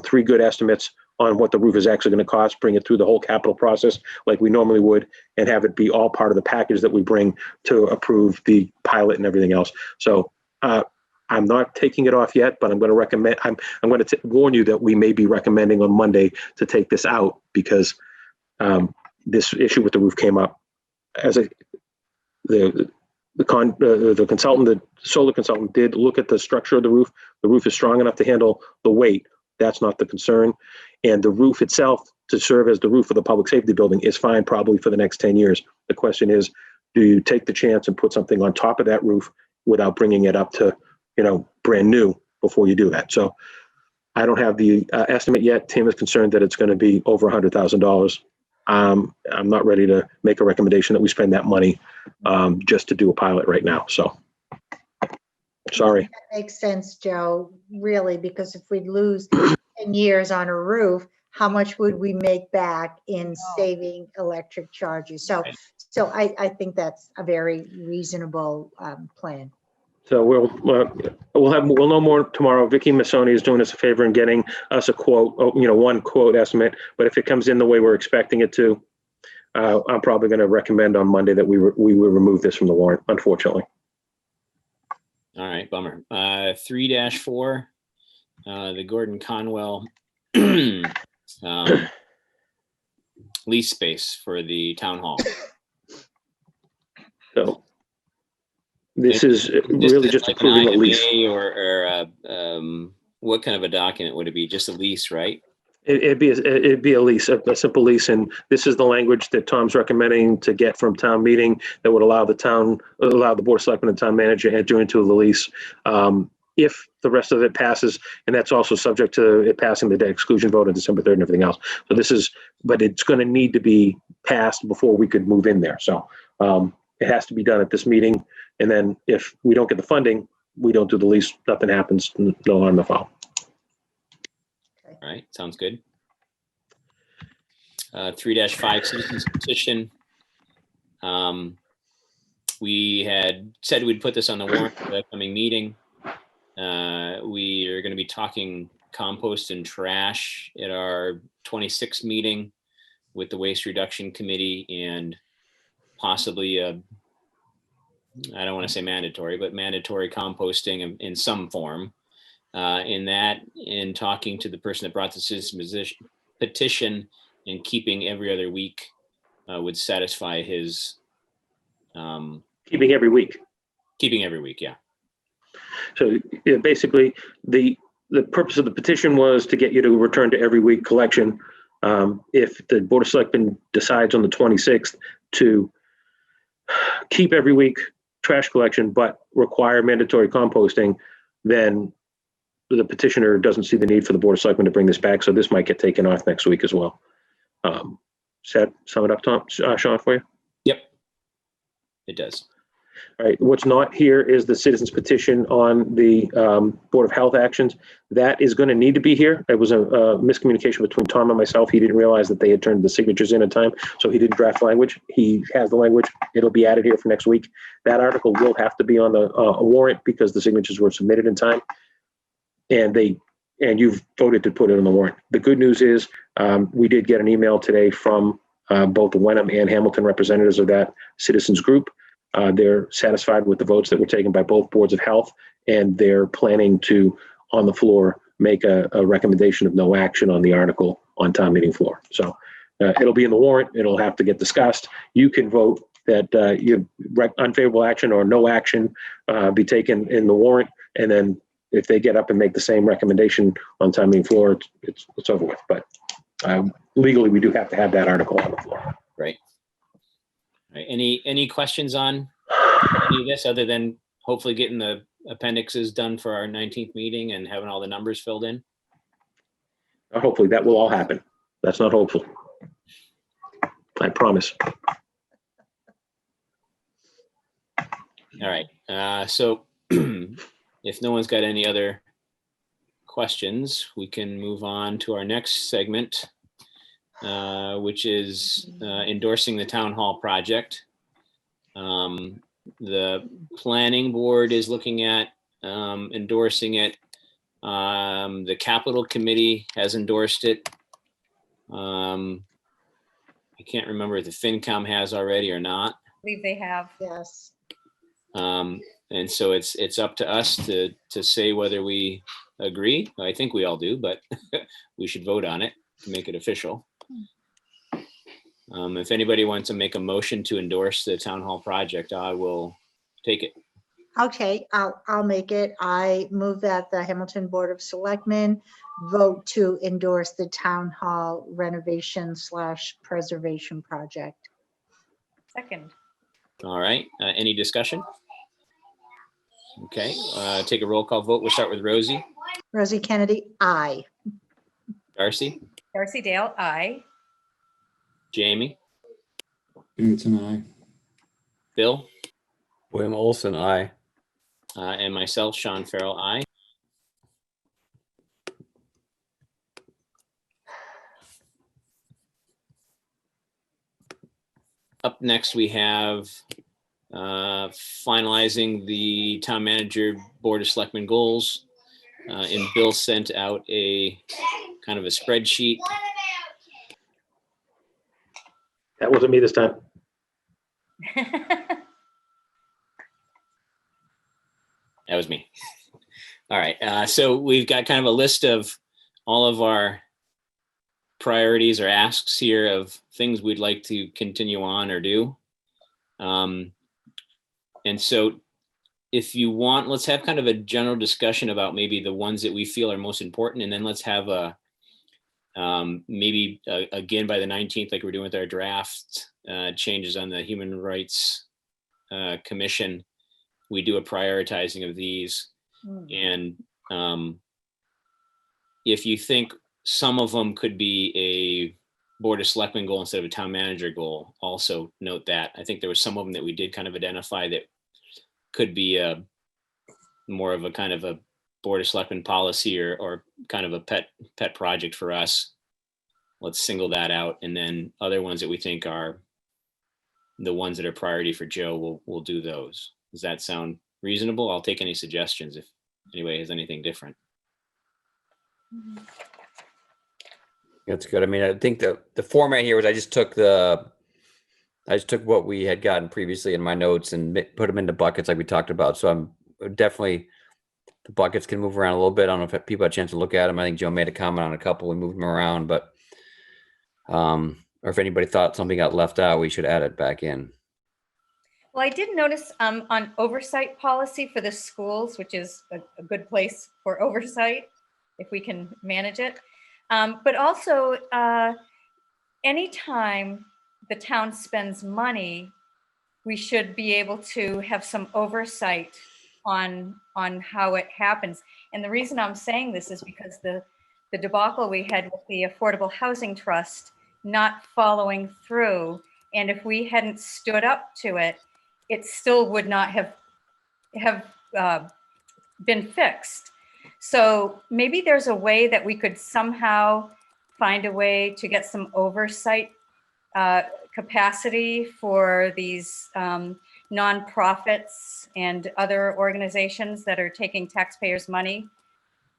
3 good estimates on what the roof is actually going to cost, bring it through the whole capital process like we normally would, and have it be all part of the package that we bring to approve the pilot and everything else. So, I'm not taking it off yet, but I'm going to recommend, I'm going to warn you that we may be recommending on Monday to take this out, because this issue with the roof came up as the consultant, the solar consultant, did look at the structure of the roof. The roof is strong enough to handle the weight. That's not the concern. And the roof itself, to serve as the roof of the public safety building, is fine probably for the next 10 years. The question is, do you take the chance and put something on top of that roof without bringing it up to, brand new before you do that? So I don't have the estimate yet. Tim is concerned that it's going to be over $100,000. I'm not ready to make a recommendation that we spend that money just to do a pilot right now. So sorry. That makes sense, Joe, really, because if we lose 10 years on a roof, how much would we make back in saving electric charges? So I think that's a very reasonable plan. So we'll know more tomorrow. Vicky Massoni is doing us a favor and getting us a quote, one quote estimate. But if it comes in the way we're expecting it to, I'm probably going to recommend on Monday that we will remove this from the warrant, unfortunately. All right, bummer. 3-4, the Gordon Conwell lease space for the town hall. So this is really just like approving a lease. Or what kind of a document would it be? Just a lease, right? It'd be a lease, a simple lease, and this is the language that Tom's recommending to get from town meeting that would allow the board of selectmen and town manager to enter into the lease. If the rest of it passes, and that's also subject to it passing the debt exclusion vote on December 3rd and everything else. So but it's going to need to be passed before we could move in there. So it has to be done at this meeting. And then if we don't get the funding, we don't do the lease, nothing happens, no harm, no foul. All right, sounds good. 3-5 citizens petition. We had said we'd put this on the warrant for the upcoming meeting. We are going to be talking compost and trash at our 26th meeting with the Waste Reduction Committee, and possibly I don't want to say mandatory, but mandatory composting in some form. In talking to the person that brought the citizen petition, and keeping every other week would satisfy his. Keeping every week. Keeping every week, yeah. So yeah, basically, the purpose of the petition was to get you to return to every week collection. If the Board of Selectmen decides on the 26th to keep every week trash collection, but require mandatory composting, then the petitioner doesn't see the need for the Board of Selectmen to bring this back. So this might get taken off next week as well. Does that sum it up, Tom, Sean, for you? Yep, it does. All right, what's not here is the citizens petition on the Board of Health actions. That is going to need to be here. It was a miscommunication between Tom and myself. He didn't realize that they had turned the signatures in time, so he didn't draft language. He has the language. It'll be added here for next week. That article will have to be on the warrant because the signatures were submitted in time, and you've voted to put it on the warrant. The good news is we did get an email today from both the Wenham and Hamilton representatives of that citizens group. They're satisfied with the votes that were taken by both boards of health, and they're planning to, on the floor, make a recommendation of no action on the article on town meeting floor. So it'll be in the warrant. It'll have to get discussed. You can vote that unfavorable action or no action be taken in the warrant, and then if they get up and make the same recommendation on town meeting floor, it's over with. But legally, we do have to have that article on the floor. Right. Right. Any questions on any of this other than hopefully getting the appendixes done for our 19th meeting and having all the numbers filled in? Hopefully that will all happen. That's not hopeful. I promise. All right. So if no one's got any other questions, we can move on to our next segment, which is endorsing the town hall project. The planning board is looking at endorsing it. The capital committee has endorsed it. I can't remember if the FinCom has already or not. I believe they have. Yes. And so it's up to us to say whether we agree. I think we all do, but we should vote on it to make it official. If anybody wants to make a motion to endorse the town hall project, I will take it. Okay, I'll make it. I move that the Hamilton Board of Selectmen vote to endorse the town hall renovation / preservation project. Second. All right. Any discussion? Okay. Take a roll call vote. We'll start with Rosie. Rosie Kennedy, aye. Darcy. Darcy Dale, aye. Jamie. It's an aye. Bill. William Olson, aye. And myself, Sean Farrell, aye. Up next, we have finalizing the town manager board of selectmen goals. And Bill sent out a kind of a spreadsheet. That wasn't me this time. That was me. All right. So we've got kind of a list of all of our priorities or asks here of things we'd like to continue on or do. And so if you want, let's have kind of a general discussion about maybe the ones that we feel are most important. And then let's have a maybe again by the 19th, like we're doing with our draft changes on the Human Rights Commission, we do a prioritizing of these. And if you think some of them could be a board of selectmen goal instead of a town manager goal, also note that. I think there were some of them that we did kind of identify that could be a more of a kind of a board of selectmen policy or kind of a pet project for us. Let's single that out. And then other ones that we think are the ones that are priority for Joe, we'll do those. Does that sound reasonable? I'll take any suggestions if anybody has anything different. That's good. I mean, I think the format here was I just took what we had gotten previously in my notes and put them into buckets like we talked about. So I'm definitely, the buckets can move around a little bit. I don't know if people had a chance to look at them. I think Joe made a comment on a couple. We moved them around, but or if anybody thought something got left out, we should add it back in. Well, I did notice on oversight policy for the schools, which is a good place for oversight, if we can manage it. But also, anytime the town spends money, we should be able to have some oversight on how it happens. And the reason I'm saying this is because the debacle we had with the Affordable Housing Trust not following through. And if we hadn't stood up to it, it still would not have been fixed. So maybe there's a way that we could somehow find a way to get some oversight capacity for these nonprofits and other organizations that are taking taxpayers' money.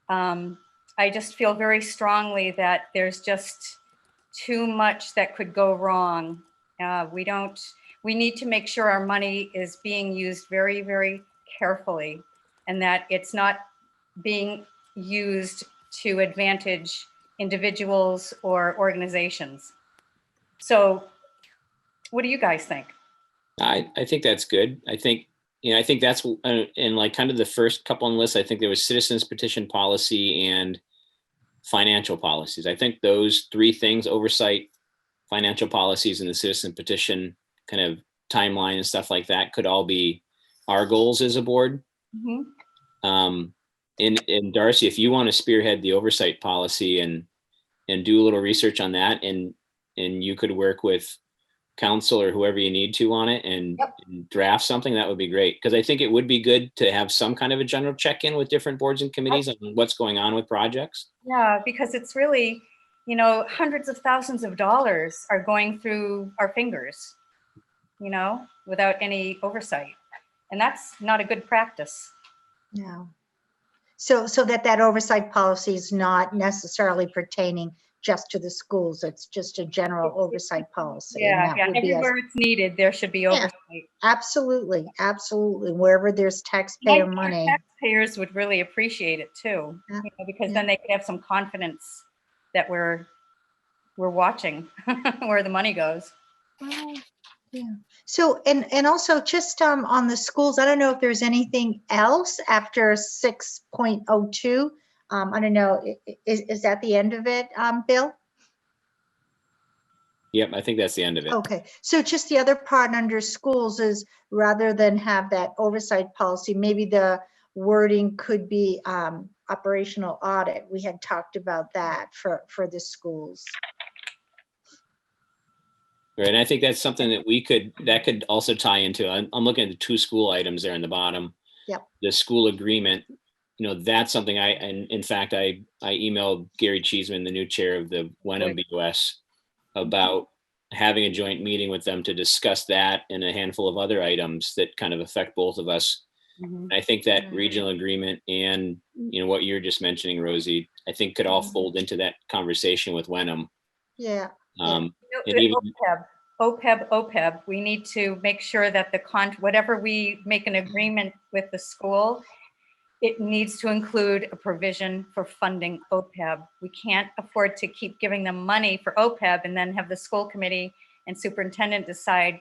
I just feel very strongly that there's just too much that could go wrong. We need to make sure our money is being used very, very carefully, and that it's not being used to advantage individuals or organizations. So what do you guys think? I think that's good. I think that's in like kind of the first couple on the list. I think there was citizens petition policy and financial policies. I think those three things, oversight, financial policies, and the citizen petition kind of timeline and stuff like that, could all be our goals as a board. Mm-hmm. And Darcy, if you want to spearhead the oversight policy and do a little research on that, and you could work with council or whoever you need to on it and draft something, that would be great. Because I think it would be good to have some kind of a general check-in with different boards and committees on what's going on with projects. Yeah, because it's really, hundreds of thousands of dollars are going through our fingers, without any oversight. And that's not a good practice. No. So that oversight policy is not necessarily pertaining just to the schools. It's just a general oversight policy. Yeah, everywhere it's needed, there should be oversight. Absolutely, absolutely. Wherever there's taxpayer money. Taxpayers would really appreciate it too, because then they could have some confidence that we're watching where the money goes. Well, yeah. So, and also just on the schools, I don't know if there's anything else after 6.02. I don't know, is that the end of it, Bill? Yep, I think that's the end of it. Okay, so just the other part under schools is, rather than have that oversight policy, maybe the wording could be operational audit. We had talked about that for the schools. Right, and I think that's something that could also tie into, I'm looking at the two school items there in the bottom. Yep. The school agreement, that's something in fact, I emailed Gary Cheeseman, the new chair of the Wenham BOS, about having a joint meeting with them to discuss that and a handful of other items that kind of affect both of us. Mm-hmm. I think that regional agreement and, what you're just mentioning, Rosie, I think could all fold into that conversation with Wenham. Yeah. And even OPEB, we need to make sure that whatever we make an agreement with the school, it needs to include a provision for funding OPEB. We can't afford to keep giving them money for OPEB and then have the school committee and superintendent decide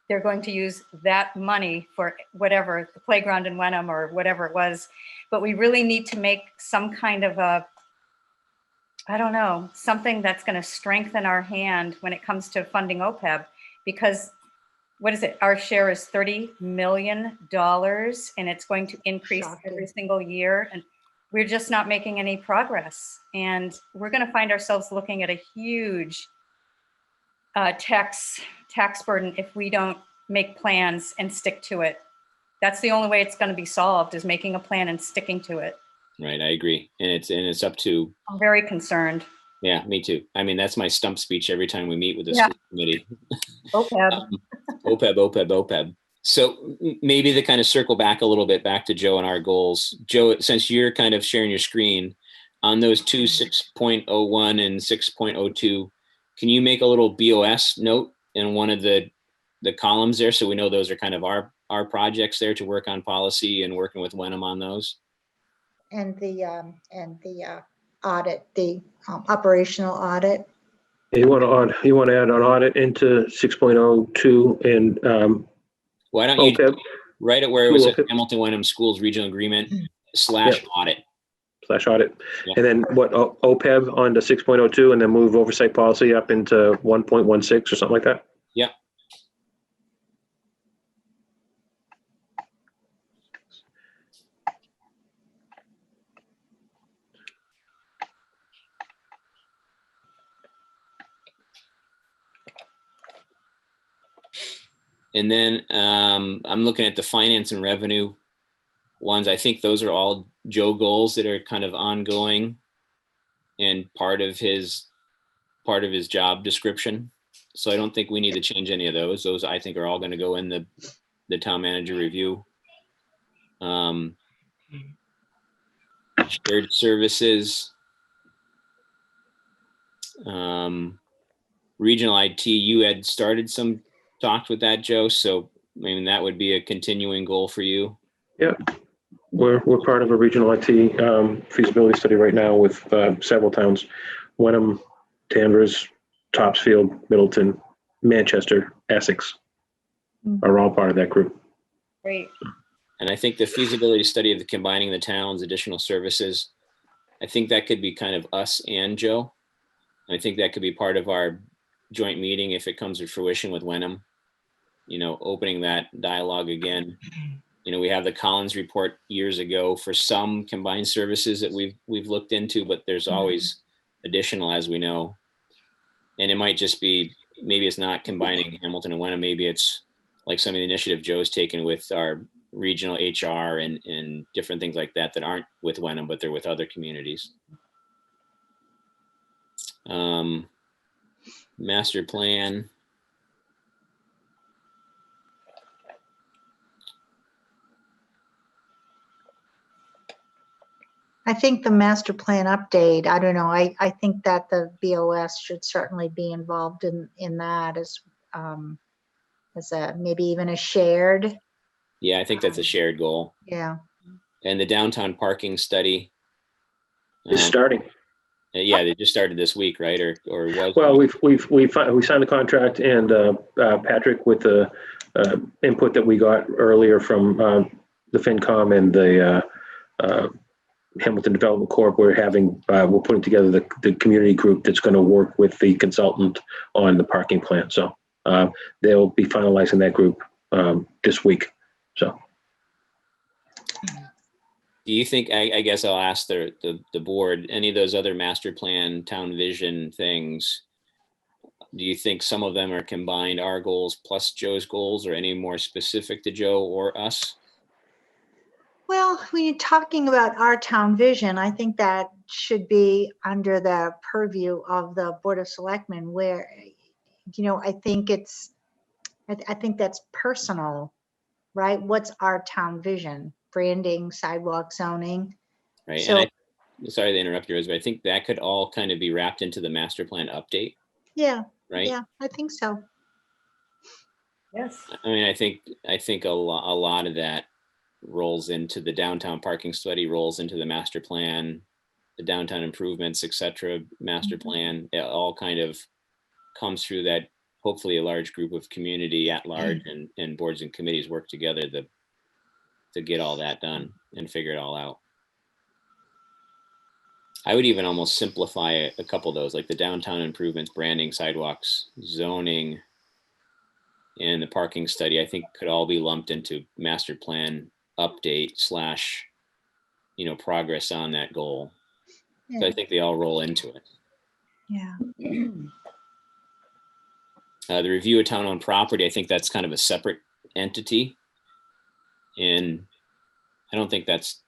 they're going to use that money for whatever, the playground in Wenham or whatever it was. But we really need to make some kind of something that's going to strengthen our hand when it comes to funding OPEB, because what is it? Our share is $30 million, and it's going to increase every single year. And we're just not making any progress. And we're going to find ourselves looking at a huge tax burden if we don't make plans and stick to it. That's the only way it's going to be solved, is making a plan and sticking to it. Right, I agree. And it's up to. I'm very concerned. Yeah, me too. I mean, that's my stump speech every time we meet with the school committee. OPEB. OPEB. So maybe to kind of circle back a little bit back to Joe and our goals. Joe, since you're kind of sharing your screen on those two 6.01 and 6.02, can you make a little BOS note in one of the columns there, so we know those are kind of our projects there to work on policy and working with Wenham on those? And the audit, the operational audit. You want to add an audit into 6.02 and Why don't you OPEB write it where it was School OPEB. Hamilton Wenham Schools Regional Agreement / audit? / audit. Yeah. And then what, OPEB on to 6.02 and then move oversight policy up into 1.16 or something like that? Yep. And then I'm looking at the finance and revenue ones. I think those are all Joe goals that are kind of ongoing and part of his job description. So I don't think we need to change any of those. Those I think are all going to go in the town manager review. Shared services, regional IT. You had started some talks with that, Joe. So I mean that would be a continuing goal for you. Yeah. We're part of a regional IT feasibility study right now with several towns: Wenham, Danvers, Topsfield, Middleton, Manchester, Essex are all part of that group. Great. And I think the feasibility study of the combining the towns, additional services, I think that could be kind of us and Joe. I think that could be part of our joint meeting if it comes to fruition with Wenham, opening that dialogue again. We have the Collins report years ago for some combined services that we've looked into, but there's always additional, as we know. And it might just be, maybe it's not combining Hamilton and Wenham. Maybe it's like some of the initiative Joe's taken with our regional HR and different things like that aren't with Wenham, but they're with other communities. Master plan. I think the master plan update, I don't know, I think that the BOS should certainly be involved in that as a, maybe even a shared. Yeah, I think that's a shared goal. Yeah. And the downtown parking study. It's starting. Yeah, they just started this week, right? Or was? Well, we signed the contract, and Patrick, with the input that we got earlier from the FinCom and the Hamilton Development Corp, we're putting together the community group that's going to work with the consultant on the parking plan. So they'll be finalizing that group this week. So. Do you think, I guess I'll ask the board, any of those other master plan, town vision things, do you think some of them are combined, our goals plus Joe's goals, or any more specific to Joe or us? Well, when you're talking about our town vision, I think that should be under the purview of the Board of Selectmen, where, I think I think that's personal, right? What's our town vision? Branding, sidewalk zoning. Right. So, and sorry to interrupt you, Rose, but I think that could all kind of be wrapped into the master plan update. Yeah. Right. Yeah, I think so. Yes. I mean, I think a lot of that rolls into the downtown parking study, rolls into the master plan, the downtown improvements, etc. master plan. It all kind of comes through that. Hopefully a large group of community at large and boards and committees work together to get all that done and figure it all out. I would even almost simplify a couple of those, like the downtown improvements, branding, sidewalks, zoning, and the parking study. I think could all be lumped into master plan update / progress on that goal. Yeah. So I think they all roll into it. Yeah. The review of town-owned property, I think that's kind of a separate entity. And I don't think that's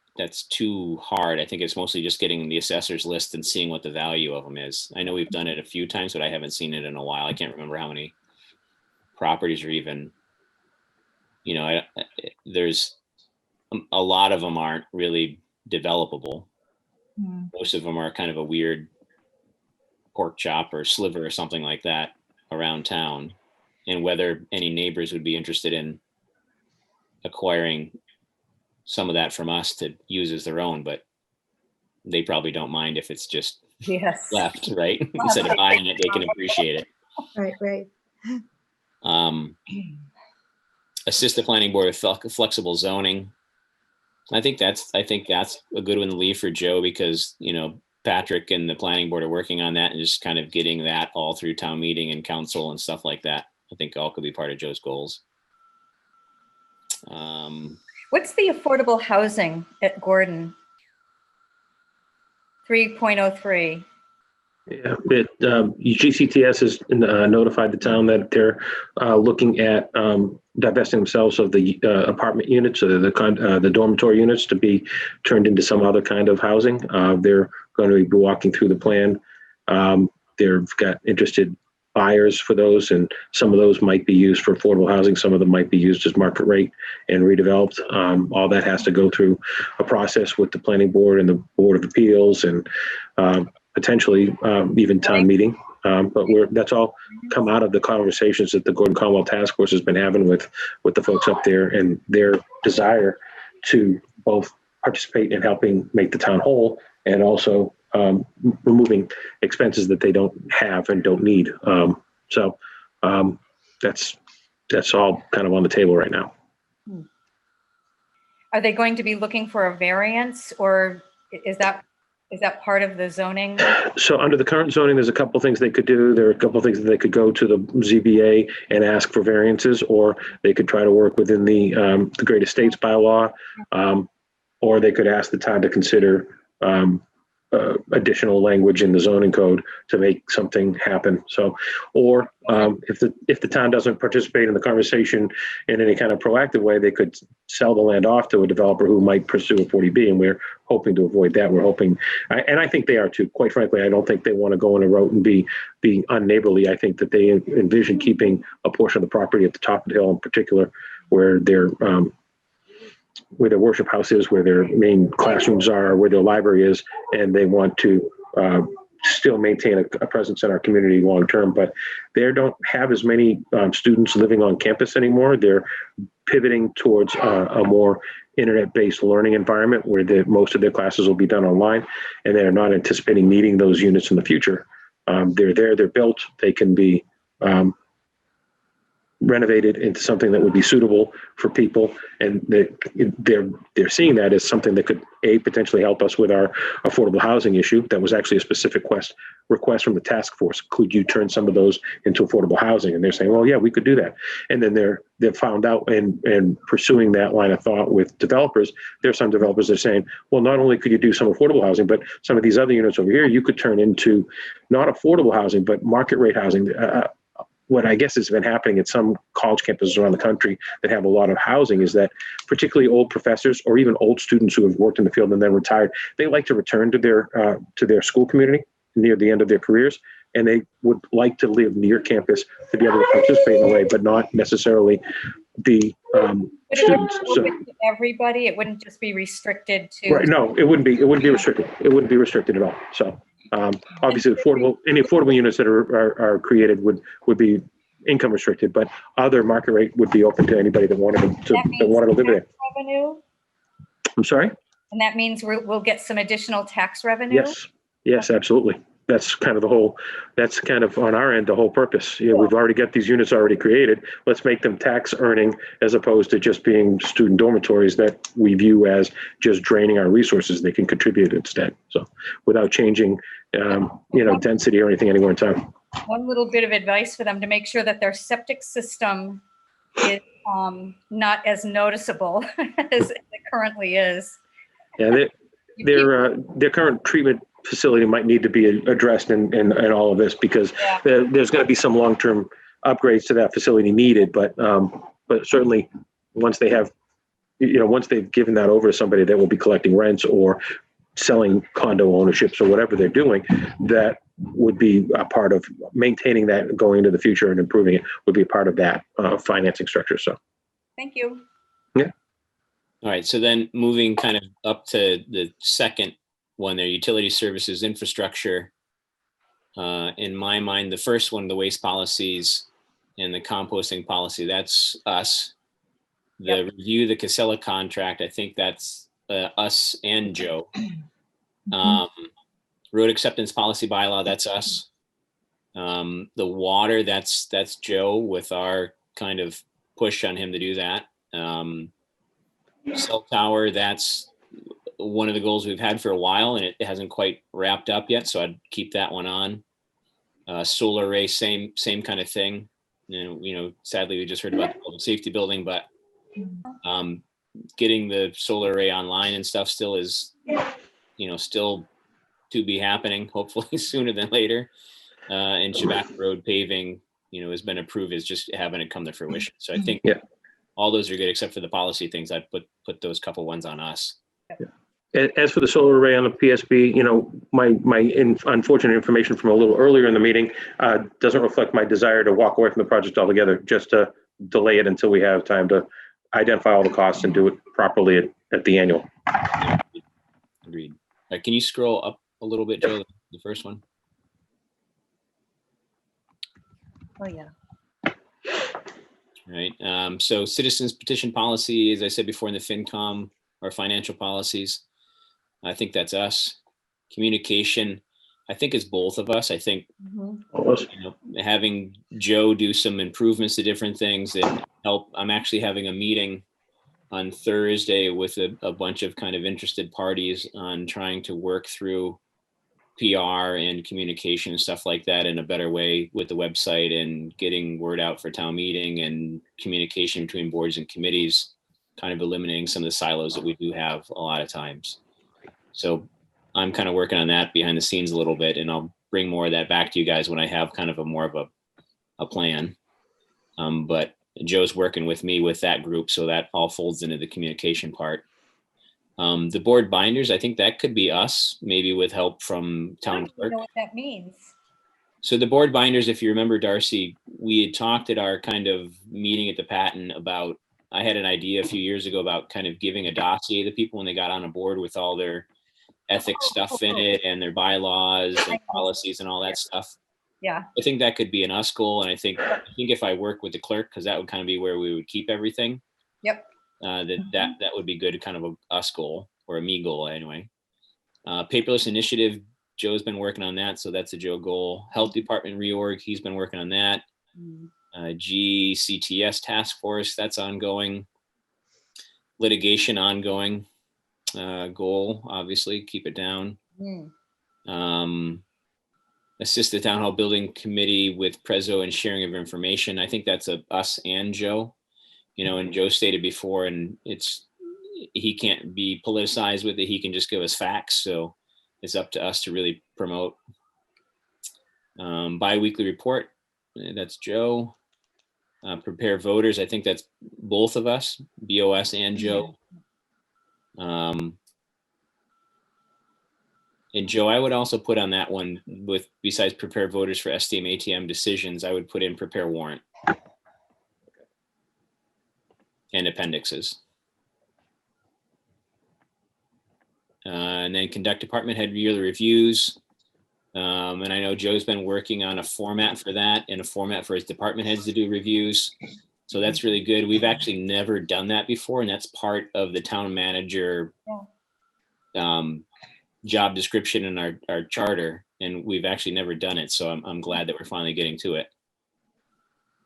too hard. I think it's mostly just getting the assessor's list and seeing what the value of them is. I know we've done it a few times, but I haven't seen it in a while. I can't remember how many properties are even, there's a lot of them aren't really developable. Most of them are kind of a weird pork chop or sliver or something like that around town, and whether any neighbors would be interested in acquiring some of that from us to use as their own, but they probably don't mind if it's just left, right? Instead of buying it, they can appreciate it. Right. assist the planning board with flexible zoning. I think that's a good one to leave for Joe because, you know, Patrick and the planning board are working on that and just kind of getting that all through town meeting and council and stuff like that. I think all could be part of Joe's goals. What's the affordable housing at Gordon? 3.03. Yeah, GCTS has notified the town that they're looking at divesting themselves of the apartment units, or the dormitory units, to be turned into some other kind of housing. They're going to be walking through the plan. They've got interested buyers for those, and some of those might be used for affordable housing. Some of them might be used as market rate and redeveloped. All that has to go through a process with the planning board and the Board of Appeals, and potentially even town meeting. But that's all come out of the conversations that the Gordon Conwell Task Force has been having with the folks up there, and their desire to both participate in helping make the town whole and also removing expenses that they don't have and don't need. So that's all kind of on the table right now. Are they going to be looking for a variance, or is that part of the zoning? So under the current zoning, there's a couple of things they could do. There are a couple of things that they could go to the ZBA and ask for variances, or they could try to work within the Great Estates bylaw, or they could ask the town to consider additional language in the zoning code to make something happen. So, or if the town doesn't participate in the conversation in any kind of proactive way, they could sell the land off to a developer who might pursue a 40B, and we're hoping to avoid that. We're hoping, and I think they are too. Quite frankly, I don't think they want to go on a road and be unneighborly. I think that they envision keeping a portion of the property at the top of the hill, in particular, where their worship house is, where their main classrooms are, where their library is, and they want to still maintain a presence in our community long term. But they don't have as many students living on campus anymore. They're pivoting towards a more internet-based learning environment where most of their classes will be done online, and they're not anticipating needing those units in the future. They're there, they're built, they can be renovated into something that would be suitable for people, and they're seeing that as something that could potentially help us with our affordable housing issue. That was actually a specific request from the task force. Could you turn some of those into affordable housing? And they're saying, well, yeah, we could do that. And then they've found out and pursuing that line of thought with developers. There's some developers that are saying, well, not only could you do some affordable housing, but some of these other units over here you could turn into not affordable housing but market rate housing. What I guess has been happening at some college campuses around the country that have a lot of housing is that particularly old professors or even old students who have worked in the field and then retired, they like to return to their school community near the end of their careers, and they would like to live near campus to be able to participate in a way, but not necessarily the students. So, everybody, it wouldn't just be restricted to. Right? No, it wouldn't be. It wouldn't be restricted. It wouldn't be restricted at all. So. Obviously, any affordable units that are created would be income restricted, but other market rate would be open to anybody that wanted to live there. Revenue? I'm sorry? And that means we'll get some additional tax revenue? Yes, absolutely. That's kind of on our end, the whole purpose. We've already got these units already created. Let's make them tax earning as opposed to just being student dormitories that we view as just draining our resources. They can contribute instead. So without changing, density or anything anywhere in town. One little bit of advice for them to make sure that their septic system is not as noticeable as it currently is. Yeah, their current treatment facility might need to be addressed in all of this, because there's going to be some long-term upgrades to that facility needed, but certainly once they've given that over to somebody that will be collecting rents or selling condo ownerships or whatever they're doing, that would be a part of maintaining that going into the future and improving it would be a part of that financing structure. So thank you. Yeah. All right, so then moving kind of up to the second one there, utility services infrastructure. In my mind, the first one, the waste policies and the composting policy, that's us. The review, the Casella contract, I think that's us and Joe. Road acceptance policy bylaw, that's us. The water, that's Joe with our kind of push on him to do that. Cell tower, that's one of the goals we've had for a while, and it hasn't quite wrapped up yet, so I'd keep that one on. Solar array, same kind of thing. Sadly, we just heard about the public safety building, but getting the solar array online and stuff still is, still to be happening, hopefully sooner than later. And Shabak Road paving, has been approved, is just having it come to fruition. So I think all those are good, except for the policy things. I'd put those couple ones on us. As for the solar array on the PSB, my unfortunate information from a little earlier in the meeting doesn't reflect my desire to walk away from the project altogether, just to delay it until we have time to identify all the costs and do it properly at the annual. Agreed. Can you scroll up a little bit, Joe, the first one? Oh, yeah. Right. So citizens petition policy, as I said before, in the FinCom, or financial policies, I think that's us. Communication, I think it's both of us. I think having Joe do some improvements to different things that help. I'm actually having a meeting on Thursday with a bunch of kind of interested parties on trying to work through PR and communication and stuff like that in a better way with the website, and getting word out for town meeting and communication between boards and committees, kind of eliminating some of the silos that we do have a lot of times. So I'm kind of working on that behind the scenes a little bit, and I'll bring more of that back to you guys when I have kind of more of a plan. But Joe's working with me with that group, so that all folds into the communication part. The board binders, I think that could be us, maybe with help from town clerk. I don't know what that means. So the board binders, if you remember, Darcy, we had talked at our kind of meeting at the Patton about, I had an idea a few years ago about kind of giving a dossier to people when they got on a board with all their ethics stuff in it and their bylaws and policies and all that stuff. Yeah. I think that could be an us goal. And I think if I work with the clerk, because that would kind of be where we would keep everything. Yep. That would be good, kind of a us goal, or a me goal anyway. Paperless initiative, Joe's been working on that, so that's a Joe goal. Health department reorg, he's been working on that. GCTS task force, that's ongoing. Litigation ongoing. Goal, obviously, keep it down. Assist the town hall building committee with Prezzo and sharing of information. I think that's us and Joe. And Joe stated before, and he can't be politicized with it. He can just give us facts. So it's up to us to really promote. Bi-weekly report, that's Joe. Prepare voters, I think that's both of us, BOS and Joe. And Joe, I would also put on that one, with besides prepare voters for STM ATM decisions, I would put in prepare warrant and appendixes. And then conduct department head yearly reviews. And I know Joe's been working on a format for that, and a format for his department heads to do reviews. So that's really good. We've actually never done that before, and that's part of the town manager job description in our charter, and we've actually never done it. So I'm glad that we're finally getting to it.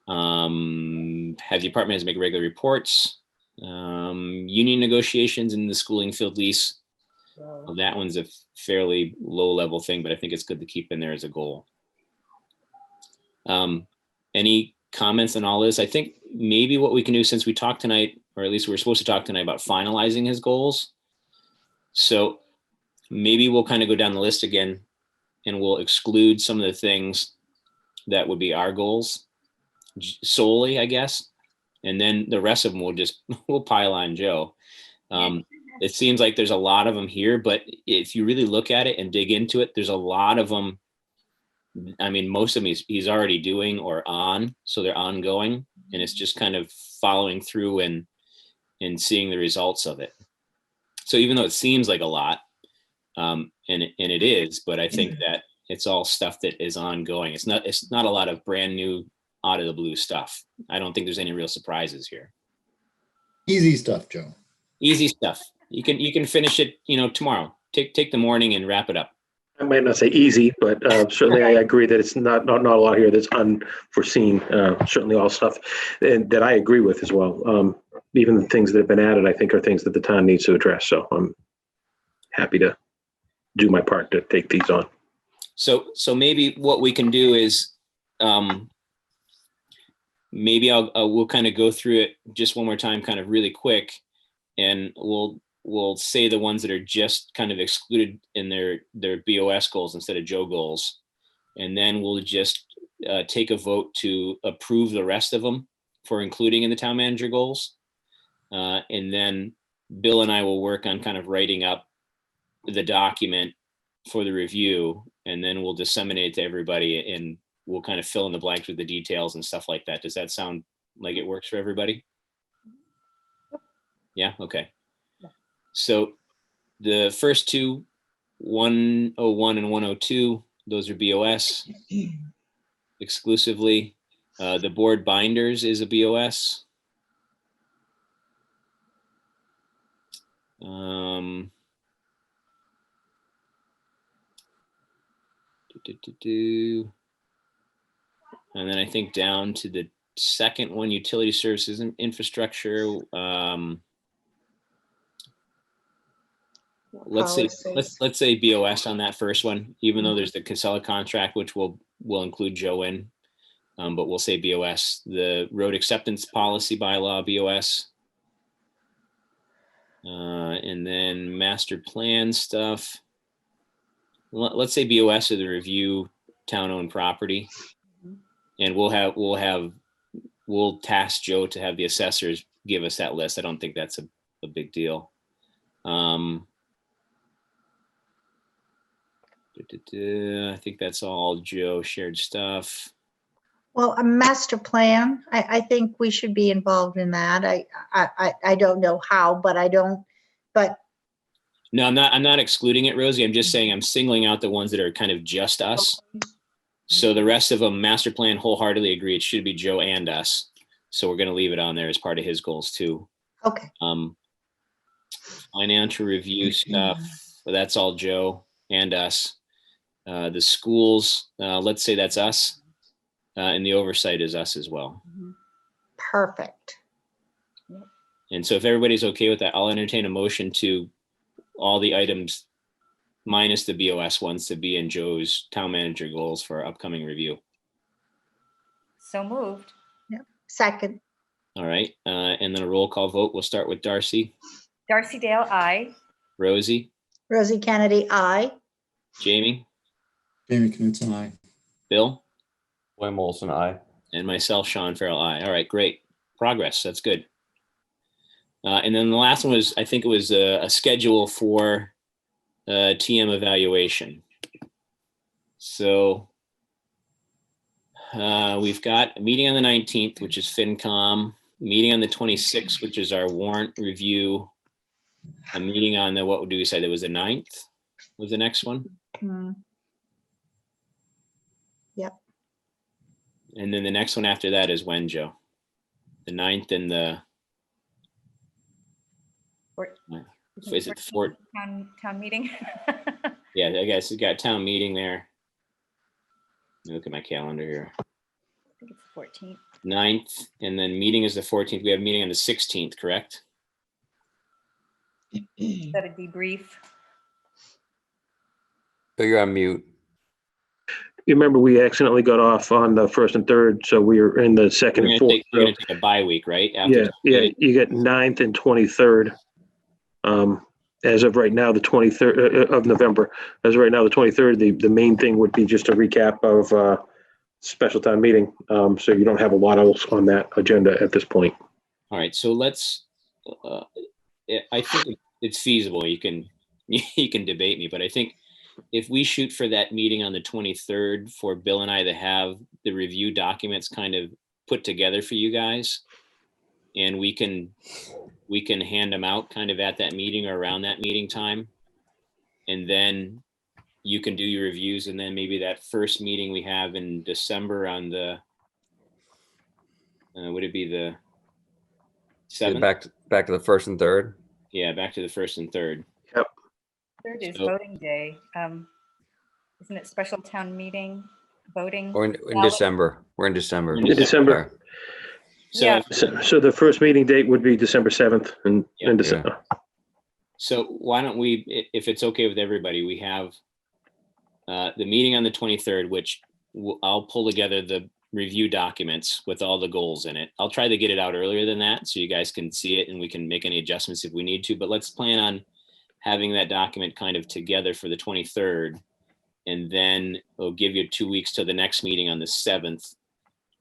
Have department heads make regular reports. Union negotiations and the schooling field lease. Well, that one's a fairly low level thing, but I think it's good to keep in there as a goal. Any comments on all this? I think maybe what we can do, since we talked tonight, or at least we were supposed to talk tonight about finalizing his goals. So maybe we'll kind of go down the list again, and we'll exclude some of the things that would be our goals solely, I guess. And then the rest of them we'll pile on Joe. It seems like there's a lot of them here, but if you really look at it and dig into it, there's a lot of them. I mean, most of them he's already doing or on, so they're ongoing, and it's just kind of following through and seeing the results of it. So even though it seems like a lot, and it is, but I think that it's all stuff that is ongoing. It's not a lot of brand new out of the blue stuff. I don't think there's any real surprises here. Easy stuff, Joe. Easy stuff. You can finish it, tomorrow. Take the morning and wrap it up. I might not say easy, but certainly I agree that it's not a lot here that's unforeseen. Certainly all stuff and that I agree with as well. Even the things that have been added, I think are things that the town needs to address. So I'm happy to do my part to take these on. So maybe what we can do is, maybe we'll kind of go through it just one more time, kind of really quick, and we'll say the ones that are just kind of excluded in their BOS goals instead of Joe goals, and then we'll just take a vote to approve the rest of them for including in the town manager goals, and then Bill and I will work on kind of writing up the document for the review, and then we'll disseminate it to everybody, and we'll kind of fill in the blanks with the details and stuff like that. Does that sound like it works for everybody? Yeah, okay. So the first two, 101 and 102, those are BOS exclusively. The board binders is a BOS. And then I think down to the second one, utility services and infrastructure. Let's say BOS on that first one, even though there's the Casella contract, which we'll include Joe in, but we'll say BOS. The road acceptance policy bylaw, BOS. And then master plan stuff. Let's say BOS of the review town-owned property, and we'll task Joe to have the assessors give us that list. I don't think that's a big deal. I think that's all Joe shared stuff. Well, a master plan, I think we should be involved in that. I don't know how, but No, I'm not excluding it, Rosie. I'm just saying I'm singling out the ones that are kind of just us. So the rest of them, master plan, wholeheartedly agree. It should be Joe and us. So we're going to leave it on there as part of his goals too. Okay. Financial review stuff, well, that's all Joe and us. The schools, let's say that's us. And the oversight is us as well. Perfect. And so if everybody's okay with that, I'll entertain a motion to all the items minus the BOS ones to be in Joe's town manager goals for our upcoming review. So moved. Yep. Second. All right. And then a roll call vote. We'll start with Darcy. Darcy Dale, aye. Rosie. Rosie Kennedy, aye. Jamie. Jamie Knutson, aye. Bill. William Olson, aye. And myself, Sean Farrell, aye. All right, great. Progress. That's good. And then the last one was, I think it was a schedule for TM evaluation. So we've got a meeting on the 19th, which is FinCom, meeting on the 26th, which is our warrant review, a meeting on the, what do we say, that was the 9th was the next one? Yep. And then the next one after that is when, Joe? The 9th and the, is it the 4th? Town meeting? Yeah, I guess we got town meeting there. Let me look at my calendar here. I think it's the 14th. 9th, and then meeting is the 14th. We have a meeting on the 16th, correct? Is that a debrief? So you're on mute. You remember we accidentally got off on the first and third, so we were in the second and fourth. We're gonna take a bye week, right? Yeah, you get 9th and 23rd. As of right now, the 23rd of November. As of right now, the 23rd, the main thing would be just a recap of special town meeting. So you don't have a lot else on that agenda at this point. All right, so let's, I think it's feasible. You can debate me, but I think if we shoot for that meeting on the 23rd for Bill and I to have the review documents kind of put together for you guys, and we can hand them out kind of at that meeting or around that meeting time, and then you can do your reviews, and then maybe that first meeting we have in December on the would it be the 7th? Back to the first and third. Yeah, back to the first and third. Yep. Third is So- voting day. isn't it special town meeting voting? Or in ballot? December. We're in December. In December. So, Yeah. So the first meeting date would be December 7th in December. so why don't we, if it's okay with everybody, we have the meeting on the 23rd, which I'll pull together the review documents with all the goals in it. I'll try to get it out earlier than that so you guys can see it and we can make any adjustments if we need to, but let's plan on having that document kind of together for the 23rd. And then we'll give you 2 weeks to the next meeting on the 7th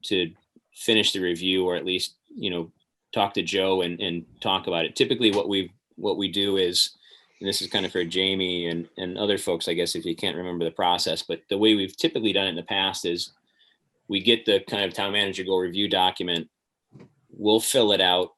to finish the review, or at least, talk to Joe and talk about it. Typically what we do is, and this is kind of for Jamie and other folks, I guess, if you can't remember the process, but the way we've typically done it in the past is we get the kind of town manager goal review document. We'll fill it out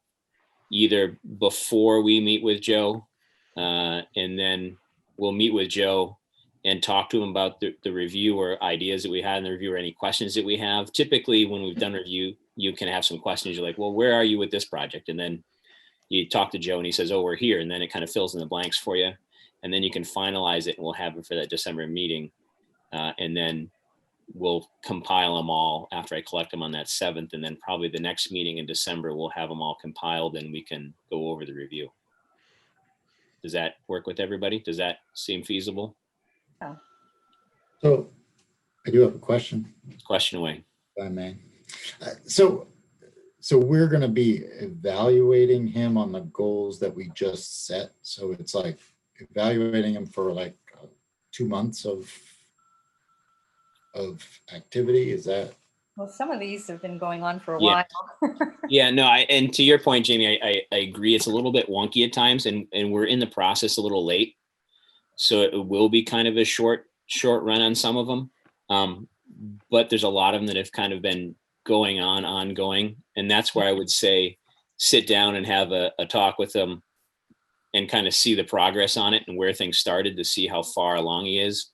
either before we meet with Joe, and then we'll meet with Joe and talk to him about the review or ideas that we had in the review or any questions that we have. Typically, when we've done review, you can have some questions. You're like, well, where are you with this project? And then you talk to Joe and he says, oh, we're here. And then it kind of fills in the blanks for you. And then you can finalize it and we'll have it for that December meeting. And then we'll compile them all after I collect them on that 7th. And then probably the next meeting in December, we'll have them all compiled and we can go over the review. Does that work with everybody? Does that seem feasible? So I do have a question. Question away. If I may. So we're going to be evaluating him on the goals that we just set. So it's like evaluating him for like 2 months of activity. Is that? Well, some of these have been going on for a Yeah. while. Yeah, no, and to your point, Jamie, I agree. It's a little bit wonky at times and we're in the process a little late. So it will be kind of a short run on some of them. But there's a lot of them that have kind of been ongoing. And that's where I would say, sit down and have a talk with them and kind of see the progress on it and where things started to see how far along he is.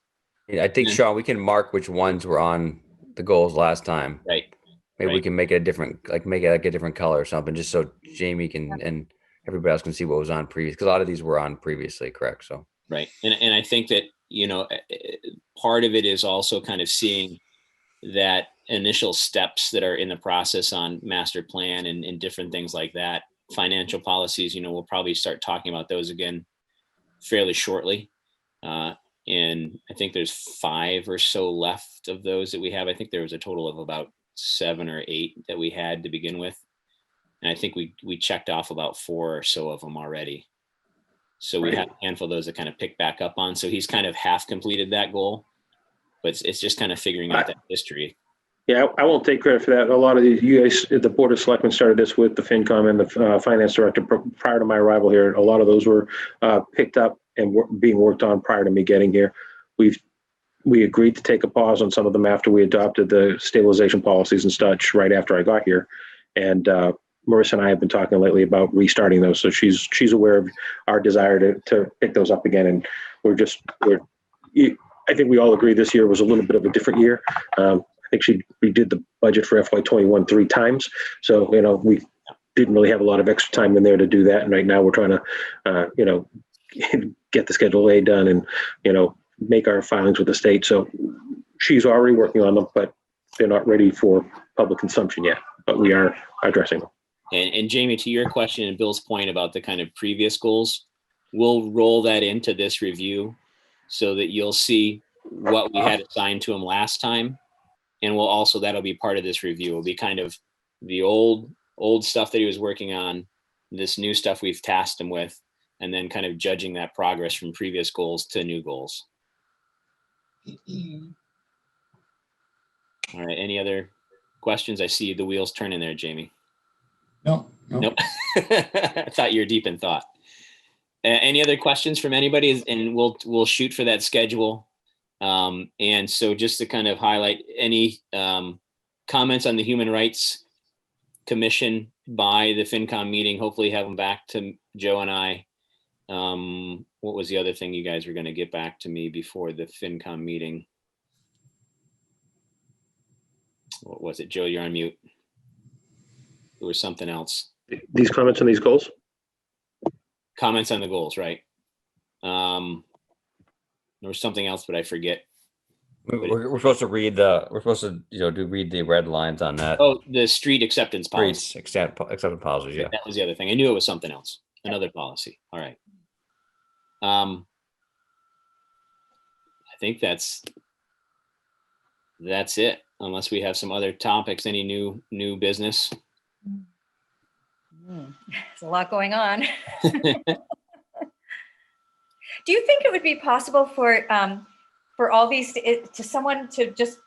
Yeah, I think, Sean, we can mark which ones were on the goals last time. Right. Maybe we Right. can make it a different, make it like a different color or something, just so Jamie can, and everybody else can see what was on previous, because a lot of these were on previously, correct? So. Right. And I think that, part of it is also kind of seeing that initial steps that are in the process on master plan and different things like that. Financial policies, we'll probably start talking about those again fairly shortly. And I think there's 5 or so left of those that we have. I think there was a total of about 7 or 8 that we had to begin with. And I think we checked off about 4 or so of them already. So we have a handful of those that kind of pick back up on. So he's kind of half completed that goal, but it's just kind of figuring out that history. Yeah, I won't take credit for that. A lot of these, you guys, the Board of Selectmen started this with the FinCom and the Finance Director prior to my arrival here. A lot of those were picked up and being worked on prior to me getting here. We agreed to take a pause on some of them after we adopted the stabilization policies and such right after I got here. And Marissa and I have been talking lately about restarting those. So she's aware of our desire to pick those up again. And I think we all agree this year was a little bit of a different year. I think we did the budget for FY21 3 times. So, we didn't really have a lot of extra time in there to do that. And right now we're trying to, get the Schedule A done and, make our filings with the state. So she's already working on them, but they're not ready for public consumption yet, but we are addressing them. And Jamie, to your question and Bill's point about the kind of previous goals, we'll roll that into this review so that you'll see what we had assigned to him last time. And that'll be part of this review. It'll be kind of the old stuff that he was working on, this new stuff we've tasked him with, and then kind of judging that progress from previous goals to new goals. All right. Any other questions? I see the wheels turning there, Jamie. No. Nope. I thought you were deep in thought. Any other questions from anybody? And we'll shoot for that schedule. And so just to kind of highlight any comments on the Human Rights Commission by the FinCom meeting, hopefully have them back to Joe and I. What was the other thing you guys were going to get back to me before the FinCom meeting? What was it? Joe, you're on mute. There was something else. These comments on these goals? Comments on the goals, right? There was something else, but I forget. We're supposed to read read the red lines on that. Oh, the street acceptance policy. Streets, acceptance policies, yeah. That was the other thing. I knew it was something else, another policy. All right. I think that's it, unless we have some other topics, any new business. There's a lot going on. Do you think it would be possible for all these to someone to just,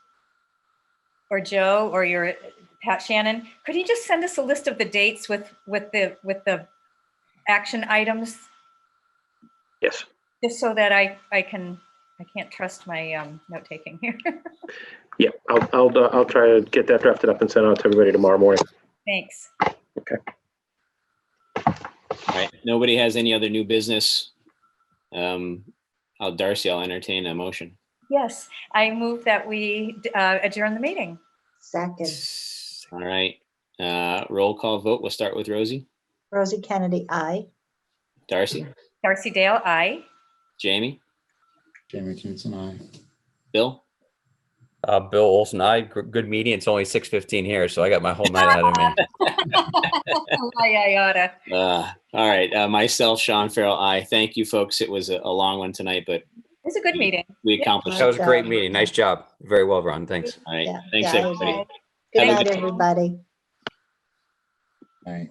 or Joe or your Pat Shannon, could he just send us a list of the dates with the action items? Yes. Just so that I can't trust my note taking here. Yeah, I'll try to get that drafted up and sent out to everybody tomorrow morning. Thanks. Okay. All right. Nobody has any other new business. Darcy, I'll entertain a motion. Yes, I move that we adjourn the meeting. Second. All right. Roll call vote. We'll start with Rosie. Rosie Kennedy, aye. Darcy. Darcy Dale, aye. Jamie. Jamie Kingston, aye. Bill. Bill Olson, good meeting. It's only 6:15 here, so I got my whole night ahead of me. All right. Myself, Sean Farrell, aye. Thank you, folks. It was a long one tonight, but it was a good meeting. We accomplished. That was a great meeting. Nice job. Very well run. Thanks. All right. Yeah. Thanks, everybody. Good Have a night, good- everybody. All right.